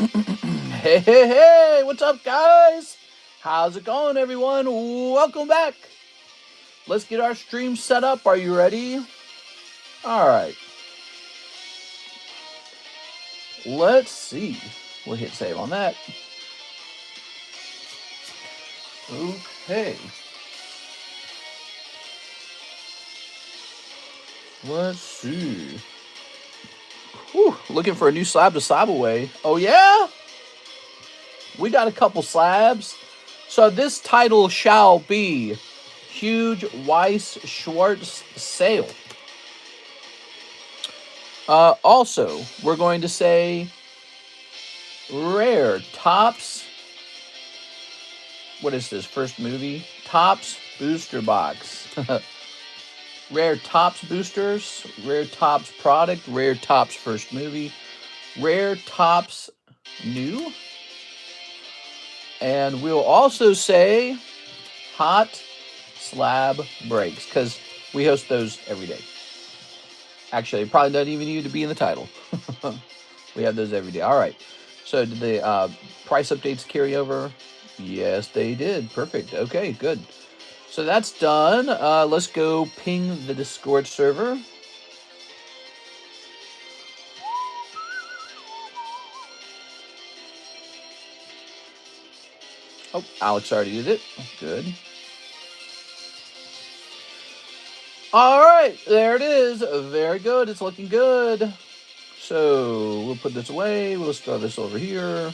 Hey, hey, hey, what's up, guys? How's it going, everyone? Welcome back. Let's get our stream set up. Are you ready? All right. Let's see. We'll hit save on that. Okay. Let's see. Whew, looking for a new slab to slab away. Oh, yeah? We got a couple slabs. So this title shall be Huge Weiss Schwarz Sale. Also, we're going to say Rare Tops. What is this? First movie? Tops Booster Box. Rare Tops Boosters. Rare Tops Product. Rare Tops First Movie. Rare Tops New. And we'll also say Hot Slab Breaks, because we host those every day. Actually, it probably doesn't even need to be in the title. We have those every day. All right. So did the price updates carry over? Yes, they did. Perfect. Okay, good. So that's done. Let's go ping the Discord server. Oh, Alex already did it. Good. All right, there it is. Very good. It's looking good. So we'll put this away. We'll throw this over here.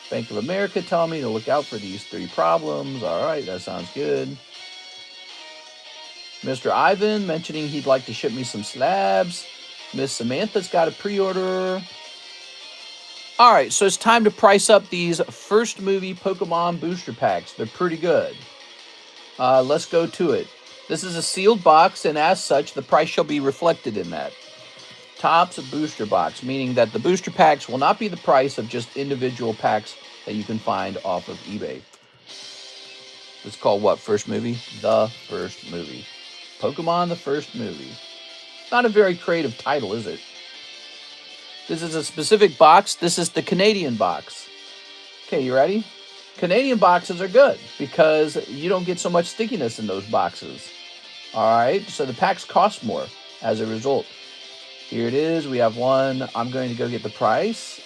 Bank of America telling me to look out for these 3 problems. All right, that sounds good. Mr. Ivan mentioning he'd like to ship me some slabs. Miss Samantha's got a pre-order. All right, so it's time to price up these first movie Pokemon booster packs. They're pretty good. Let's go to it. This is a sealed box, and as such, the price shall be reflected in that. Tops booster box, meaning that the booster packs will not be the price of just individual packs that you can find off of eBay. It's called what? First movie? The First Movie. Pokemon The First Movie. Not a very creative title, is it? This is a specific box. This is the Canadian box. Okay, you ready? Canadian boxes are good because you don't get so much stickiness in those boxes. All right, so the packs cost more as a result. Here it is. We have one. I'm going to go get the price.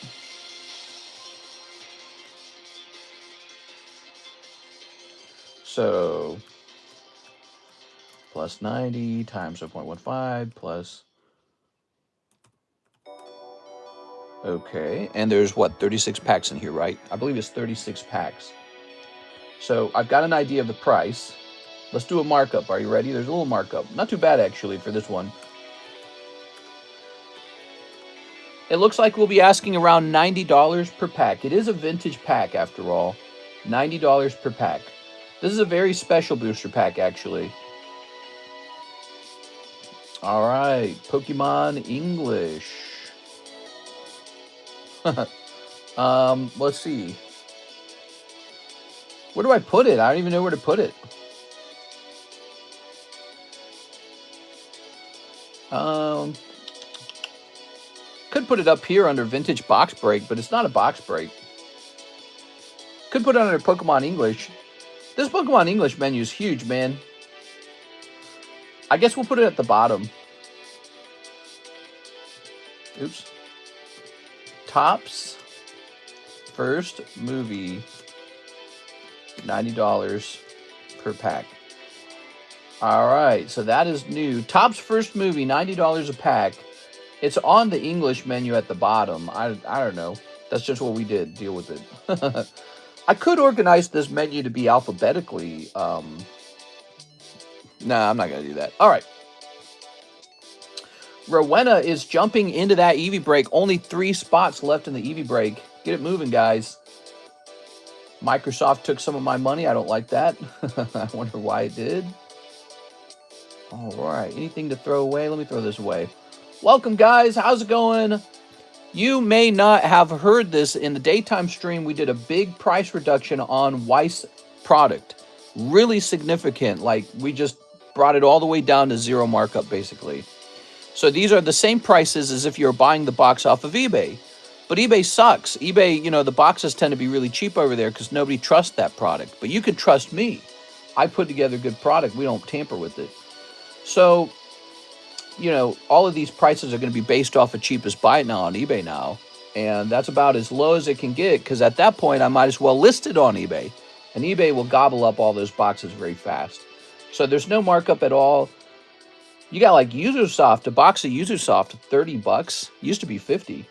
So plus 90 times 0.15 plus. Okay, and there's what, 36 packs in here, right? I believe it's 36 packs. So I've got an idea of the price. Let's do a markup. Are you ready? There's a little markup. Not too bad, actually, for this one. It looks like we'll be asking around $90 per pack. It is a vintage pack, after all. $90 per pack. This is a very special booster pack, actually. All right, Pokemon English. Let's see. Where do I put it? I don't even know where to put it. Could put it up here under Vintage Box Break, but it's not a box break. Could put it under Pokemon English. This Pokemon English menu is huge, man. I guess we'll put it at the bottom. Oops. Tops First Movie, $90 per pack. All right, so that is new. Tops First Movie, $90 a pack. It's on the English menu at the bottom. I don't know. That's just what we did. Deal with it. I could organize this menu to be alphabetically. Nah, I'm not going to do that. All right. Rowena is jumping into that Eevee break. Only 3 spots left in the Eevee break. Get it moving, guys. Microsoft took some of my money. I don't like that. I wonder why it did. All right. Anything to throw away? Let me throw this away. Welcome, guys. How's it going? You may not have heard this. In the daytime stream, we did a big price reduction on Weiss product. Really significant. Like, we just brought it all the way down to 0 markup, basically. So these are the same prices as if you're buying the box off of eBay. But eBay sucks. eBay, you know, the boxes tend to be really cheap over there because nobody trusts that product. But you can trust me. I put together a good product. We don't tamper with it. So, you know, all of these prices are going to be based off of cheapest buy now on eBay now. And that's about as low as it can get, because at that point, I might as well list it on eBay. And eBay will gobble up all those boxes very fast. So there's no markup at all. You got like Usersoft, a box of Usersoft, $30. Used to be 50.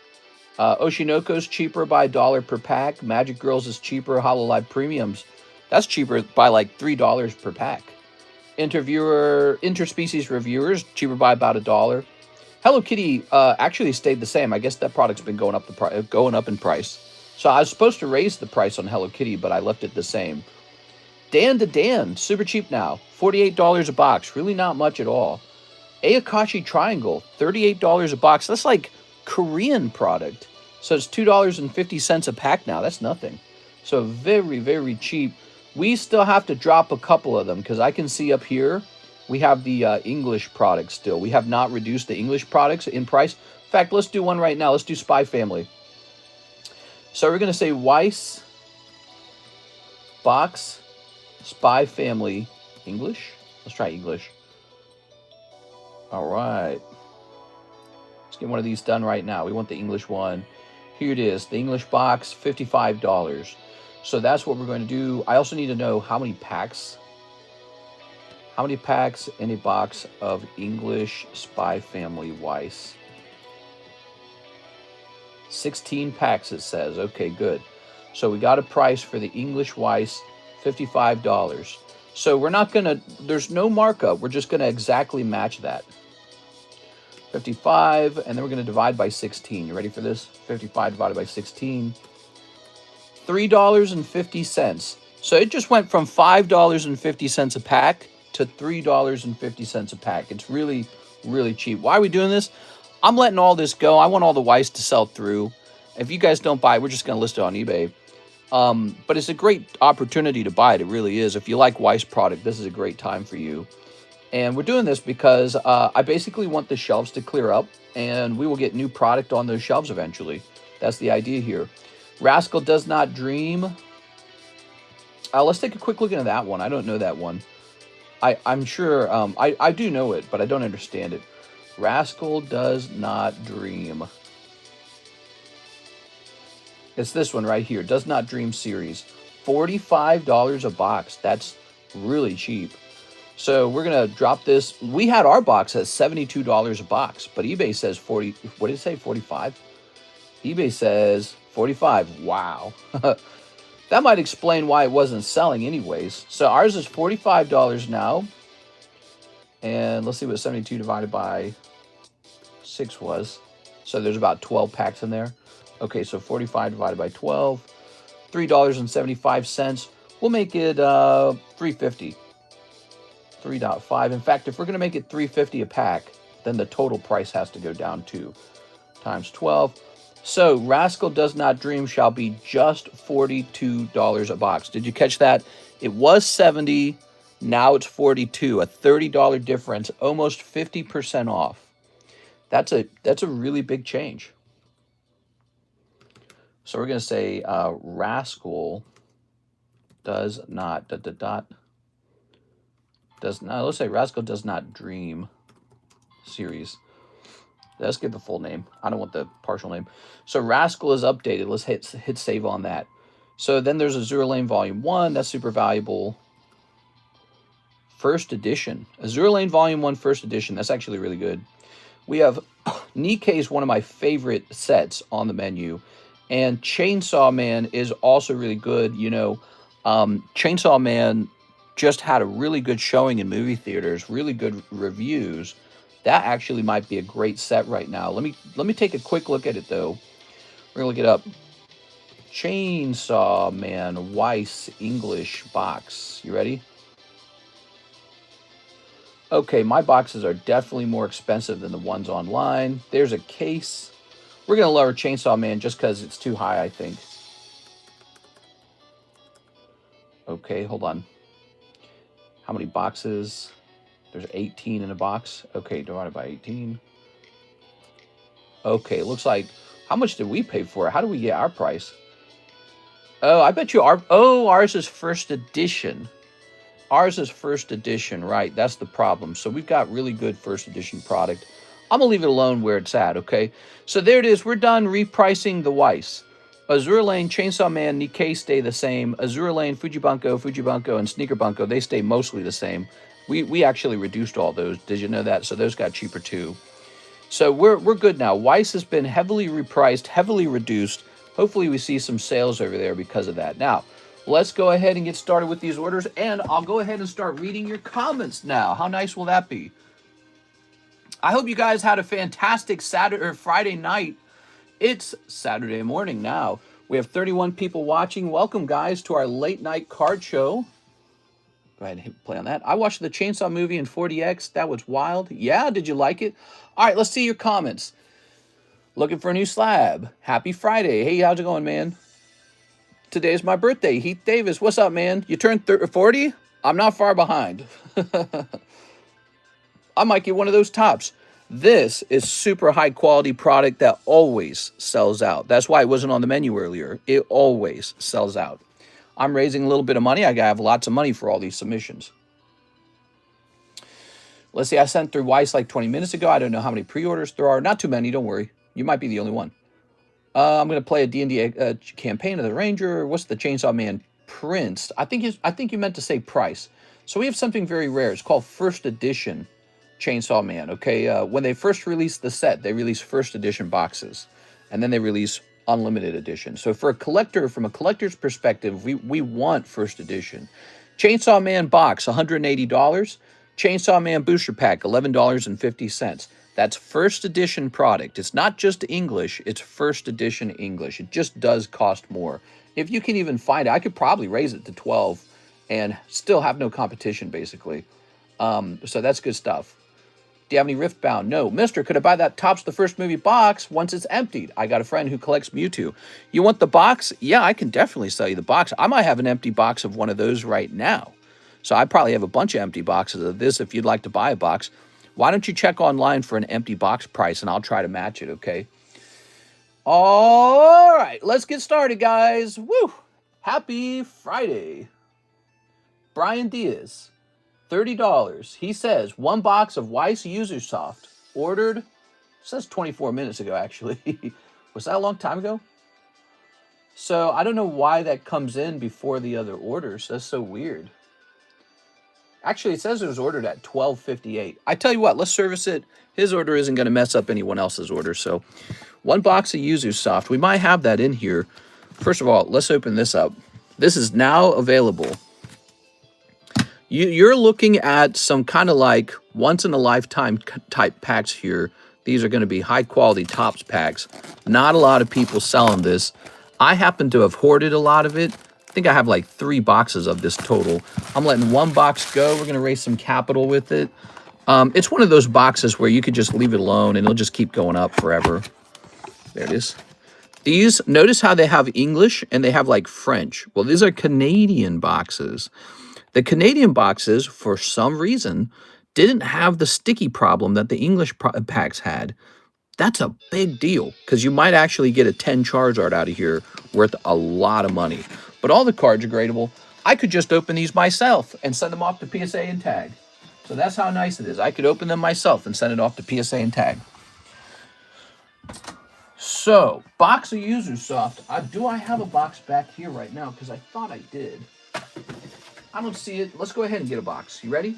Oshinoko's cheaper by $1 per pack. Magic Girls is cheaper. Hololive Premiums, that's cheaper by like $3 per pack. Interspecies Reviewers, cheaper by about $1. Hello Kitty actually stayed the same. I guess that product's been going up in price. So I was supposed to raise the price on Hello Kitty, but I left it the same. Dan to Dan, super cheap now, $48 a box. Really not much at all. Ayakashi Triangle, $38 a box. That's like Korean product. So it's $2.50 a pack now. That's nothing. So very, very cheap. We still have to drop a couple of them because I can see up here we have the English products still. We have not reduced the English products in price. In fact, let's do one right now. Let's do Spy Family. So we're going to say Weiss Box Spy Family English. Let's try English. All right. Let's get one of these done right now. We want the English one. Here it is. The English box, $55. So that's what we're going to do. I also need to know how many packs. How many packs in a box of English Spy Family Weiss? 16 packs, it says. Okay, good. So we got a price for the English Weiss, $55. So we're not going to, there's no markup. We're just going to exactly match that. 55, and then we're going to divide by 16. You ready for this? 55 divided by 16. $3.50. So it just went from $5.50 a pack to $3.50 a pack. It's really, really cheap. Why are we doing this? I'm letting all this go. I want all the Weiss to sell through. If you guys don't buy it, we're just going to list it on eBay. But it's a great opportunity to buy it. It really is. If you like Weiss product, this is a great time for you. And we're doing this because I basically want the shelves to clear up, and we will get new product on those shelves eventually. That's the idea here. Rascal Does Not Dream. Let's take a quick look into that one. I don't know that one. I'm sure, I do know it, but I don't understand it. Rascal Does Not Dream. It's this one right here. Does Not Dream series. $45 a box. That's really cheap. So we're going to drop this. We had our box at $72 a box, but eBay says 40. What did it say? 45? eBay says 45. Wow. That might explain why it wasn't selling anyways. So ours is $45 now. And let's see what 72 divided by 6 was. So there's about 12 packs in there. Okay, so 45 divided by 12. $3.75. We'll make it $3.50. 3.5. In fact, if we're going to make it $3.50 a pack, then the total price has to go down too. Times 12. So Rascal Does Not Dream shall be just $42 a box. Did you catch that? It was $70. Now it's $42. A $30 difference. Almost 50% off. That's a really big change. So we're going to say Rascal Does Not let's say Rascal Does Not Dream series. Let's give the full name. I don't want the partial name. So Rascal is updated. Let's hit save on that. So then there's Azure Lane Volume 1. That's super valuable. First edition. Azure Lane Volume 1 First edition. That's actually really good. We have Nikkei's one of my favorite sets on the menu. And Chainsaw Man is also really good. You know, Chainsaw Man just had a really good showing in movie theaters, really good reviews. That actually might be a great set right now. Let me take a quick look at it though. We're gonna look it up. Chainsaw Man Weiss English box. You ready? Okay, my boxes are definitely more expensive than the ones online. There's a case. We're gonna lower Chainsaw Man just because it's too high, I think. Okay, hold on. How many boxes? There's 18 in a box. Okay, divided by 18. Okay, it looks like How much did we pay for it? How do we get our price? Oh, I bet you ours is first edition. Ours is first edition, right? That's the problem. So we've got really good first edition product. I'm gonna leave it alone where it's at, okay? So there it is. We're done repricing the Weiss. Azure Lane, Chainsaw Man, Nikkei stay the same. Azure Lane, Fujibunko, and Sneaker Bunko, they stay mostly the same. We actually reduced all those. Did you know that? So those got cheaper too. So we're good now. Weiss has been heavily repriced, heavily reduced. Hopefully we see some sales over there because of that. Now, let's go ahead and get started with these orders, and I'll go ahead and start reading your comments now. How nice will that be? I hope you guys had a fantastic Saturday or Friday night. It's Saturday morning now. We have 31 people watching. Welcome, guys, to our late night card show. Go ahead and hit play on that. I watched the Chainsaw movie in 40X. That was wild. Yeah, did you like it? All right, let's see your comments. Looking for a new slab. Happy Friday. Hey, how's it going, man? Today's my birthday. Heath Davis, what's up, man? You turned 40? I'm not far behind. I might get one of those tops. This is super high quality product that always sells out. That's why it wasn't on the menu earlier. It always sells out. I'm raising a little bit of money. I have lots of money for all these submissions. Let's see, I sent through Weiss like 20 minutes ago. I don't know how many pre-orders there are. Not too many, don't worry. You might be the only one. I'm going to play a D&D campaign of the Ranger. What's the Chainsaw Man Prince? I think you meant to say price. So we have something very rare. It's called First Edition Chainsaw Man, okay? When they first released the set, they released First Edition boxes. And then they release Unlimited Edition. So for a collector, from a collector's perspective, we want First Edition. Chainsaw Man box, $180. Chainsaw Man booster pack, $11.50. That's First Edition product. It's not just English, it's First Edition English. It just does cost more. If you can even find it, I could probably raise it to 12 and still have no competition, basically. So that's good stuff. Do you have any Riftbound? No. Mister, could I buy that Tops the First Movie box once it's emptied? I got a friend who collects Mewtwo. You want the box? Yeah, I can definitely sell you the box. I might have an empty box of one of those right now. So I probably have a bunch of empty boxes of this if you'd like to buy a box. Why don't you check online for an empty box price, and I'll try to match it, okay? All right, let's get started, guys. Woo! Happy Friday. Brian Diaz. $30. He says, one box of Weiss User Soft. Ordered, says 24 minutes ago, actually. Was that a long time ago? So I don't know why that comes in before the other orders. That's so weird. Actually, it says it was ordered at 12:58. I tell you what, let's service it. His order isn't going to mess up anyone else's order. So one box of User Soft. We might have that in here. First of all, let's open this up. This is now available. You're looking at some kind of like once-in-a-lifetime type packs here. These are going to be high-quality Tops packs. Not a lot of people selling this. I happen to have hoarded a lot of it. I think I have like 3 boxes of this total. I'm letting one box go. We're going to raise some capital with it. It's one of those boxes where you could just leave it alone and it'll just keep going up forever. There it is. These, notice how they have English and they have like French. Well, these are Canadian boxes. The Canadian boxes, for some reason, didn't have the sticky problem that the English packs had. That's a big deal, because you might actually get a 10 Charizard out of here worth a lot of money. But all the cards are gradable. I could just open these myself and send them off to PSA and tag. So that's how nice it is. I could open them myself and send it off to PSA and tag. So, box of User Soft. Do I have a box back here right now? Because I thought I did. I don't see it. Let's go ahead and get a box. You ready?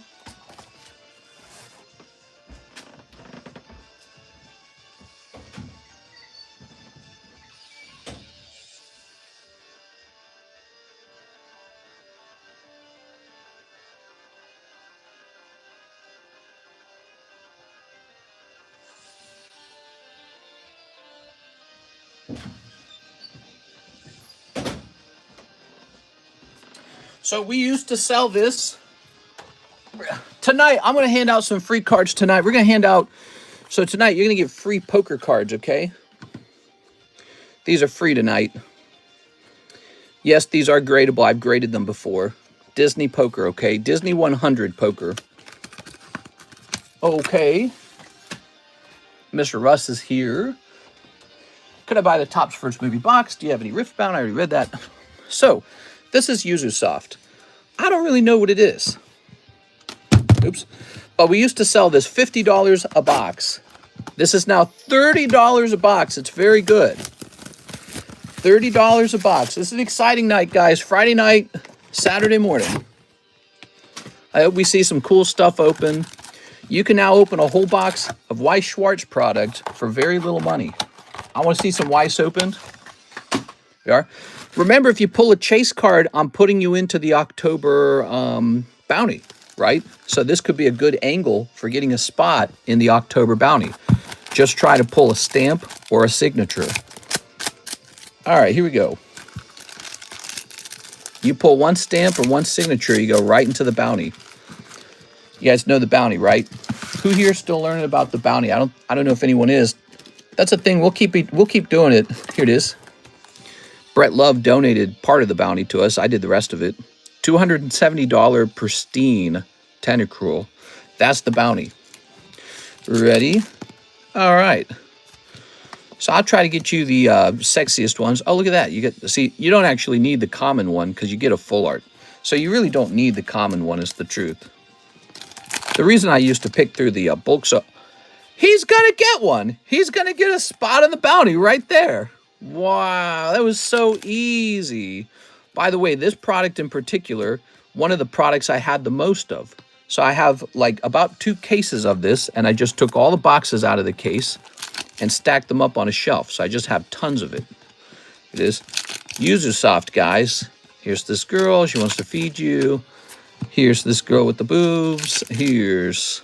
So we used to sell this. Tonight, I'm going to hand out some free cards tonight. We're going to hand out, so tonight you're going to get free poker cards, okay? These are free tonight. Yes, these are gradable. I've graded them before. Disney poker, okay? Disney 100 poker. Okay. Mr. Russ is here. Could I buy the Topps first movie box? Do you have any Riftbound? I already read that. So, this is Yuzu Soft. I don't really know what it is. Oops. But we used to sell this $50 a box. This is now $30 a box. It's very good. $30 a box. This is an exciting night, guys. Friday night, Saturday morning. I hope we see some cool stuff open. You can now open a whole box of Weiss Schwarz product for very little money. I want to see some Weiss opened. There you are. Remember, if you pull a chase card, I'm putting you into the October bounty, right? So this could be a good angle for getting a spot in the October bounty. Just try to pull a stamp or a signature. All right, here we go. You pull one stamp or one signature, you go right into the bounty. You guys know the bounty, right? Who here is still learning about the bounty? I don't know if anyone is. That's a thing. We'll keep doing it. Here it is. Brett Love donated part of the bounty to us. I did the rest of it. $270 pristine Tentacruel. That's the bounty. Ready? All right. So I'll try to get you the sexiest ones. Oh, look at that. You don't actually need the common one because you get a full art. So you really don't need the common one, is the truth. The reason I used to pick through the bulk, so he's going to get one. He's going to get a spot on the bounty right there. Wow, that was so easy. By the way, this product in particular, one of the products I had the most of. So I have like about 2 cases of this, and I just took all the boxes out of the case and stacked them up on a shelf. So I just have tons of it. It is Yuzu Soft, guys. Here's this girl. She wants to feed you. Here's this girl with the boobs. Here's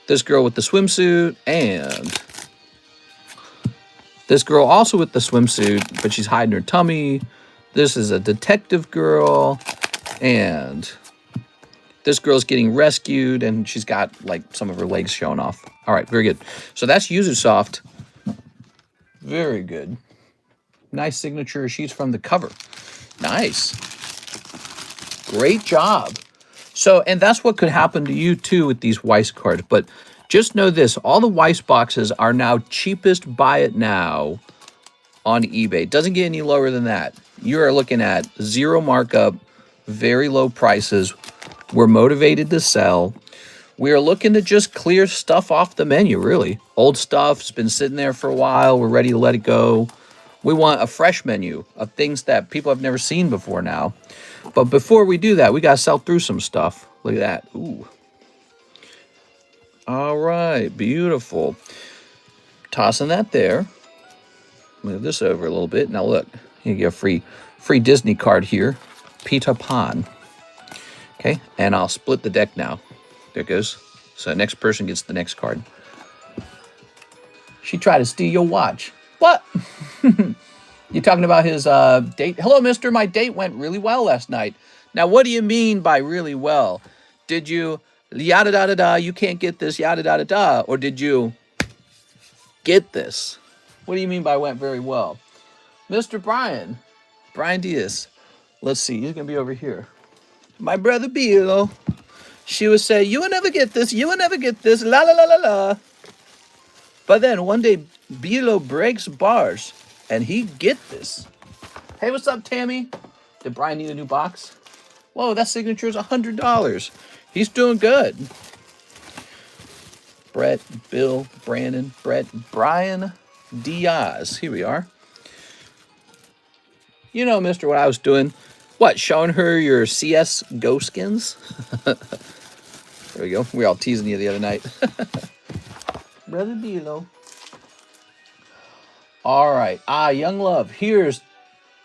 this girl with the swimsuit. And this girl also with the swimsuit, but she's hiding her tummy. This is a detective girl. And this girl's getting rescued, and she's got, like, some of her legs showing off. All right, very good. So that's Yuzu Soft. Very good. Nice signature. She's from the cover. Nice. Great job. So, and that's what could happen to you, too, with these Weiss cards. But just know this. All the Weiss boxes are now cheapest buy it now on eBay. It doesn't get any lower than that. You are looking at zero markup, very low prices. We're motivated to sell. We are looking to just clear stuff off the menu, really. Old stuff's been sitting there for a while. We're ready to let it go. We want a fresh menu of things that people have never seen before now. But before we do that, we got to sell through some stuff. Look at that. Ooh. All right. Beautiful. Tossing that there. Move this over a little bit. Now look. You get a free Disney card here. Peter Pan. Okay, and I'll split the deck now. There it goes. So the next person gets the next card. She tried to steal your watch. What? You talking about his date? Hello, mister. My date went really well last night. Now, what do you mean by really well? Did you yada-da-da-da, you can't get this, yada-da-da-da, or did you get this? What do you mean by went very well? Mr. Brian Diaz. Let's see, he's going to be over here. My brother Bill, she would say, you will never get this, you will never get this, la la la la la. But then one day, Bilo breaks bars, and he get this. Hey, what's up, Tammy? Did Brian need a new box? Whoa, that signature is $100. He's doing good. Brett, Bill, Brandon, Brett, Brian Diaz. Here we are. You know, mister, what I was doing. What, showing her your CS Go skins? There we go. We were all teasing you the other night. Brother Bilo. All right. Young Love. Here's...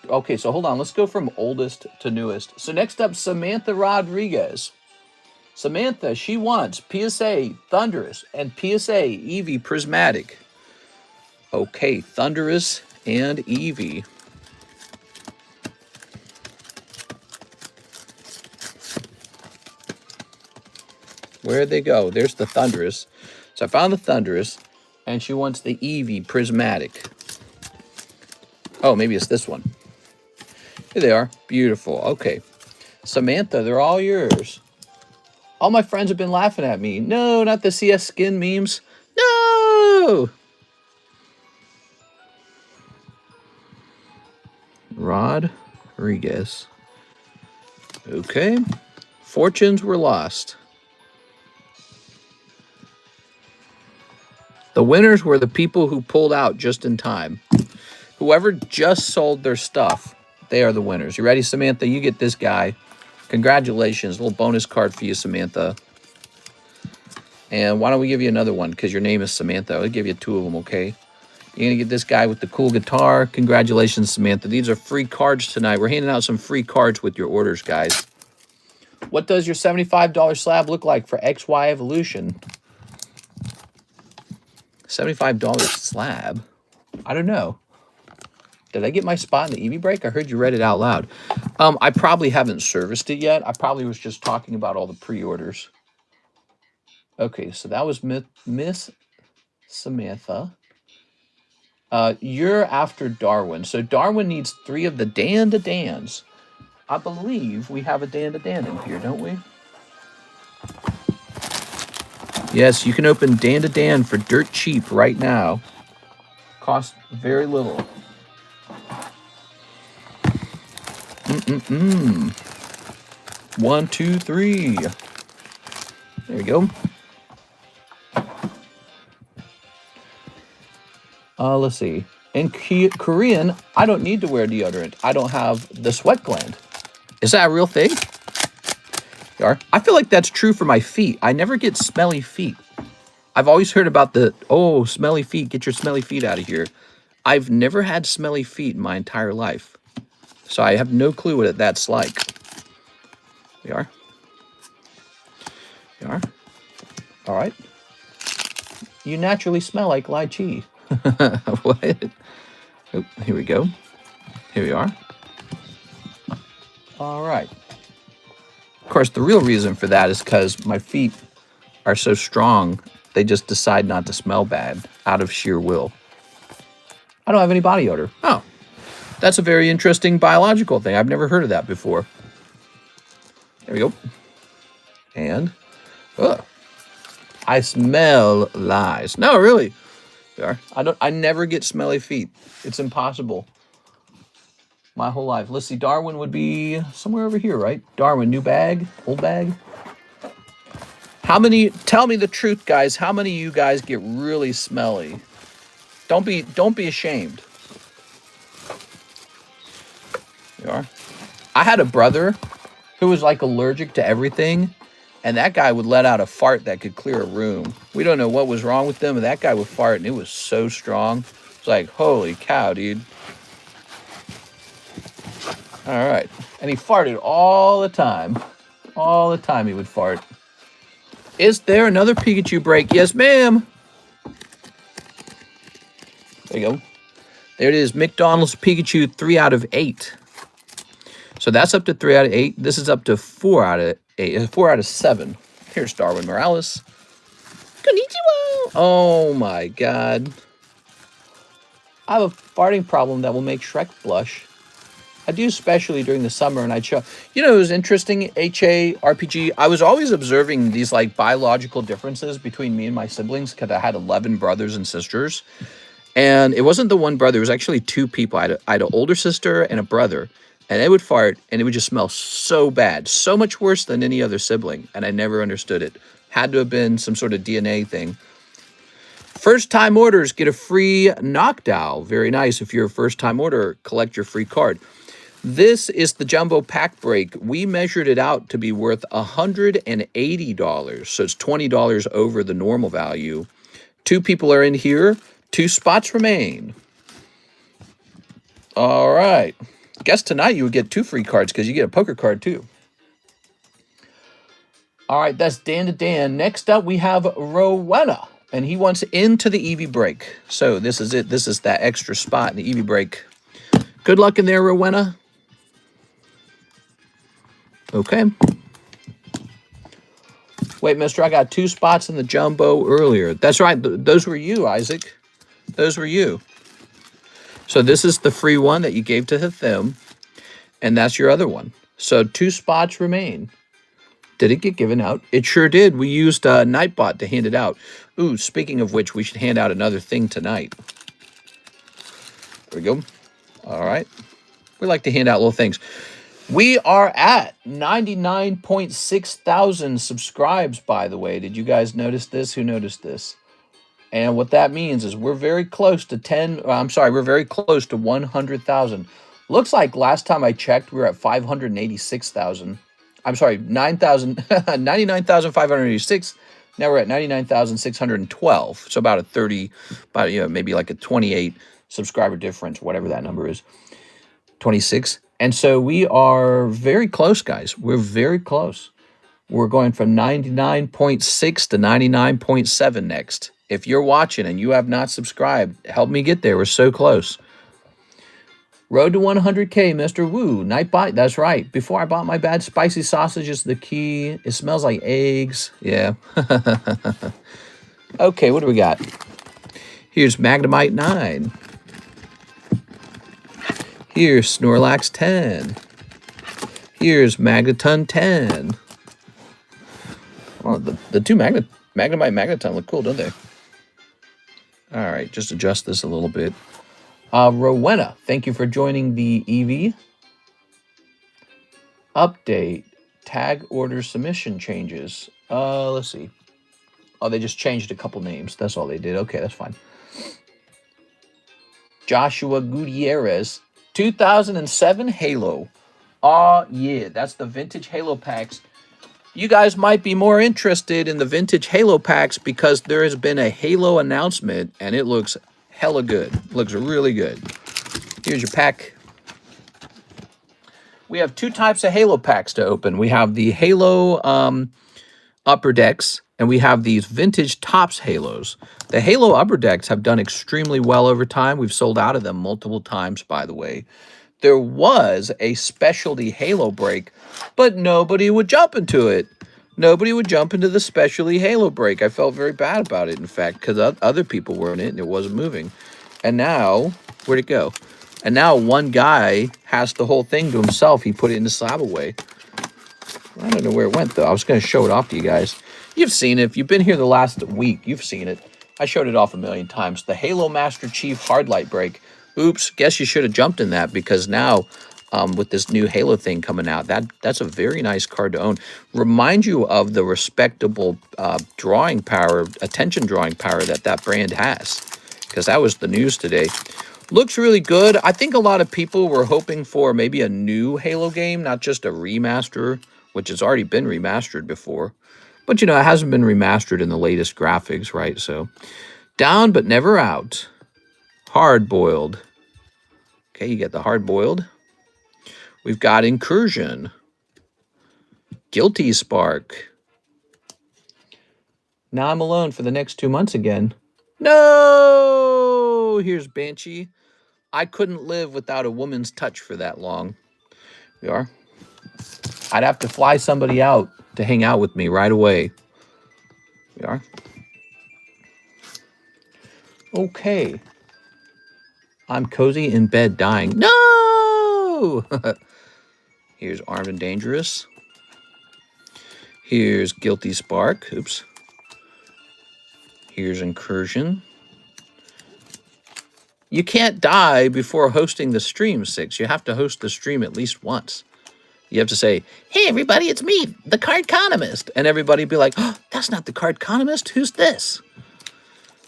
Okay, so hold on. Let's go from oldest to newest. So next up, Samantha Rodriguez. Samantha, she wants PSA Thunderous and PSA Eevee Prismatic. Okay, Thunderous and Eevee. Where'd they go? There's the Thunderous. So I found the Thunderous, and she wants the Eevee Prismatic. Oh, maybe it's this one. Here they are. Beautiful. Okay. Samantha, they're all yours. All my friends have been laughing at me. No, not the CS skin memes. No! Rodriguez. Okay. Fortunes were lost. The winners were the people who pulled out just in time. Whoever just sold their stuff, they are the winners. You ready, Samantha? You get this guy. Congratulations. A little bonus card for you, Samantha. And why don't we give you another one? Because your name is Samantha. I'll give you 2 of them, okay? You're going to get this guy with the cool guitar. Congratulations, Samantha. These are free cards tonight. We're handing out some free cards with your orders, guys. What does your $75 slab look like for XY Evolution? $75 slab? I don't know. Did I get my spot in the EV break? I heard you read it out loud. I probably haven't serviced it yet. I probably was just talking about all the pre-orders. Okay, so that was Miss Samantha. You're after Darwin. So Darwin needs 3 of the Dan to Dans. I believe we have a Dan to Dan in here, don't we? Yes, you can open Dan to Dan for dirt cheap right now. Cost very little. 1, 2, 3. There we go. Let's see. In Korean, I don't need to wear deodorant. I don't have the sweat gland. Is that a real thing? I feel like that's true for my feet. I never get smelly feet. I've always heard about the, oh, smelly feet. Get your smelly feet out of here. I've never had smelly feet in my entire life. So I have no clue what that's like. We are. All right. You naturally smell like lychee. What? Oh, here we go. Here we are. All right. Of course, the real reason for that is because my feet are so strong, they just decide not to smell bad out of sheer will. I don't have any body odor. Oh, that's a very interesting biological thing. I've never heard of that before. There we go. And, I smell lies. No, really. I never get smelly feet. It's impossible. My whole life. Let's see, Darwin would be somewhere over here, right? Darwin, new bag, old bag. How many, tell me the truth, guys, how many of you guys get really smelly? Don't be ashamed. You are. I had a brother who was like allergic to everything, and that guy would let out a fart that could clear a room. We don't know what was wrong with them, but that guy would fart, and it was so strong. It's like, holy cow, dude. All right. And he farted all the time. All the time he would fart. Is there another Pikachu break? Yes, ma'am. There you go. There it is. McDonald's Pikachu 3 out of 8. So that's up to 3 out of 8. This is up to 4 out of 8. 4 out of 7. Here's Darwin Morales. Konnichiwa. Oh my God. I have a farting problem that will make Shrek blush. I do, especially during the summer, and I show. You know, it was interesting, HA, RPG. I was always observing these, like, biological differences between me and my siblings, because I had 11 brothers and sisters. And it wasn't the one brother. It was actually 2 people. I had an older sister and a brother. And they would fart, and it would just smell so bad. So much worse than any other sibling. And I never understood it. Had to have been some sort of DNA thing. First-time orders get a free knockdown. Very nice. If you're a first-time order, collect your free card. This is the jumbo pack break. We measured it out to be worth $180. So it's $20 over the normal value. 2 people are in here. 2 spots remain. All right. Guess tonight you would get 2 free cards because you get a poker card too. All right, that's Dan to Dan. Next up, we have Rowena, and he wants into the EV break. So this is it. This is that extra spot in the EV break. Good luck in there, Rowena. Okay. Wait, mister, I got 2 spots in the jumbo earlier. That's right. Those were you, Isaac. Those were you. So this is the free one that you gave to them, and that's your other one. So 2 spots remain. Did it get given out? It sure did. We used Nightbot to hand it out. Ooh, speaking of which, we should hand out another thing tonight. There we go. All right. We like to hand out little things. We are at 99.6 thousand subscribes, by the way. Did you guys notice this? Who noticed this? And what that means is we're very close to we're very close to 100,000. Looks like last time I checked, we were at 586,000. I'm sorry, 99,586. Now we're at 99,612. So about a 30, maybe like a 28 subscriber difference, whatever that number is. 26. And so we are very close, guys. We're very close. We're going from 99.6 to 99.7 next. If you're watching and you have not subscribed, help me get there. We're so close. Road to 100K, Mr. Woo. Night bite. That's right. Before I bought my bad spicy sausage is the key. It smells like eggs. Yeah. Okay, what do we got? Here's Magnemite 9. Here's Snorlax 10. Here's Magneton 10. Well, the two Magnemite Magneton look cool, don't they? All right, just adjust this a little bit. Rowena, thank you for joining the EV. Update. Tag order submission changes. Let's see. Oh, they just changed a couple names. That's all they did. Okay, that's fine. Joshua Gutierrez, 2007 Halo. Oh, yeah, that's the vintage Halo packs. You guys might be more interested in the vintage Halo packs because there has been a Halo announcement, and it looks hella good. Looks really good. Here's your pack. We have two types of Halo packs to open. We have the Halo Upper Decks, and we have these vintage Topps Halos. The Halo Upper Decks have done extremely well over time. We've sold out of them multiple times, by the way. There was a specialty Halo break, but nobody would jump into it. Nobody would jump into the specialty Halo break. I felt very bad about it, in fact, because other people were in it and it wasn't moving. And now, where'd it go? And now one guy has the whole thing to himself. He put it in the slab away. I don't know where it went, though. I was going to show it off to you guys. You've seen it. If you've been here the last week, you've seen it. I showed it off a million times. The Halo Master Chief Hard Light break. Oops, guess you should have jumped in that because now with this new Halo thing coming out, that's a very nice card to own. Remind you of the respectable drawing power, attention drawing power that brand has, because that was the news today. Looks really good. I think a lot of people were hoping for maybe a new Halo game, not just a remaster, which has already been remastered before. But, it hasn't been remastered in the latest graphics, right? So, down but never out. Hard-boiled. Okay, you get the hard-boiled. We've got Incursion. Guilty Spark. Now I'm alone for the next 2 months again. No! Here's Banshee. I couldn't live without a woman's touch for that long. We are. I'd have to fly somebody out to hang out with me right away. We are. Okay. I'm cozy in bed dying. No! Here's Armed and Dangerous. Here's Guilty Spark. Oops. Here's Incursion. You can't die before hosting the stream, Six. You have to host the stream at least once. You have to say, hey, everybody, it's me, TheCardconomist. And everybody be like, oh, that's not TheCardconomist. Who's this?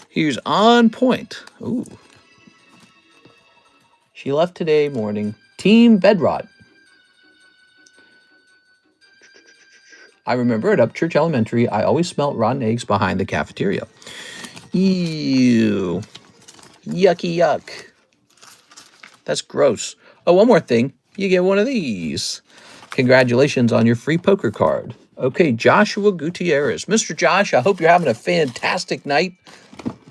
Here's On Point. Ooh. She left today morning. Team Bedrot. I remember at Upchurch Elementary, I always smelt rotten eggs behind the cafeteria. Ew. Yucky yuck. That's gross. Oh, one more thing. You get one of these. Congratulations on your free poker card. Okay, Joshua Gutierrez. Mr. Josh, I hope you're having a fantastic night.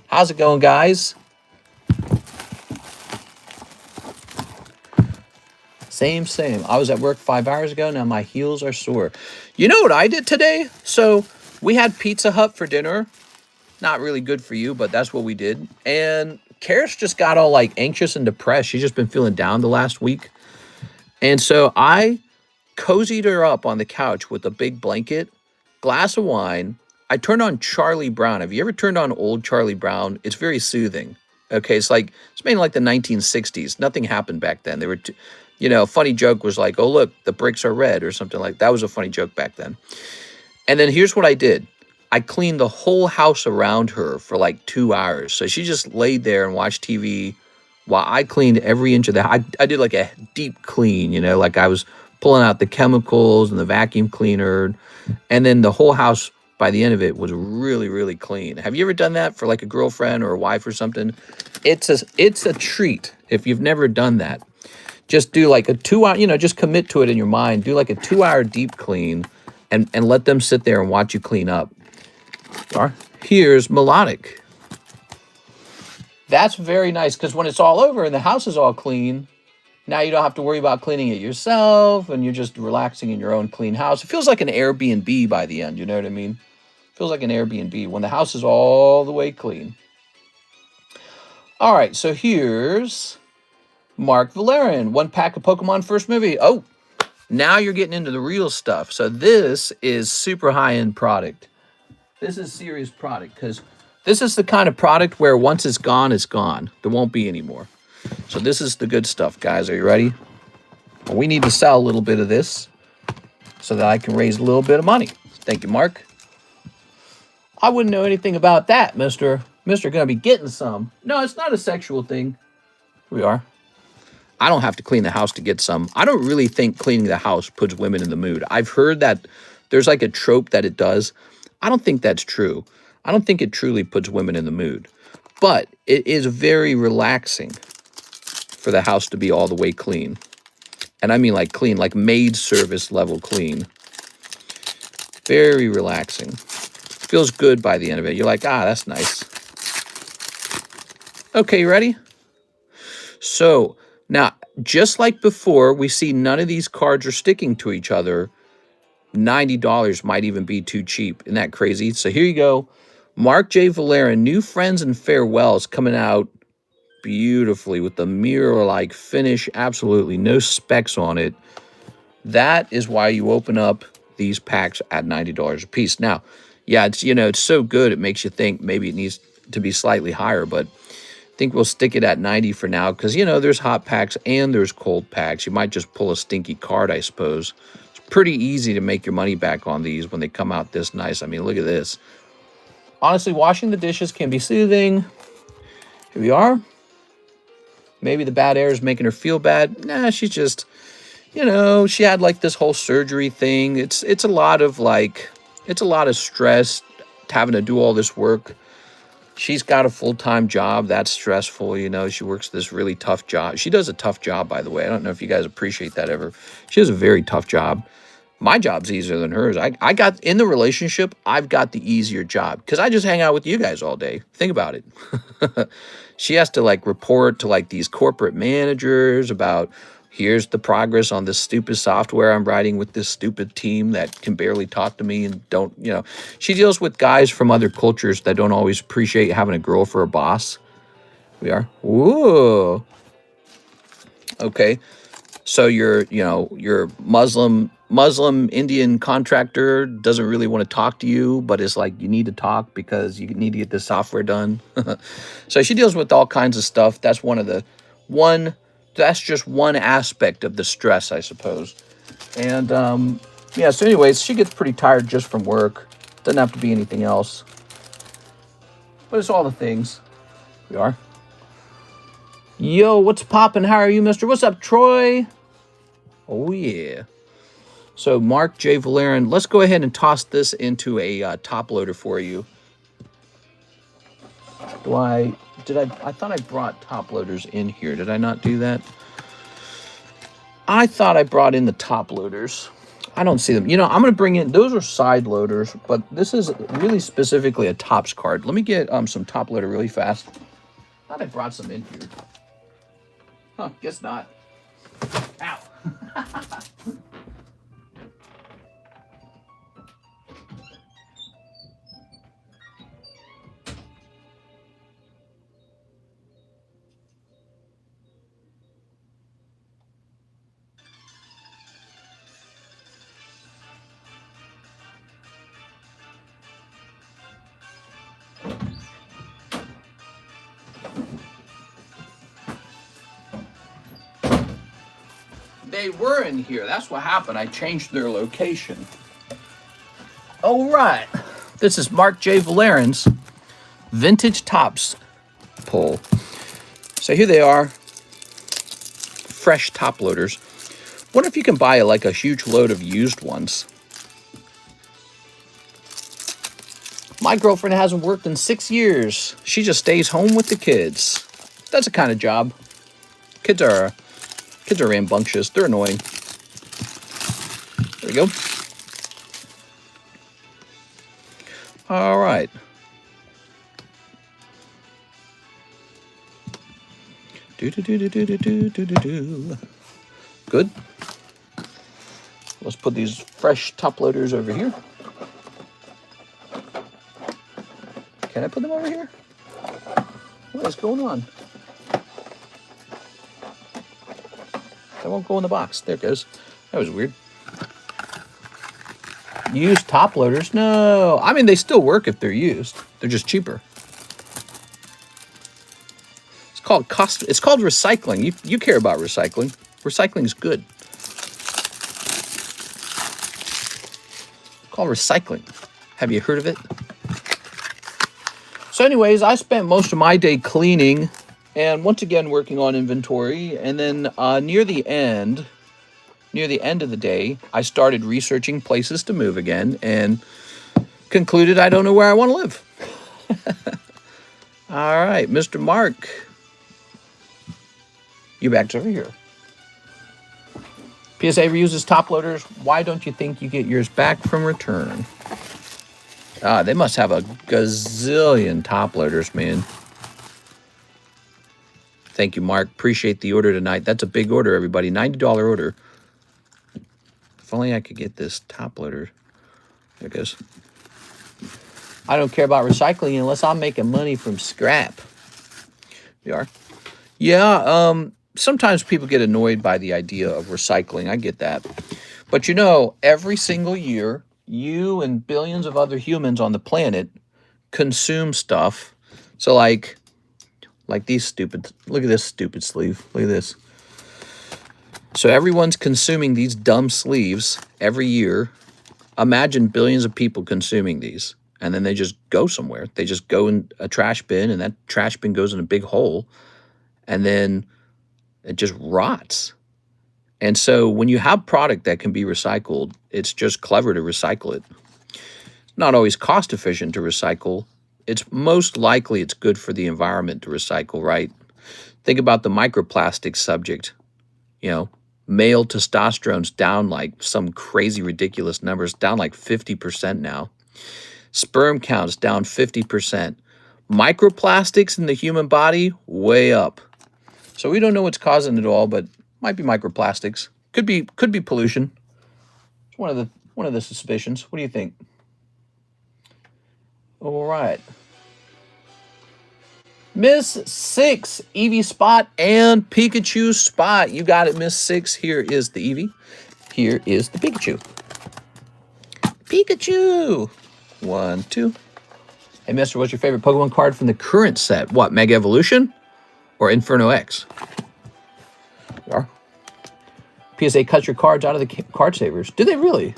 How's it going, guys? Same. I was at work 5 hours ago. Now my heels are sore. You know what I did today? So we had Pizza Hut for dinner. Not really good for you, but that's what we did. And Karis just got all like anxious and depressed. She's just been feeling down the last week. And so I cozied her up on the couch with a big blanket, glass of wine. I turned on Charlie Brown. Have you ever turned on old Charlie Brown? It's very soothing. Okay, it's made in like the 1960s. Nothing happened back then. You know, a funny joke was like, oh, look, the bricks are red or something like that. That was a funny joke back then. And then here's what I did. I cleaned the whole house around her for like 2 hours. So she just laid there and watched TV while I cleaned every inch of the house. I did like a deep clean, you know, like I was pulling out the chemicals and the vacuum cleaner. And then the whole house by the end of it was really, really clean. Have you ever done that for like a girlfriend or a wife or something? It's a treat if you've never done that. Just do like a 2 hour, you know, just commit to it in your mind. Do like a 2 hour deep clean and let them sit there and watch you clean up. Here's Melodic. That's very nice because when it's all over and the house is all clean, now you don't have to worry about cleaning it yourself and you're just relaxing in your own clean house. It feels like an Airbnb by the end, you know what I mean? It feels like an Airbnb when the house is all the way clean. All right, so here's Mark Valerian, 1 pack of Pokemon first movie. Oh, now you're getting into the real stuff. So this is super high-end product. This is serious product because this is the kind of product where once it's gone, it's gone. There won't be any more. So this is the good stuff, guys. Are you ready? Well, we need to sell a little bit of this so that I can raise a little bit of money. Thank you, Mark. I wouldn't know anything about that, Mr. Gonna be getting some. No, it's not a sexual thing. Here we are. I don't have to clean the house to get some. I don't really think cleaning the house puts women in the mood. I've heard that there's like a trope that it does. I don't think that's true. I don't think it truly puts women in the mood. But it is very relaxing for the house to be all the way clean. And I mean like clean, like maid service level clean. Very relaxing. Feels good by the end of it. You're like, ah, that's nice. Okay, you ready? So now, just like before, we see none of these cards are sticking to each other. $90 might even be too cheap. Isn't that crazy? So here you go. Mark J. Valerian, New Friends and Farewells, coming out beautifully with the mirror-like finish. Absolutely no specs on it. That is why you open up these packs at $90 a piece. Now, yeah, it's, you know, it's so good it makes you think maybe it needs to be slightly higher, but I think we'll stick it at 90 for now because, you know, there's hot packs and there's cold packs. You might just pull a stinky card, I suppose. It's pretty easy to make your money back on these when they come out this nice. I mean, look at this. Honestly, washing the dishes can be soothing. Here we are. Maybe the bad air is making her feel bad. Nah, she's just, you know, she had like this whole surgery thing. It's a lot of like, it's a lot of stress having to do all this work. She's got a full-time job. That's stressful, you know. She works this really tough job. She does a tough job, by the way. I don't know if you guys appreciate that ever. She has a very tough job. My job's easier than hers. I got, in the relationship, I've got the easier job because I just hang out with you guys all day. Think about it. She has to, like, report to, like, these corporate managers about, here's the progress on this stupid software I'm writing with this stupid team that can barely talk to me and don't, you know. She deals with guys from other cultures that don't always appreciate having a girl for a boss. We are. Ooh. Okay. So your Muslim Indian contractor doesn't really want to talk to you, but it's like you need to talk because you need to get this software done. So she deals with all kinds of stuff. That's that's just one aspect of the stress, I suppose. And yeah, so anyways, she gets pretty tired just from work. Doesn't have to be anything else. But it's all the things. We are. Yo, what's poppin'? How are you, mister? What's up, Troy? Oh, yeah. So, Mark J. Valerian, let's go ahead and toss this into a top loader for you. I thought I brought top loaders in here. Did I not do that? I thought I brought in the top loaders. I don't see them. You know, I'm going to bring in, those are side loaders, but this is really specifically a tops card. Let me get some top loader really fast. Thought I brought some in here. Huh, guess not. Ow. they were in here. That's what happened. I changed their location. All right. This is Mark J. Valerian's Vintage Tops pull. So here they are. Fresh top loaders. Wonder if you can buy like a huge load of used ones. My girlfriend hasn't worked in 6 years. She just stays home with the kids. That's the kind of job. Kids are rambunctious. They're annoying. There we go. All right. Good. Let's put these fresh top loaders over here. Can I put them over here? What is going on? That won't go in the box. There it goes. That was weird. Used top loaders? No. I mean, they still work if they're used. They're just cheaper. It's called recycling. You care about recycling. Recycling is good. It's called recycling. Have you heard of it? So anyways, I spent most of my day cleaning and once again working on inventory. And then near the end of the day, I started researching places to move again and concluded I don't know where I want to live. All right, Mr. Mark, you back's over here. PSA reuses top loaders. Why don't you think you get yours back from return? They must have a gazillion top loaders, man. Thank you, Mark. Appreciate the order tonight. That's a big order, everybody. $90 order. If only I could get this top loader. There it goes. I don't care about recycling unless I'm making money from scrap. You are? Yeah, sometimes people get annoyed by the idea of recycling. I get that. But you know, every single year, you and billions of other humans on the planet consume stuff. So like these stupid, look at this stupid sleeve. Look at this. So everyone's consuming these dumb sleeves every year. Imagine billions of people consuming these. And then they just go somewhere. They just go in a trash bin, and that trash bin goes in a big hole. And then it just rots. And so when you have product that can be recycled, it's just clever to recycle it. It's not always cost efficient to recycle. It's most likely it's good for the environment to recycle, right? Think about the microplastics subject. You know, male testosterone's down like some crazy ridiculous numbers, down like 50% now. Sperm count's down 50%. Microplastics in the human body, way up. So we don't know what's causing it all, but might be microplastics. Could be pollution. It's one of the suspicions. What do you think? All right. Miss Six, Eevee Spot and Pikachu Spot. You got it, Miss Six. Here is the Eevee. Here is the Pikachu. Pikachu. 1, 2. Hey, mister, what's your favorite Pokemon card from the current set? What, Mega Evolution or Inferno X? You are. PSA cuts your cards out of the card savers. Do they really?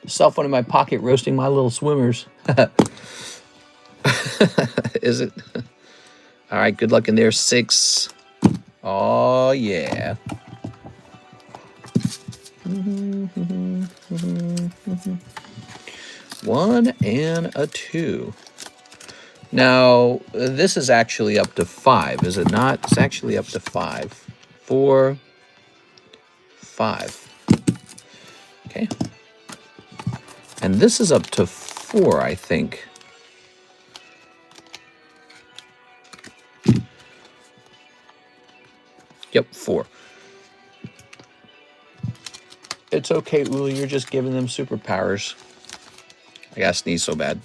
Cell phone in my pocket roasting my little swimmers. Is it? All right, good luck in there, Six. Oh, yeah. One and a 2. Now, this is actually up to 5, is it not? It's actually up to 5. 4, 5. Okay. And this is up to 4, I think. Yep, 4. It's okay, Uli, you're just giving them superpowers. I gotta sneeze so bad.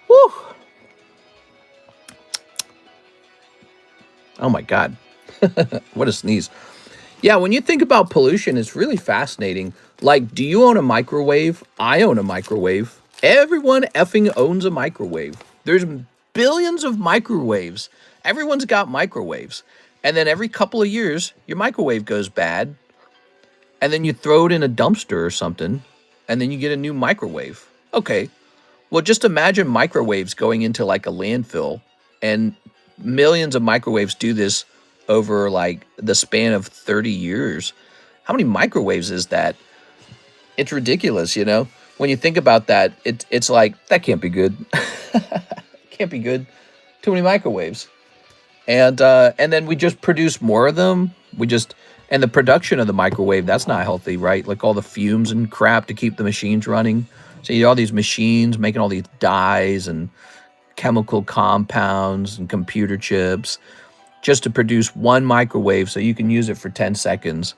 Woo! Oh my God. What a sneeze. Yeah, when you think about pollution, it's really fascinating. Like, do you own a microwave? I own a microwave. Everyone effing owns a microwave. There's billions of microwaves Everyone's got microwaves. And then every couple of years, your microwave goes bad. And then you throw it in a dumpster or something. And then you get a new microwave. Okay. Well, just imagine microwaves going into like a landfill. And millions of microwaves do this over like the span of 30 years. How many microwaves is that? It's ridiculous, you know? When you think about that, it's like, that can't be good. Can't be good. Too many microwaves. And then we just produce more of them. And the production of the microwave, that's not healthy, right? Like all the fumes and crap to keep the machines running. So you have all these machines making all these dyes and chemical compounds and computer chips just to produce one microwave so you can use it for 10 seconds.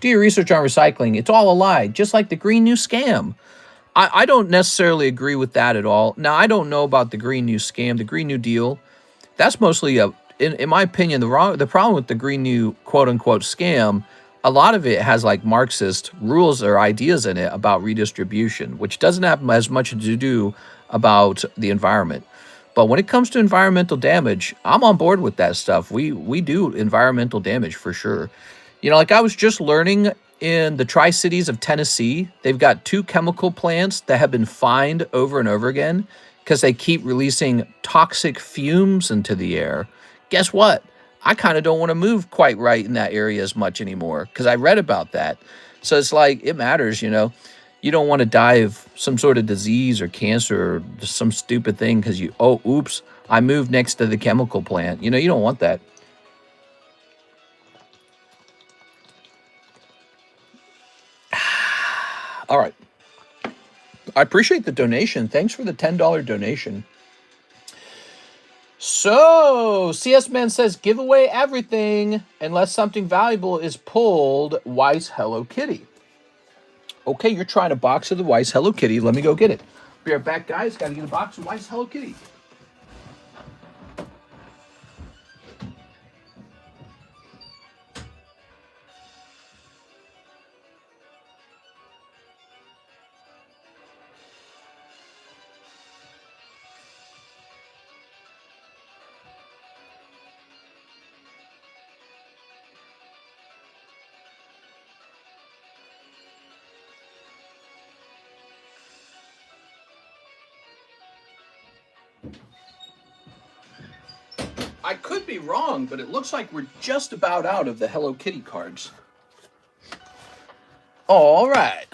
Do your research on recycling. It's all a lie, just like the Green New Scam. I don't necessarily agree with that at all. Now, I don't know about the Green New Scam, the Green New Deal. That's mostly, in my opinion, the problem with the Green New quote-unquote scam, a lot of it has like Marxist rules or ideas in it about redistribution, which doesn't have as much to do about the environment. But when it comes to environmental damage, I'm on board with that stuff. We do environmental damage for sure. You know, like I was just learning in the Tri-Cities of Tennessee, they've got 2 chemical plants that have been fined over and over again because they keep releasing toxic fumes into the air. Guess what? I kind of don't want to move quite right in that area as much anymore because I read about that. So it's like, it matters, you know. You don't want to die of some sort of disease or cancer or some stupid thing because oops, I moved next to the chemical plant. You know, you don't want that. All right. I appreciate the donation. Thanks for the $10 donation. So, CS Man says, give away everything unless something valuable is pulled. Weiss Hello Kitty. Okay, you're trying a box of the Weiss Hello Kitty. Let me go get it. Be right back, guys. Got to get a box of Weiss Hello Kitty. I could be wrong, but it looks like we're just about out of the Hello Kitty cards. All right.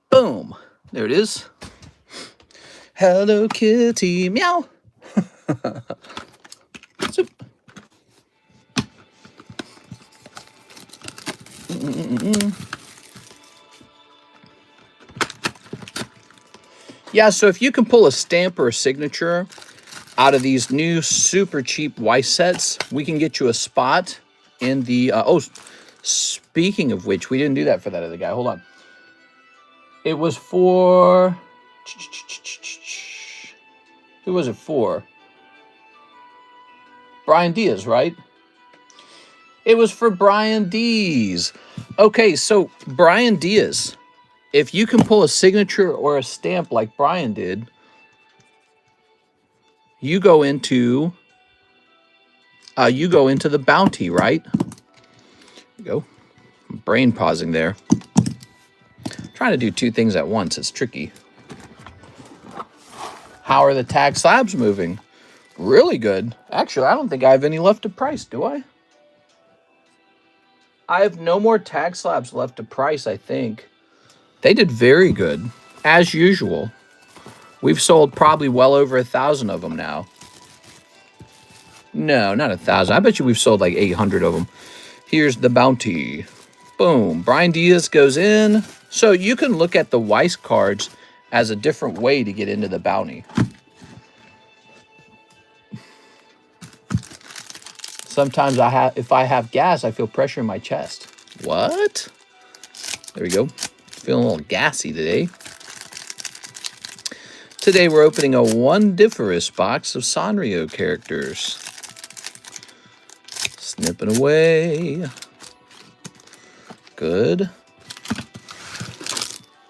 Boom. There it is. Hello Kitty. Meow. Soup. Yeah, so if you can pull a stamp or a signature out of these new super cheap Weiss sets, we can get you a spot in the... speaking of which, we didn't do that for that other guy. Hold on. It was for... Who was it for? Brian Diaz, right? It was for Brian Diaz. Okay, so Brian Diaz, if you can pull a signature or a stamp like Brian did, you go into the bounty, right? There you go. Brain pausing there. Trying to do 2 things at once. It's tricky. How are the tag slabs moving? Really good. Actually, I don't think I have any left to price, do I? I have no more tag slabs left to price, I think. They did very good, as usual. We've sold probably well over 1,000 of them now. No, not 1,000. I bet you we've sold like 800 of them. Here's the bounty. Boom. Brian Diaz goes in. So you can look at the Weiss cards as a different way to get into the bounty. Sometimes if I have gas, I feel pressure in my chest. What? There we go. Feeling a little gassy today. Today we're opening a Wondiferous box of Sanrio characters. Snipping away. Good.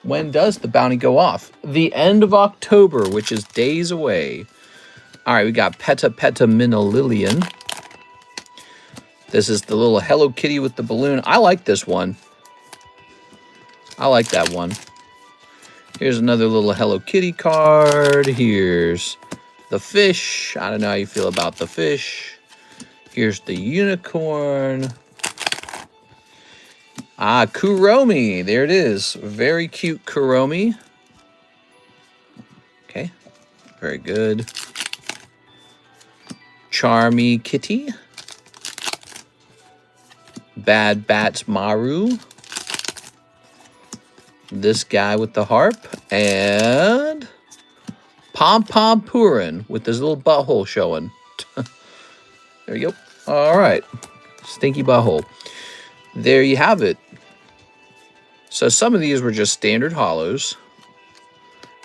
When does the bounty go off? The end of October, which is days away. All right, we got Peta Peta Minilillion. This is the little Hello Kitty with the balloon. I like this one. I like that one. Here's another little Hello Kitty card. Here's the fish. I don't know how you feel about the fish. Here's the unicorn. Ah, Kuromi. There it is. Very cute Kuromi. Okay. Very good. Charmy Kitty. Bad Bats Maru. This guy with the harp. And Pom Pom Purin with his little butthole showing. There you go. All right. Stinky butthole. There you have it. So some of these were just standard hollows.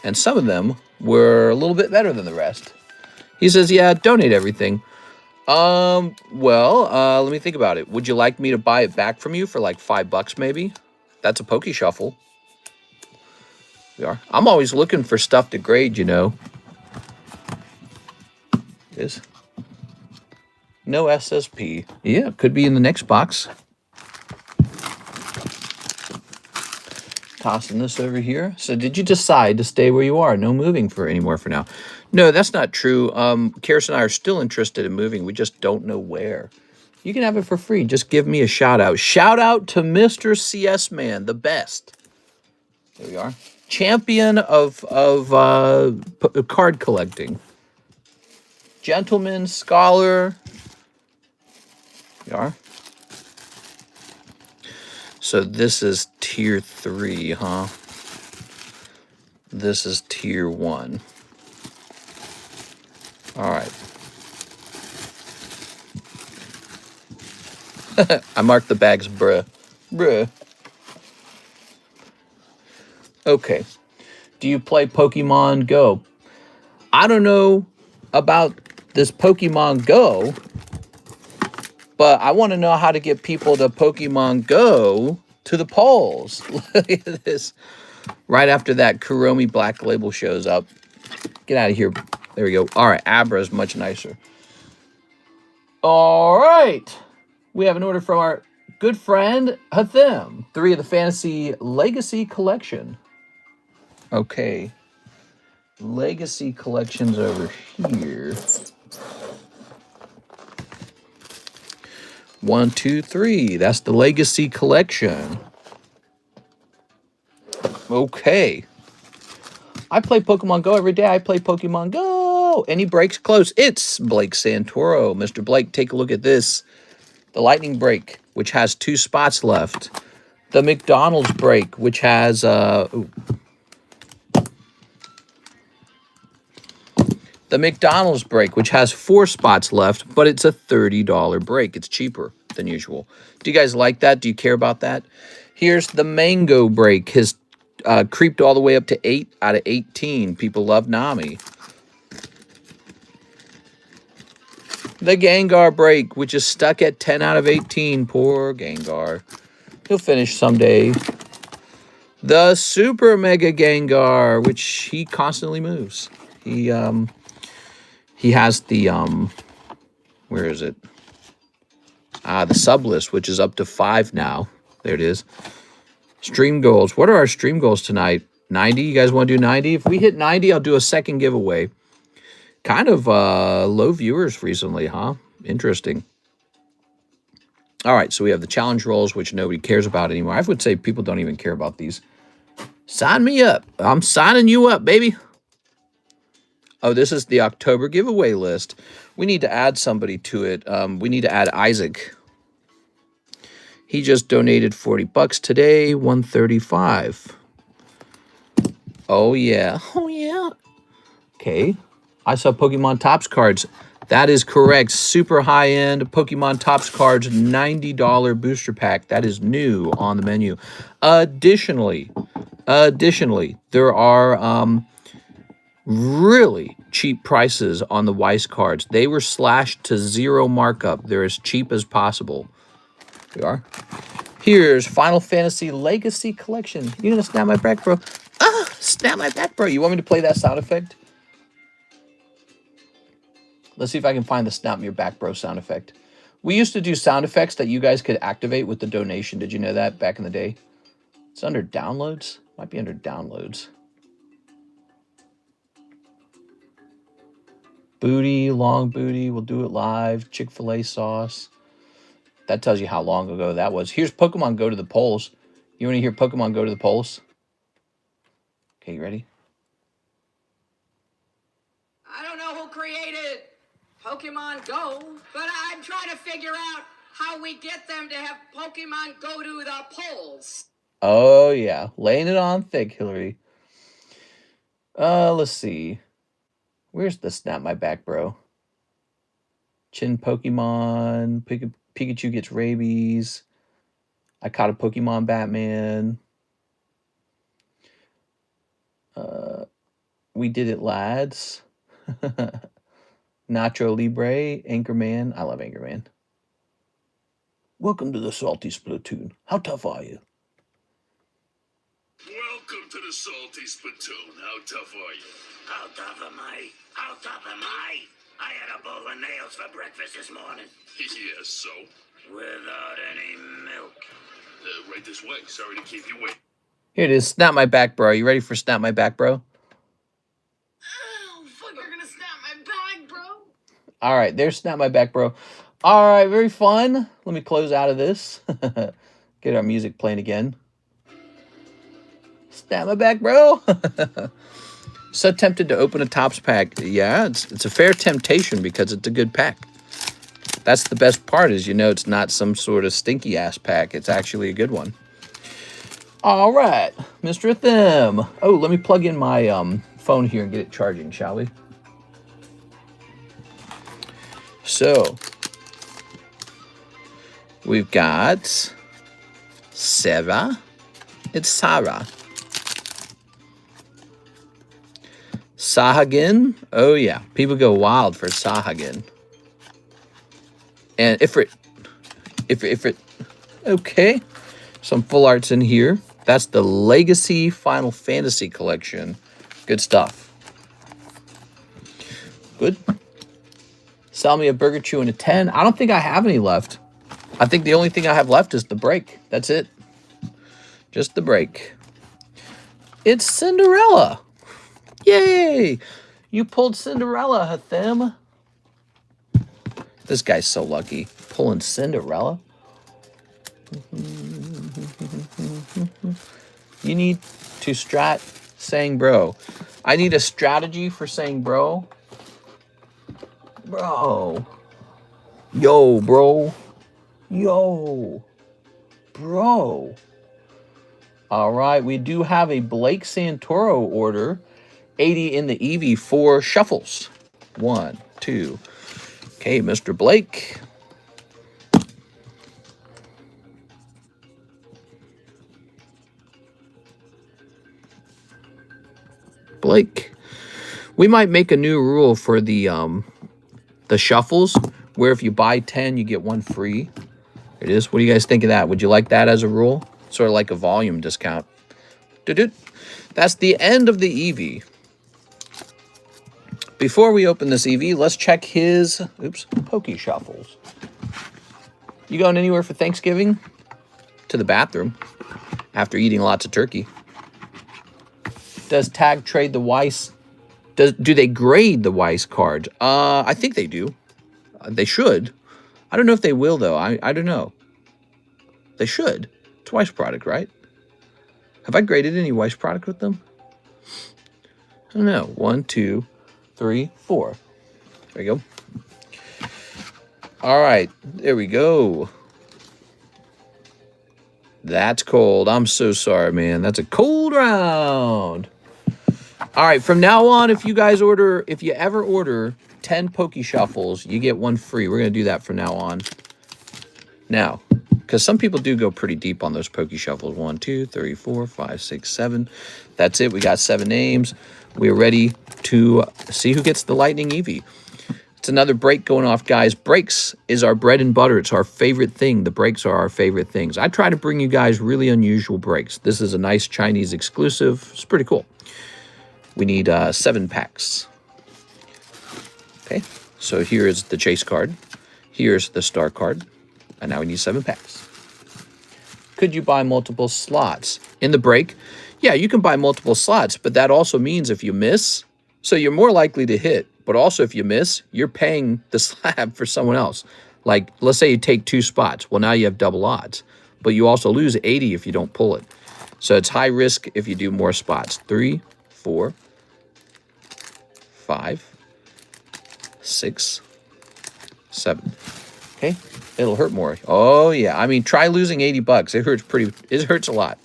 And some of them were a little bit better than the rest. He says, yeah, donate everything. Well, let me think about it. Would you like me to buy it back from you for like $5 maybe? That's a Poke Shuffle. We are. I'm always looking for stuff to grade, you know. Is no SSP. Yeah, could be in the next box. Tossing this over here. So did you decide to stay where you are? No moving for anymore for now. No, that's not true. Karis and I are still interested in moving. We just don't know where. You can have it for free. Just give me a shout out. Shout out to Mr. CS Man, the best. There we are. Champion of card collecting. Gentleman, scholar. There we are. So this is tier 3, huh? This is tier 1. All right. I marked the bags, bruh. Bruh. Okay. Do you play Pokemon Go? I don't know about this Pokemon Go, but I want to know how to get people to Pokemon Go to the polls. Look at this. Right after that, Kuromi Black Label shows up. Get out of here. There we go. All right, Abra is much nicer. All right. We have an order from our good friend, Hathim. 3 of the Fantasy Legacy Collection. Okay. Legacy Collection's over here. 1, 2, 3. That's the Legacy Collection. Okay. I play Pokemon Go every day. I play Pokemon Go. Any breaks close? It's Blake Santoro. Mr. Blake, take a look at this. The Lightning Break, which has 2 spots left. The McDonald's Break, which has... The McDonald's Break, which has 4 spots left, but it's a $30 break. It's cheaper than usual. Do you guys like that? Do you care about that? Here's the Mango Break. His creeped all the way up to 8 out of 18. People love Nami. The Gengar Break, which is stuck at 10 out of 18. Poor Gengar. He'll finish someday. The Super Mega Gengar, which he constantly moves. He has the, where is it? The sub list, which is up to 5 now. There it is. Stream goals. What are our stream goals tonight? 90? You guys want to do 90? If we hit 90, I'll do a second giveaway. Kind of low viewers recently, huh? Interesting. All right, so we have the challenge rolls, which nobody cares about anymore. I would say people don't even care about these. Sign me up. I'm signing you up, baby. Oh, this is the October giveaway list. We need to add somebody to it. We need to add Isaac. He just donated $40 today, 135. Oh, yeah. Oh, yeah. Okay. I saw Pokemon Topps cards. That is correct. Super high-end Pokemon Topps cards, $90 booster pack. That is new on the menu. Additionally, there are really cheap prices on the Weiss cards. They were slashed to 0 markup. They're as cheap as possible. We are. Here's Final Fantasy Legacy Collection. You gonna snap my back, bro? Ah, snap my back, bro. You want me to play that sound effect? Let's see if I can find the snap your back, bro sound effect. We used to do sound effects that you guys could activate with the donation. Did you know that back in the day? It's under downloads. Might be under downloads. Booty, long booty. We'll do it live. Chick-fil-A sauce. That tells you how long ago that was. Here's Pokemon Go to the polls. You want to hear Pokemon Go to the polls? Okay, you ready? I don't know who created Pokemon Go, but I'm trying to figure out how we get them to have Pokemon go to the polls. Oh, yeah. Laying it on thick, Hillary. Let's see. Where's the snap my back, bro? Chin Pokemon. Pikachu gets rabies. I caught a Pokemon Batman. We did it, lads. Nacho Libre. Anchorman. I love Anchorman. Welcome to the Salty Splatoon. How tough are you? Welcome to the Salty Splatoon. How tough are you? How tough am I? How tough am I? I had a bowl of nails for breakfast this morning. Yes, so? Without any milk. Right this way. Sorry to keep you waiting. Here it is. Snap my back, bro. You ready for snap my back, bro? Oh, fuck, you're gonna snap my back, bro. All right, there's snap my back, bro. All right, very fun. Let me close out of this. Get our music playing again. Snap my back, bro. So tempted to open a Topps pack. Yeah, it's a fair temptation because it's a good pack. That's the best part is, you know, it's not some sort of stinky ass pack. It's actually a good one. All right, Mr. Them. Oh, let me plug in my phone here and get it charging, shall we? So, we've got Sarah. It's Sarah. Sahagin. Oh, yeah. People go wild for Sahagin. And Ifrit. Okay. Some full arts in here. That's the Legacy Final Fantasy collection. Good stuff. Good. Sell me a Burger Chew and a 10. I don't think I have any left. I think the only thing I have left is the break. That's it. Just the break. It's Cinderella. Yay! You pulled Cinderella, Hatham. This guy's so lucky. Pulling Cinderella. You need to strat saying bro. I need a strategy for saying bro. Bro. Yo, bro. Yo. Bro. All right, we do have a Blake Santoro order. 80 in the Eevee for shuffles. 1, 2. Okay, Mr. Blake. Blake. We might make a new rule for the shuffles, where if you buy 10, you get 1 free. It is. What do you guys think of that? Would you like that as a rule? Sort of like a volume discount. That's the end of the Eevee. Before we open this Eevee, let's check his, Poke Shuffles. You going anywhere for Thanksgiving? To the bathroom after eating lots of turkey. Does Tag trade the Weiss? Do they grade the Weiss cards? I think they do. They should. I don't know if they will, though. I don't know. They should. It's Weiss product, right? Have I graded any Weiss product with them? I don't know. 1, 2, 3, 4. There we go. All right. There we go. That's cold. I'm so sorry, man. That's a cold round. All right. From now on, if you ever order 10 Poke Shuffles, you get 1 free. We're going to do that from now on. Now, because some people do go pretty deep on those Poke Shuffles. 1, 2, 3, 4, 5, 6, 7. That's it. We got 7 names. We're ready to see who gets the Lightning Eevee. It's another break going off, guys. Breaks is our bread and butter. It's our favorite thing. The breaks are our favorite things. I try to bring you guys really unusual breaks. This is a nice Chinese exclusive. It's pretty cool. We need 7 packs. Okay, so here is the chase card. Here's the star card. And now we need 7 packs. Could you buy multiple slots? In the break, yeah, you can buy multiple slots, but that also means if you miss, so you're more likely to hit, but also if you miss, you're paying the slab for someone else. Like, let's say you take 2 spots. Well, now you have double odds, but you also lose 80 if you don't pull it. So it's high risk if you do more spots. 3, 4, 5, 6, 7. Okay, it'll hurt more. Oh yeah, I mean, try losing 80 bucks. It hurts a lot.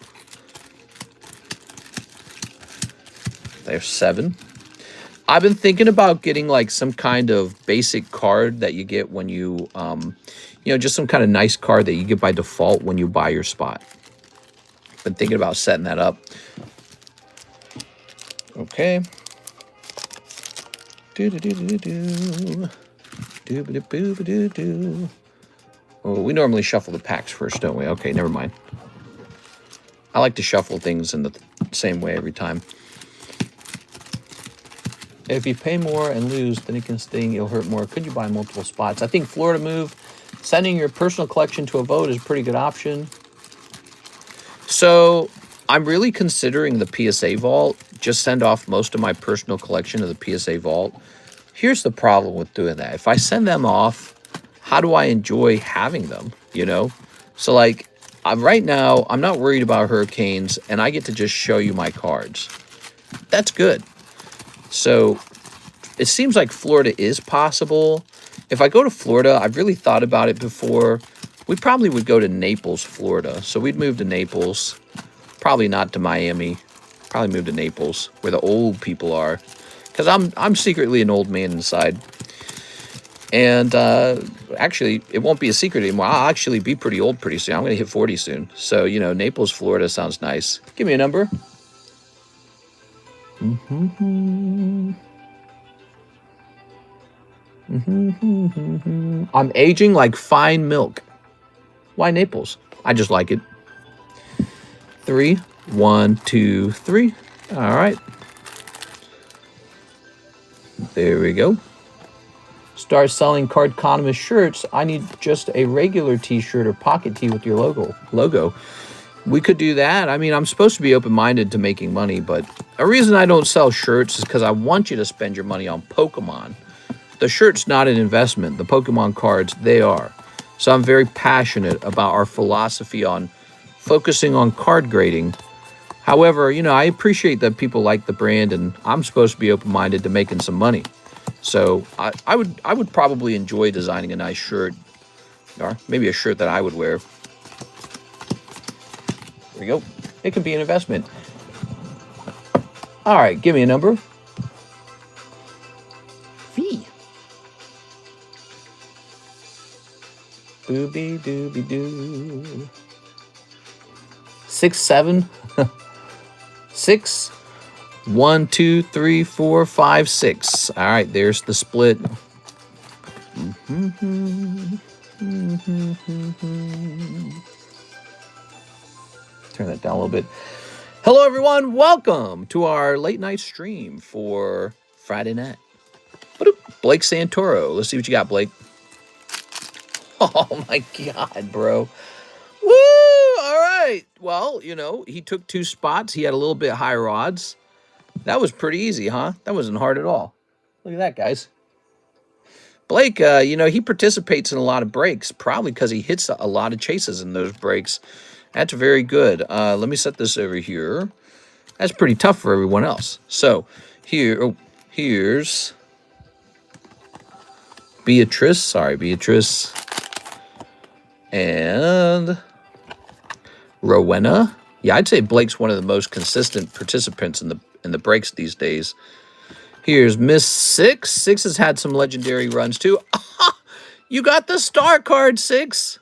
There's 7. I've been thinking about getting like some kind of basic card that you get when you, just some kind of nice card that you get by default when you buy your spot. Been thinking about setting that up. Okay. Oh, we normally shuffle the packs first, don't we? Okay, never mind. I like to shuffle things in the same way every time. If you pay more and lose, then it can sting. It'll hurt more. Could you buy multiple spots? I think Florida move, sending your personal collection to a vote is a pretty good option. So I'm really considering the PSA vault. Just send off most of my personal collection to the PSA vault. Here's the problem with doing that. If I send them off, how do I enjoy having them, So like right now, I'm not worried about hurricanes and I get to just show you my cards. That's good. So it seems like Florida is possible. If I go to Florida, I've really thought about it before. We probably would go to Naples, Florida. So we'd move to Naples, probably not to Miami. Probably move to Naples, where the old people are. Because I'm secretly an old man inside. And actually, it won't be a secret anymore. I'll actually be pretty old pretty soon. I'm going to hit 40 soon. So, Naples, Florida sounds nice. Give me a number. I'm aging like fine milk. Why Naples? I just like it. 3, 1, 2, 3. All right. There we go. Start selling Cardconomist shirts. I need just a regular t-shirt or pocket tee with your logo. We could do that. I mean, I'm supposed to be open-minded to making money, but a reason I don't sell shirts is because I want you to spend your money on Pokemon. The shirt's not an investment. The Pokemon cards, they are. So I'm very passionate about our philosophy on focusing on card grading. However, I appreciate that people like the brand, and I'm supposed to be open-minded to making some money. So I would probably enjoy designing a nice shirt, or maybe a shirt that I would wear. There we go. It can be an investment. All right, give me a number. V. Booby dooby doo. 6, 7. 6. 1, 2, 3, 4, 5, 6. All right, there's the split. Turn that down a little bit. Hello, everyone. Welcome to our late night stream for Friday night. Blake Santoro. Let's see what you got, Blake. Oh, my God, bro. Woo! All right. Well, he took 2 spots. He had a little bit higher odds. That was pretty easy, huh? That wasn't hard at all. Look at that, guys. Blake, he participates in a lot of breaks, probably because he hits a lot of chases in those breaks. That's very good. Let me set this over here. That's pretty tough for everyone else. So, here's Beatrice. Sorry, Beatrice. And Rowena. Yeah, I'd say Blake's one of the most consistent participants in the breaks these days. Here's Miss 6. 6 has had some legendary runs too. You got the star card, 6.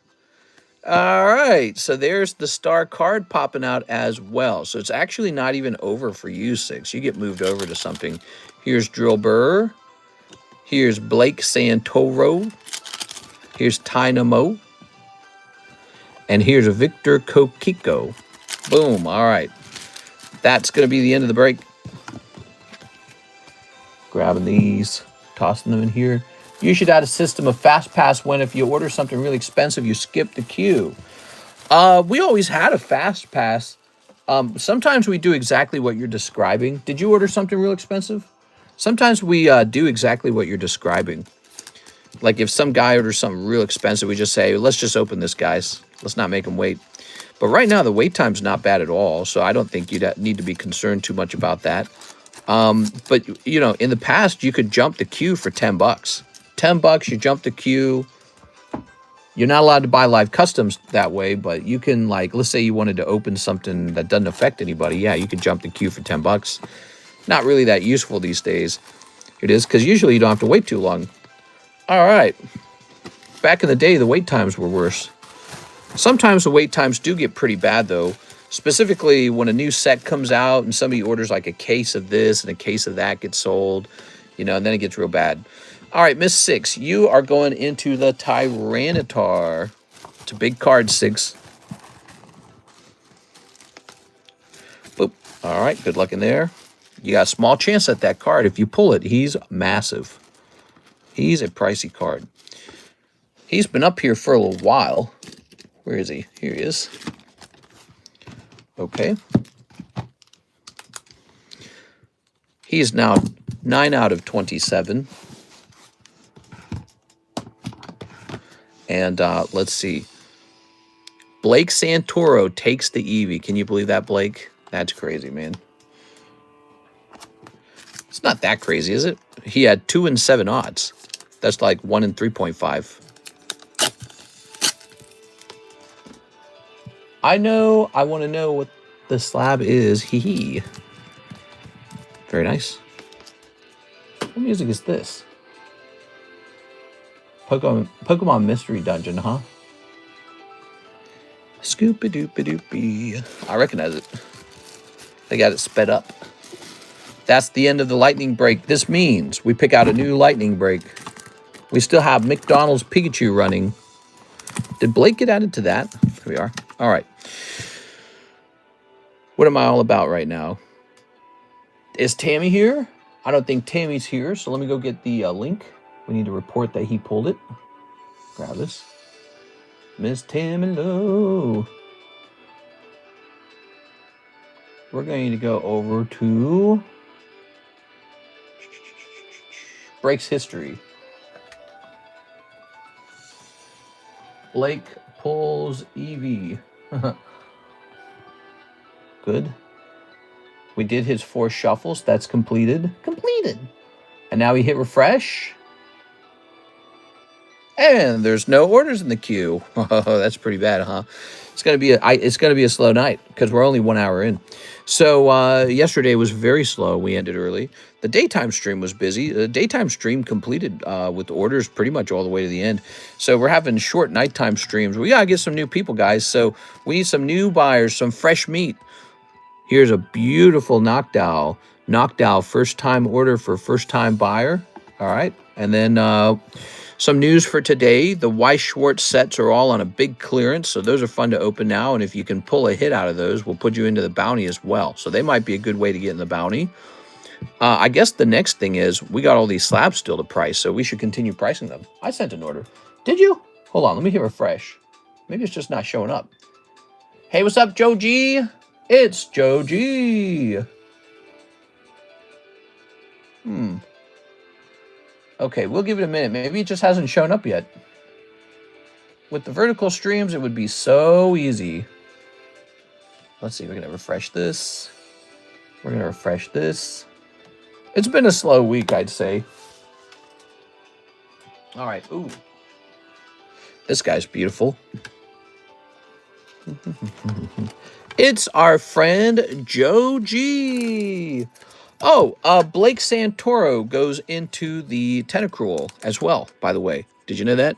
All right, so there's the star card popping out as well. So it's actually not even over for you, 6. You get moved over to something. Here's Drill Burr. Here's Blake Santoro. Here's Tynamo. And here's a Victor Kokiko. Boom, all right. That's going to be the end of the break. Grabbing these, tossing them in here. You should add a system of fast pass when if you order something really expensive, you skip the queue. We always had a fast pass. Sometimes we do exactly what you're describing. Did you order something real expensive? Sometimes we do exactly what you're describing. Like if some guy orders something real expensive, we just say, let's just open this, guys. Let's not make him wait. But right now, the wait time's not bad at all, so I don't think you'd need to be concerned too much about that. But, you know, in the past, you could jump the queue for $10. $10, you jump the queue. You're not allowed to buy live customs that way, but you can, like, let's say you wanted to open something that doesn't affect anybody. Yeah, you could jump the queue for $10. Not really that useful these days. It is, because usually you don't have to wait too long. All right. Back in the day, the wait times were worse. Sometimes the wait times do get pretty bad, though. Specifically, when a new set comes out and somebody orders like a case of this and a case of that gets sold, you know, and then it gets real bad. All right, Miss Six, you are going into the Tyranitar. It's a big card, Six. Boop. All right, good luck in there. You got a small chance at that card. If you pull it, he's massive. He's a pricey card. He's been up here for a little while. Where is he? Here he is. Okay. He is now 9 out of 27. And let's see. Blake Santoro takes the Eevee. Can you believe that, Blake? That's crazy, man. It's not that crazy, is it? He had 2 and 7 odds. That's like 1 in 3.5. I know. I want to know what the slab is. Hee hee. Very nice. What music is this? Pokemon Mystery Dungeon, huh? Scoopy-doopy-doopy. I recognize it. They got it sped up. That's the end of the lightning break. This means we pick out a new lightning break. We still have McDonald's Pikachu running. Did Blake get added to that? Here we are. All right. What am I all about right now? Is Tammy here? I don't think Tammy's here, so let me go get the link. We need to report that he pulled it. Grab this. Miss Tammy Lowe. We're going to go over to Breaks History. Blake pulls Eevee. Good. We did his 4 shuffles. That's completed. Completed. And now we hit refresh. And there's no orders in the queue. Oh, that's pretty bad, huh? It's gonna be a slow night because we're only 1 hour in. So yesterday was very slow. We ended early. The daytime stream was busy. The daytime stream completed with orders pretty much all the way to the end. So we're having short nighttime streams. We gotta get some new people, guys. So we need some new buyers, some fresh meat. Here's a beautiful Noctowl. Noctowl, first time order for first time buyer. All right, and then some news for today. The Weiss Schwarz sets are all on a big clearance, so those are fun to open now. And if you can pull a hit out of those, we'll put you into the bounty as well. So they might be a good way to get in the bounty. I guess the next thing is we got all these slabs still to price, so we should continue pricing them. I sent an order. Did you? Hold on, let me hit refresh. Maybe it's just not showing up. Hey, what's up, Joe G? It's Joe G. Okay, we'll give it a minute. Maybe it just hasn't shown up yet. With the vertical streams, it would be so easy. Let's see, we're going to refresh this. We're going to refresh this. It's been a slow week, I'd say. All right, ooh. This guy's beautiful. It's our friend Joe G. Oh, Blake Santoro goes into the Tentacruel as well, by the way. Did you know that?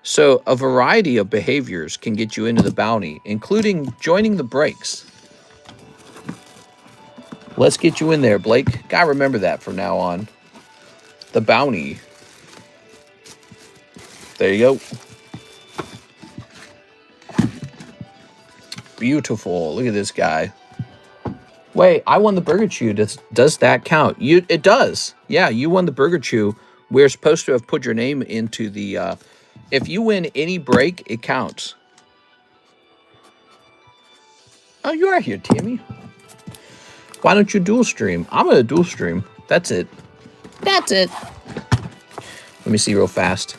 So a variety of behaviors can get you into the bounty, including joining the breaks. Let's get you in there, Blake. Gotta remember that from now on. The bounty. There you go. Beautiful. Look at this guy. Wait, I won the Burger Chew. Does that count? It does. Yeah, you won the Burger Chew. We're supposed to have put your name into the... if you win any break, it counts. Oh, you are here, Tammy. Why don't you dual stream? I'm going to dual stream. That's it. That's it. Let me see real fast.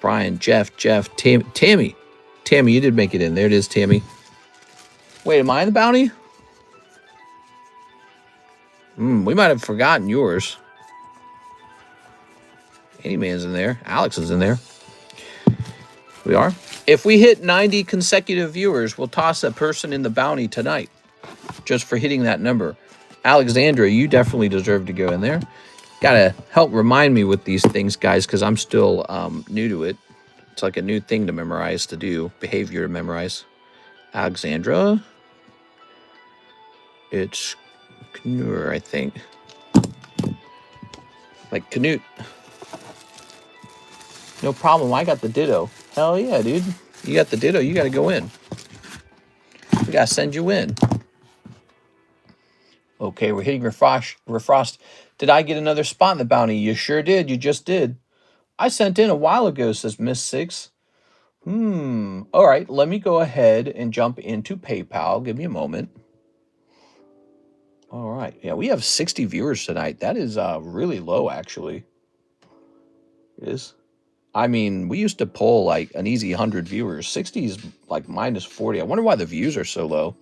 Brian, Jeff, Tammy. Tammy, you did make it in. There it is, Tammy. Wait, am I in the bounty? We might have forgotten yours. Anyman's in there. Alex is in there. We are. If we hit 90 consecutive viewers, we'll toss a person in the bounty tonight. Just for hitting that number. Alexandra, you definitely deserve to go in there. Gotta help remind me with these things, guys, because I'm still new to it. It's like a new thing to memorize, to do. Behavior to memorize. Alexandra. It's Knur, I think. Like Canute. No problem. I got the ditto. Hell yeah, dude. You got the ditto. You got to go in. We got to send you in. Okay, we're hitting refrost. Did I get another spot in the bounty? You sure did. You just did. I sent in a while ago, says Miss 6. All right, let me go ahead and jump into PayPal. Give me a moment. All right. Yeah, we have 60 viewers tonight. That is really low, actually. It is. I mean, we used to pull like an easy 100 viewers. 60 is like minus 40. I wonder why the views are so low.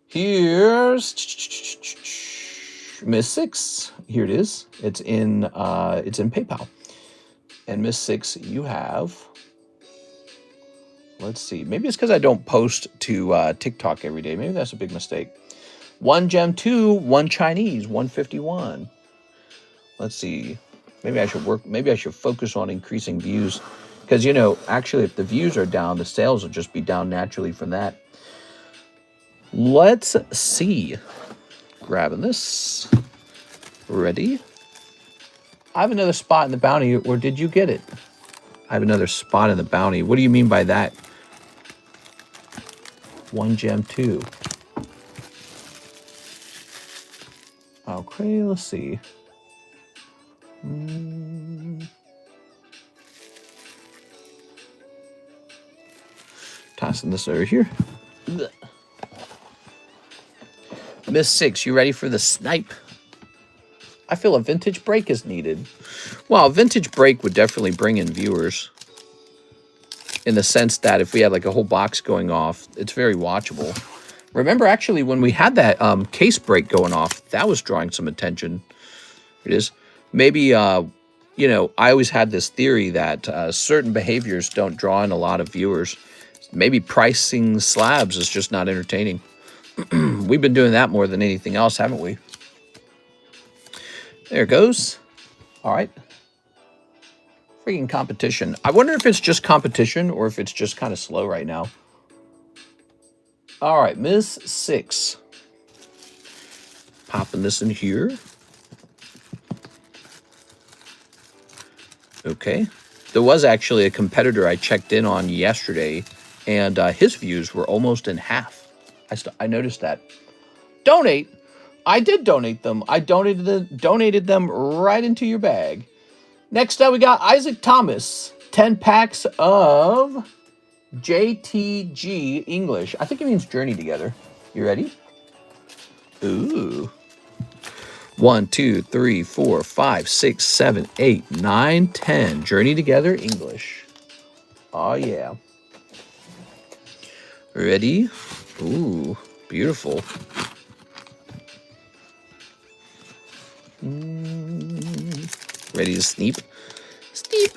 Here's Miss 6. Here it is. It's in PayPal. And Miss 6, you have... Let's see. Maybe it's because I don't post to TikTok every day. Maybe that's a big mistake. 1 gem 2, 1 Chinese, 151. Let's see. Maybe I should work. Maybe I should focus on increasing views, because you know, actually, if the views are down, the sales will just be down naturally from that. Let's see. Grabbing this. Ready? I have another spot in the bounty, or did you get it? I have another spot in the bounty. What do you mean by that? 1 gem 2. Okay, let's see. Tossing this over here. Ugh. Miss 6, you ready for the snipe? I feel a vintage break is needed. Well, a vintage break would definitely bring in viewers. In the sense that if we had like a whole box going off, it's very watchable. Remember, actually, when we had that case break going off, that was drawing some attention. It is. Maybe, you know, I always had this theory that certain behaviors don't draw in a lot of viewers. Maybe pricing slabs is just not entertaining. We've been doing that more than anything else, haven't we? There it goes. All right. Freaking competition. I wonder if it's just competition or if it's just kind of slow right now. All right, Miss 6. Popping this in here. Okay. There was actually a competitor I checked in on yesterday, and his views were almost in half. I noticed that. Donate. I did donate them. I donated them right into your bag. Next up, we got Isaac Thomas. 10 packs of JTG English. I think it means Journey Together. You ready? Ooh. 1, 2, 3, 4, 5, 6, 7, 8, 9, 10. Journey Together English. Oh, yeah. Ready? Ooh, beautiful. Ready to sneep? Sneep.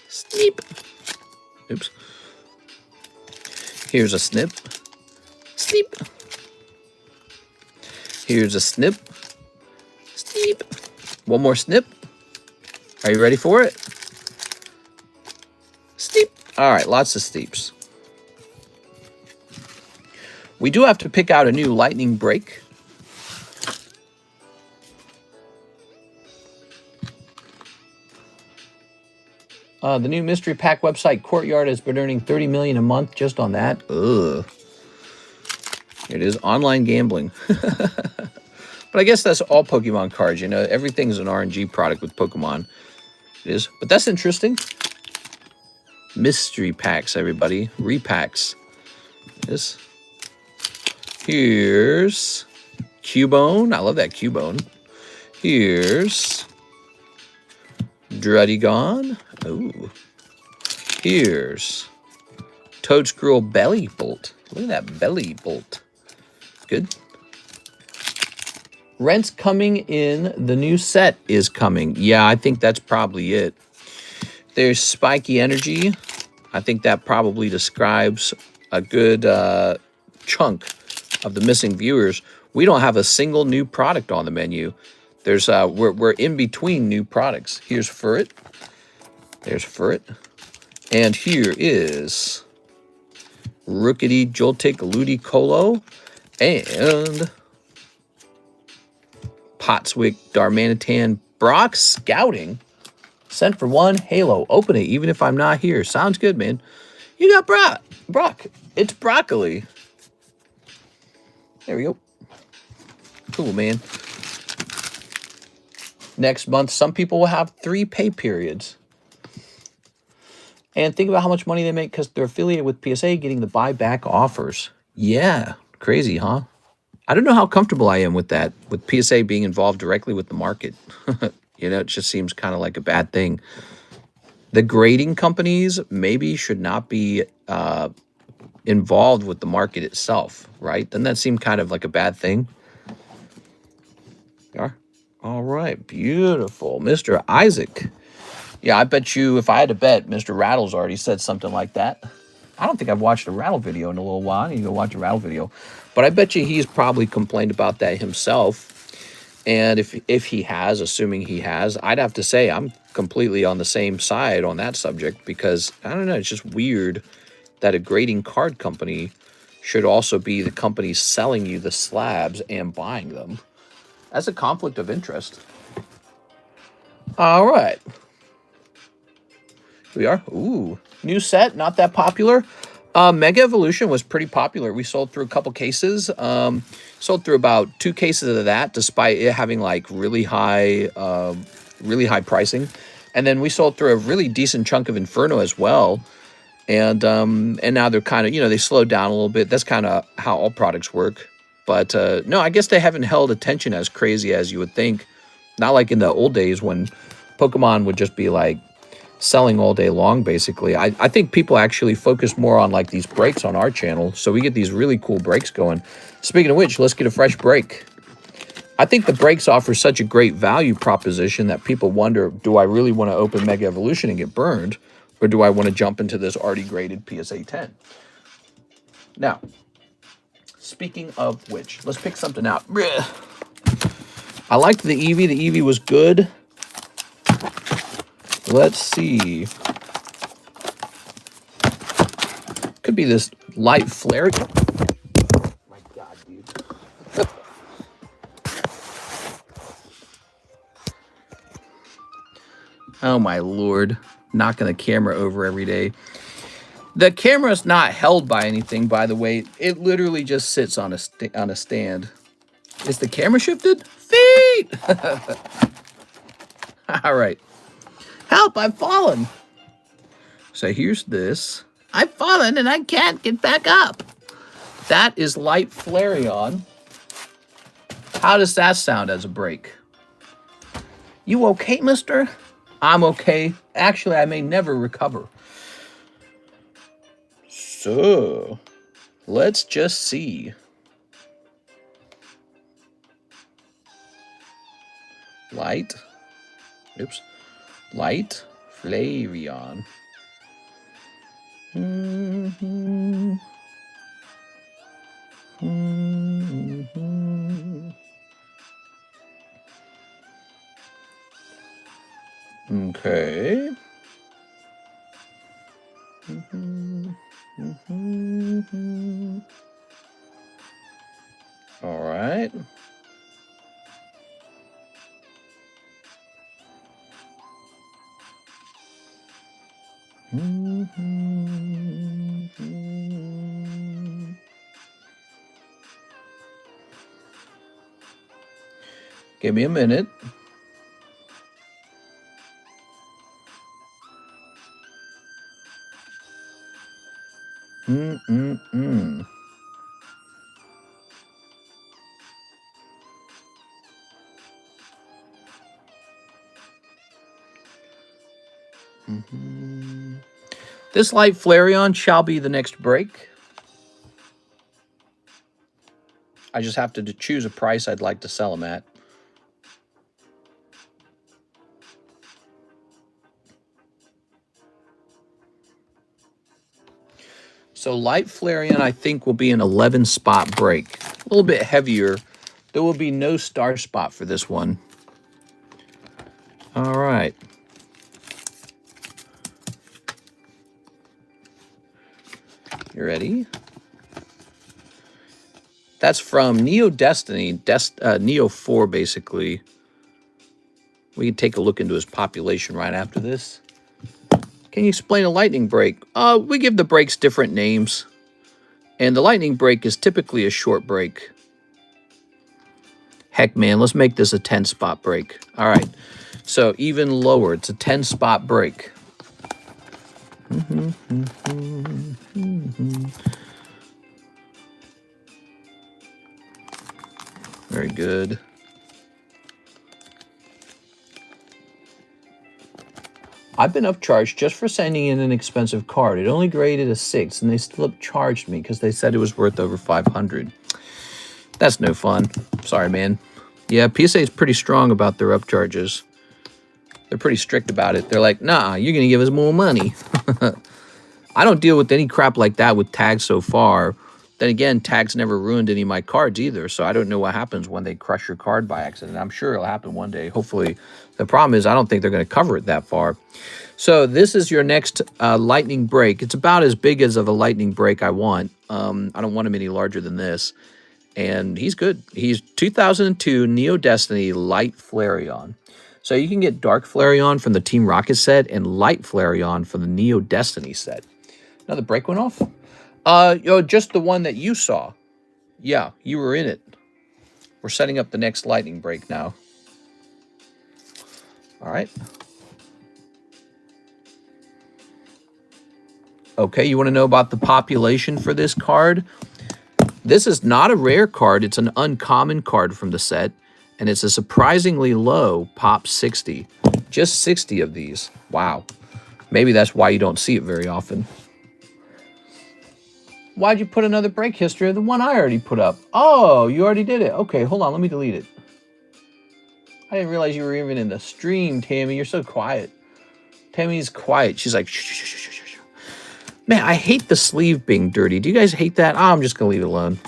Sneep. Oops. Here's a snip. Sneep. Here's a snip. Sneep. One more snip. Are you ready for it? Sneep. All right, lots of steeps. We do have to pick out a new lightning break. The new mystery pack website, Courtyard, has been earning $30 million a month just on that. Ugh. It is online gambling. But I guess that's all Pokemon cards. You know, everything's an RNG product with Pokemon. It is. But that's interesting. Mystery packs, everybody. Repacks. This. Here's Cubone. I love that Cubone. Here's Druddigon. Ooh. Here's Toadscruel Belly Bolt. Look at that Belly Bolt. Good. Rent's coming in. The new set is coming. Yeah, I think that's probably it. There's Spiky Energy. I think that probably describes a good chunk of the missing viewers. We don't have a single new product on the menu. There's we're in between new products. Here's Furret. There's Furret. And here is Rookity Joltik Ludicolo and Potswick Darmanitan Brock Scouting. Sent for one. Halo. Open it even if I'm not here. Sounds good, man. You got Brock. It's broccoli. There we go. Cool, man. Next month, some people will have 3 pay periods. And think about how much money they make because they're affiliated with PSA getting the buyback offers. Yeah. Crazy, huh? I don't know how comfortable I am with that, with PSA being involved directly with the market. You know, it just seems kind of like a bad thing. The grading companies maybe should not be involved with the market itself, right? Doesn't that seem kind of like a bad thing? You are? All right, beautiful. Mr. Isaac. Yeah, I bet you if I had to bet, Mr. Rattle's already said something like that. I don't think I've watched a Rattle video in a little while. I need to go watch a Rattle video. But I bet you he's probably complained about that himself. And if he has, assuming he has, I'd have to say I'm completely on the same side on that subject because, I don't know, it's just weird that a grading card company should also be the company selling you the slabs and buying them. That's a conflict of interest. All right. Here we are. Ooh, new set, not that popular. Mega Evolution was pretty popular. We sold through a couple cases. Sold through about 2 cases of that, despite it having like really high pricing. And then we sold through a really decent chunk of Inferno as well. And now they're kind of, you know, they slowed down a little bit. That's kind of how all products work. But no, I guess they haven't held attention as crazy as you would think. Not like in the old days when Pokemon would just be like selling all day long, basically. I think people actually focus more on like these breaks on our channel. So we get these really cool breaks going. Speaking of which, let's get a fresh break. I think the breaks offer such a great value proposition that people wonder, do I really want to open Mega Evolution and get burned? Or do I want to jump into this already graded PSA 10? Now, speaking of which, let's pick something out. I liked the Eevee. The Eevee was good. Let's see. Could be this light flare. Oh my God, dude. Oh my Lord. Knocking the camera over every day. The camera's not held by anything, by the way. It literally just sits on a stand. Is the camera shifted? Feet! All right. Help, I've fallen. So here's this. I've fallen and I can't get back up. That is Light Flareon. How does that sound as a break? You okay, mister? I'm okay. Actually, I may never recover. So, let's just see. Light. Oops. Light Flareon. Okay. All right. Give me a minute. Mm-mm-mm. This light Flareon shall be the next break. I just have to choose a price I'd like to sell them at. So light Flareon, I think, will be an 11-spot break. A little bit heavier. There will be no star spot for this one. All right. You ready? That's from Neo Destiny, Neo 4, basically. We can take a look into his population right after this. Can you explain a lightning break? We give the breaks different names. And the lightning break is typically a short break. Heck, man, let's make this a 10-spot break. All right. So even lower, it's a 10-spot break. Very good. I've been upcharged just for sending in an expensive card. It only graded a 6, and they still upcharged me because they said it was worth over $500. That's no fun. Sorry, man. Yeah, PSA is pretty strong about their upcharges. They're pretty strict about it. They're like, nah, you're going to give us more money. I don't deal with any crap like that with tags so far. Then again, tags never ruined any of my cards either, so I don't know what happens when they crush your card by accident. I'm sure it'll happen one day, hopefully. The problem is I don't think they're going to cover it that far. So this is your next lightning break. It's about as big as of a lightning break I want. I don't want him any larger than this. And he's good. He's 2002 Neo Destiny Light Flareon. So you can get Dark Flareon from the Team Rocket set and Light Flareon from the Neo Destiny set. Another break went off? Just the one that you saw. Yeah, you were in it. We're setting up the next lightning break now. All right. Okay, you want to know about the population for this card? This is not a rare card. It's an uncommon card from the set, and it's a surprisingly low pop 60. Just 60 of these. Wow. Maybe that's why you don't see it very often. Why'd you put another break history of the one I already put up? Oh, you already did it. Okay, hold on. Let me delete it. I didn't realize you were even in the stream, Tammy. You're so quiet. Tammy's quiet. She's like, shh, shh, shh, shh, shh. Man, I hate the sleeve being dirty. Do you guys hate that? Oh, I'm just going to leave it alone.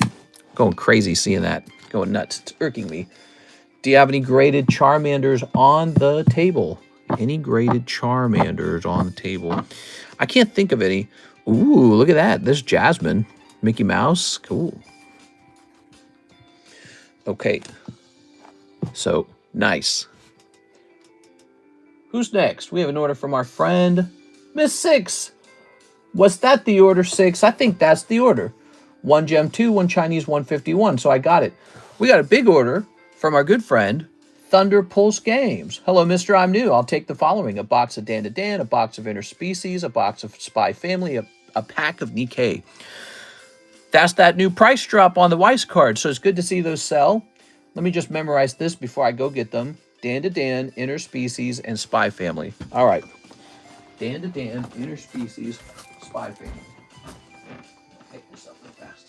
Going crazy seeing that. Going nuts. It's irking me. Do you have any graded Charmanders on the table? Any graded Charmanders on the table? I can't think of any. Ooh, look at that. There's Jasmine. Mickey Mouse. Cool. Okay. So, nice. Who's next? We have an order from our friend, Miss Six. Was that the order, Six? I think that's the order. 1 Gem 2, 1 Chinese 151. So I got it. We got a big order from our good friend, Thunder Pulse Games. Hello, Mr. I'm New. I'll take the following. A box of Dan to Dan, a box of Interspecies, a box of Spy Family, a pack of Nikkei. That's that new price drop on the Weiss card, so it's good to see those sell. Let me just memorize this before I go get them. Dan to Dan, Interspecies, and Spy Family. All right. Dan to Dan, Interspecies, Spy Family. Take this up real fast.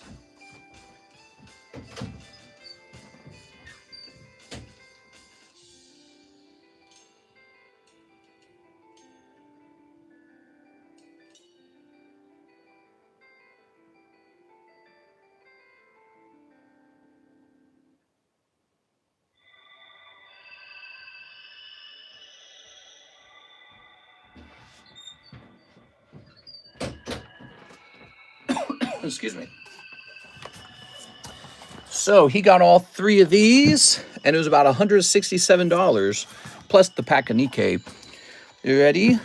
Excuse me. So he got all 3 of these, and it was about $167 plus the pack of Nikkei. You ready?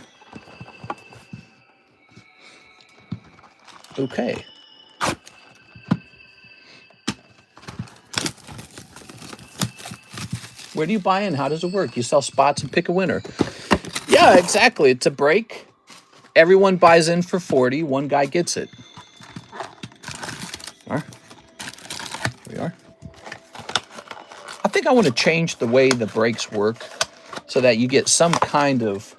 Okay. Where do you buy in? How does it work? You sell spots and pick a winner. Yeah, exactly. It's a break. Everyone buys in for 40. One guy gets it. All right. Here we are. I think I want to change the way the breaks work so that you get some kind of,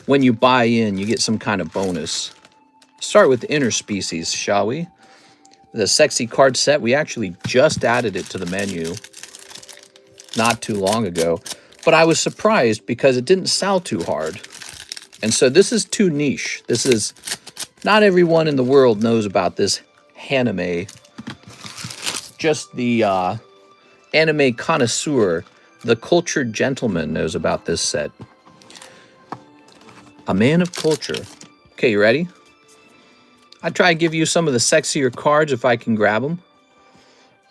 when you buy in, you get some kind of bonus. Start with interspecies, shall we? The sexy card set, we actually just added it to the menu not too long ago, but I was surprised because it didn't sell too hard. And so this is too niche. This is, not everyone in the world knows about this anime. Just the anime connoisseur, the cultured gentleman knows about this set. A man of culture. Okay, you ready? I try to give you some of the sexier cards if I can grab them,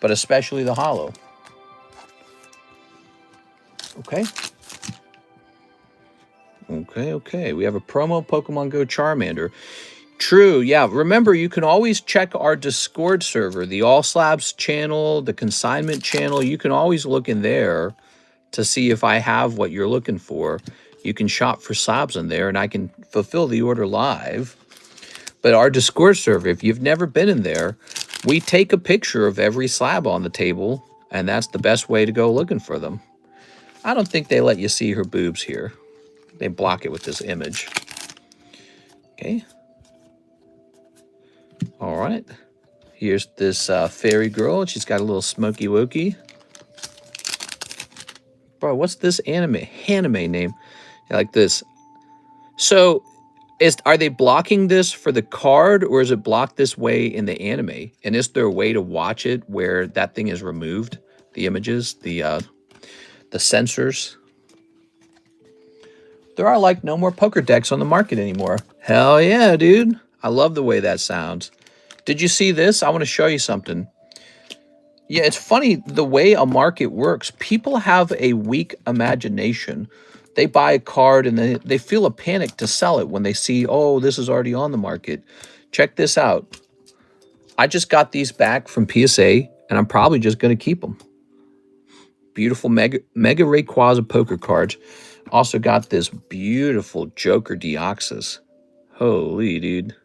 but especially the holo. Okay. Okay. We have a promo Pokemon Go Charmander. True, yeah. Remember, you can always check our Discord server, the All Slabs channel, the Consignment channel. You can always look in there to see if I have what you're looking for. You can shop for slabs in there, and I can fulfill the order live. But our Discord server, if you've never been in there, we take a picture of every slab on the table, and that's the best way to go looking for them. I don't think they let you see her boobs here. They block it with this image. Okay. All right. Here's this fairy girl. She's got a little smoky wokey. Bro, what's this anime name? Like this. So, are they blocking this for the card, or is it blocked this way in the anime? And is there a way to watch it where that thing is removed? The images, the sensors. There are like no more poker decks on the market anymore. Hell yeah, dude. I love the way that sounds. Did you see this? I want to show you something. Yeah, it's funny the way a market works. People have a weak imagination. They buy a card and they feel a panic to sell it when they see, oh, this is already on the market. Check this out. I just got these back from PSA, and I'm probably just going to keep them. Beautiful Mega Rayquaza poker cards. Also got this beautiful Joker Deoxys. Holy dude.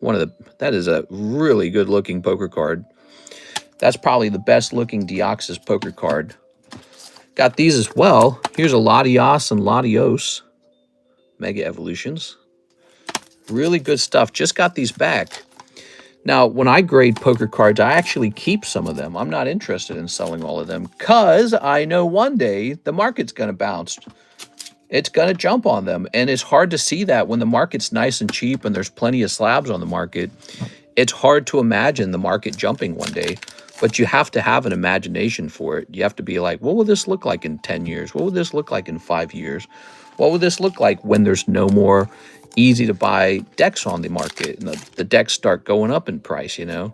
That is a really good looking poker card. That's probably the best looking Deoxys poker card. Got these as well. Here's a Latios and Latios. Mega Evolutions. Really good stuff. Just got these back. Now, when I grade poker cards, I actually keep some of them. I'm not interested in selling all of them because I know one day the market's going to bounce. It's going to jump on them. And it's hard to see that when the market's nice and cheap and there's plenty of slabs on the market. It's hard to imagine the market jumping one day. But you have to have an imagination for it. You have to be like, what will this look like in 10 years? What will this look like in 5 years? What will this look like when there's no more easy to buy decks on the market and the decks start going up in price, you know?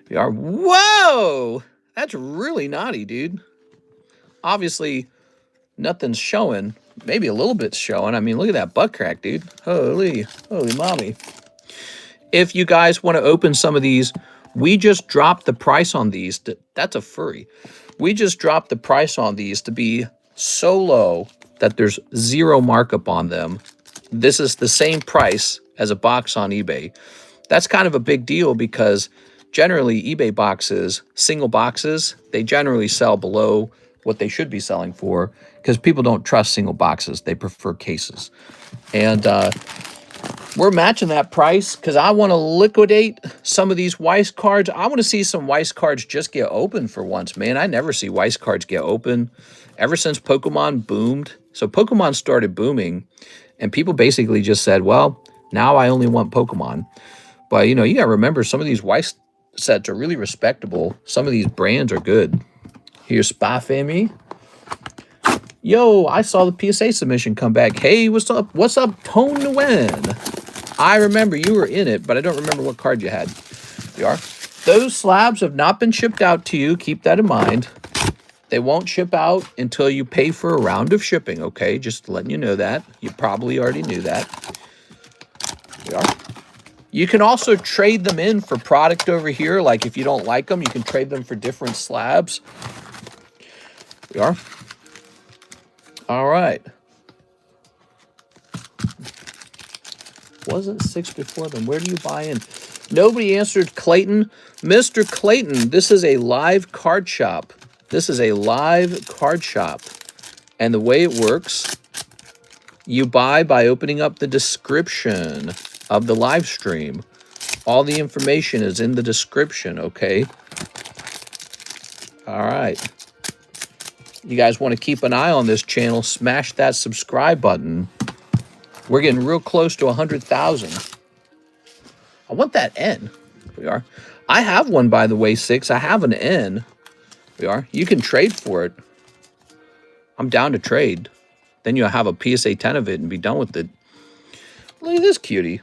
We are, whoa! That's really naughty, dude. Obviously, nothing's showing. Maybe a little bit's showing. I mean, look at that butt crack, dude. Holy mommy. If you guys want to open some of these, we just dropped the price on these. That's a furry. We just dropped the price on these to be so low that there's zero markup on them. This is the same price as a box on eBay. That's kind of a big deal because generally eBay boxes, single boxes, they generally sell below what they should be selling for because people don't trust single boxes. They prefer cases. And we're matching that price because I want to liquidate some of these Weiss cards. I want to see some Weiss cards just get open for once, man. I never see Weiss cards get open ever since Pokemon boomed. So Pokemon started booming and people basically just said, well, now I only want Pokemon. But, you know, you got to remember some of these Weiss sets are really respectable. Some of these brands are good. Here's Spa Family. Yo, I saw the PSA submission come back. Hey, what's up? What's up, Tone Nguyen? I remember you were in it, but I don't remember what card you had. You are. Those slabs have not been shipped out to you. Keep that in mind. They won't ship out until you pay for a round of shipping, okay? Just letting you know that. You probably already knew that. You are. You can also trade them in for product over here. Like if you don't like them, you can trade them for different slabs. We are. All right. Wasn't 6 before then? Where do you buy in? Nobody answered Clayton. Mr. Clayton, this is a live card shop. This is a live card shop. And the way it works, you buy by opening up the description of the live stream. All the information is in the description, okay? All right. You guys want to keep an eye on this channel, smash that subscribe button. We're getting real close to 100,000. I want that N. We are. I have one, by the way, 6. I have an N. We are. You can trade for it. I'm down to trade. Then you'll have a PSA 10 of it and be done with it. Look at this cutie.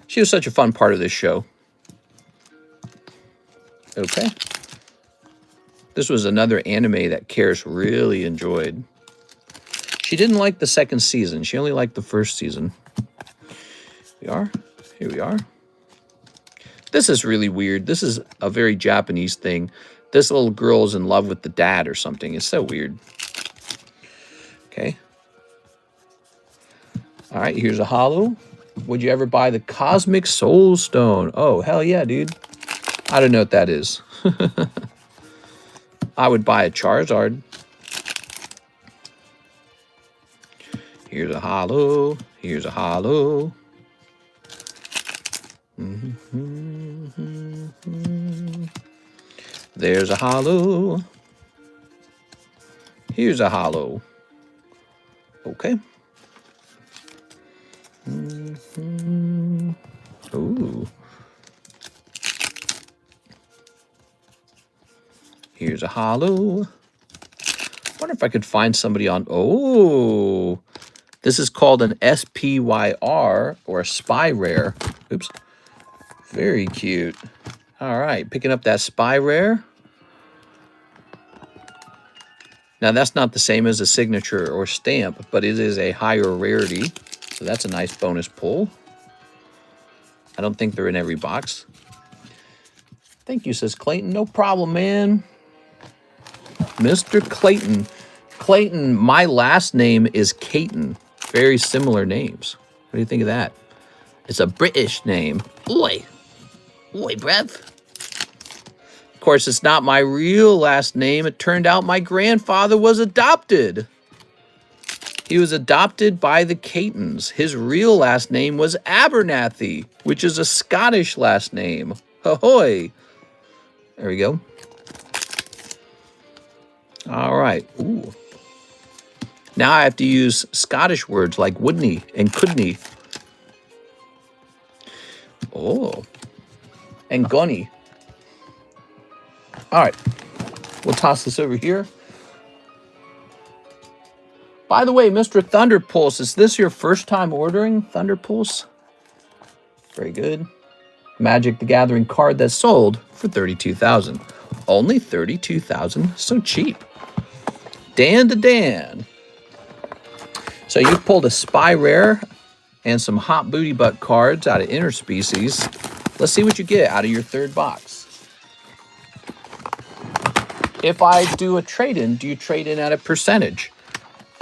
She was such a fun part of this show. Okay. This was another anime that Karis really enjoyed. She didn't like the second season. She only liked the first season. We are. Here we are. This is really weird. This is a very Japanese thing. This little girl is in love with the dad or something. It's so weird. Okay. All right, here's a holo. Would you ever buy the Cosmic Soul Stone? Oh, hell yeah, dude. I don't know what that is. I would buy a Charizard. Here's a holo. Here's a holo. There's a holo. Here's a holo. Okay. Ooh. Here's a holo. Wonder if I could find somebody on. Oh, this is called an SPYR or a Spy Rare. Oops. Very cute. All right, picking up that Spy Rare. Now, that's not the same as a signature or stamp, but it is a higher rarity. So that's a nice bonus pull. I don't think they're in every box. Thank you, says Clayton. No problem, man. Mr. Clayton. Clayton, my last name is Caton. Very similar names. What do you think of that? It's a British name. Oi. Oi, bruv. Of course, it's not my real last name. It turned out my grandfather was adopted. He was adopted by the Catons. His real last name was Abernathy, which is a Scottish last name. Ahoy. There we go. All right. Ooh. Now I have to use Scottish words like wouldn't and couldn't. Oh. And gunny. All right. We'll toss this over here. By the way, Mr. Thunderpulse, is this your first time ordering Thunderpulse? Very good. Magic the Gathering card that sold for $32,000. Only $32,000. So cheap. Dan to Dan. So you pulled a Spy Rare and some Hot Booty Butt cards out of Interspecies. Let's see what you get out of your third box. If I do a trade-in, do you trade in at a percentage?